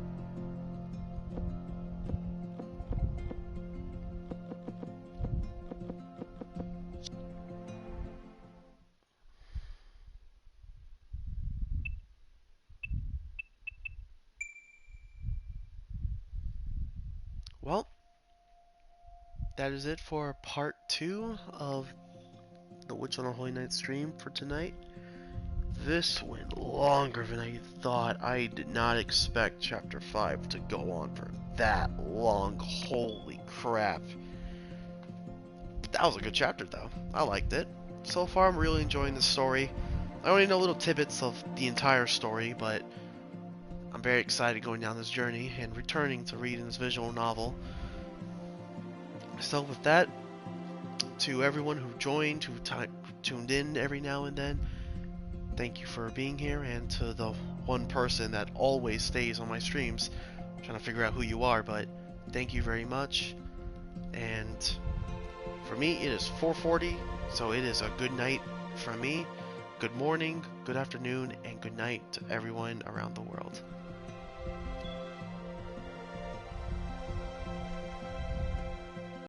[SPEAKER 1] Well, that is it for part 2 of the Witch on the Holy Night stream for tonight. This went longer than I thought. I did not expect chapter 5 to go on for that long. Holy crap. That was a good chapter though. I liked it. So far I'm really enjoying the story. I only know little tidbits of the entire story, but I'm very excited going down this journey and returning to reading this visual novel. So with that, to everyone who joined, who tuned in every now and then, thank you for being here, and to the one person that always stays on my streams, I'm trying to figure out who you are, but thank you very much. And for me, it is 4:40, so it is a good night for me. Good morning, good afternoon, and good night to everyone around the world.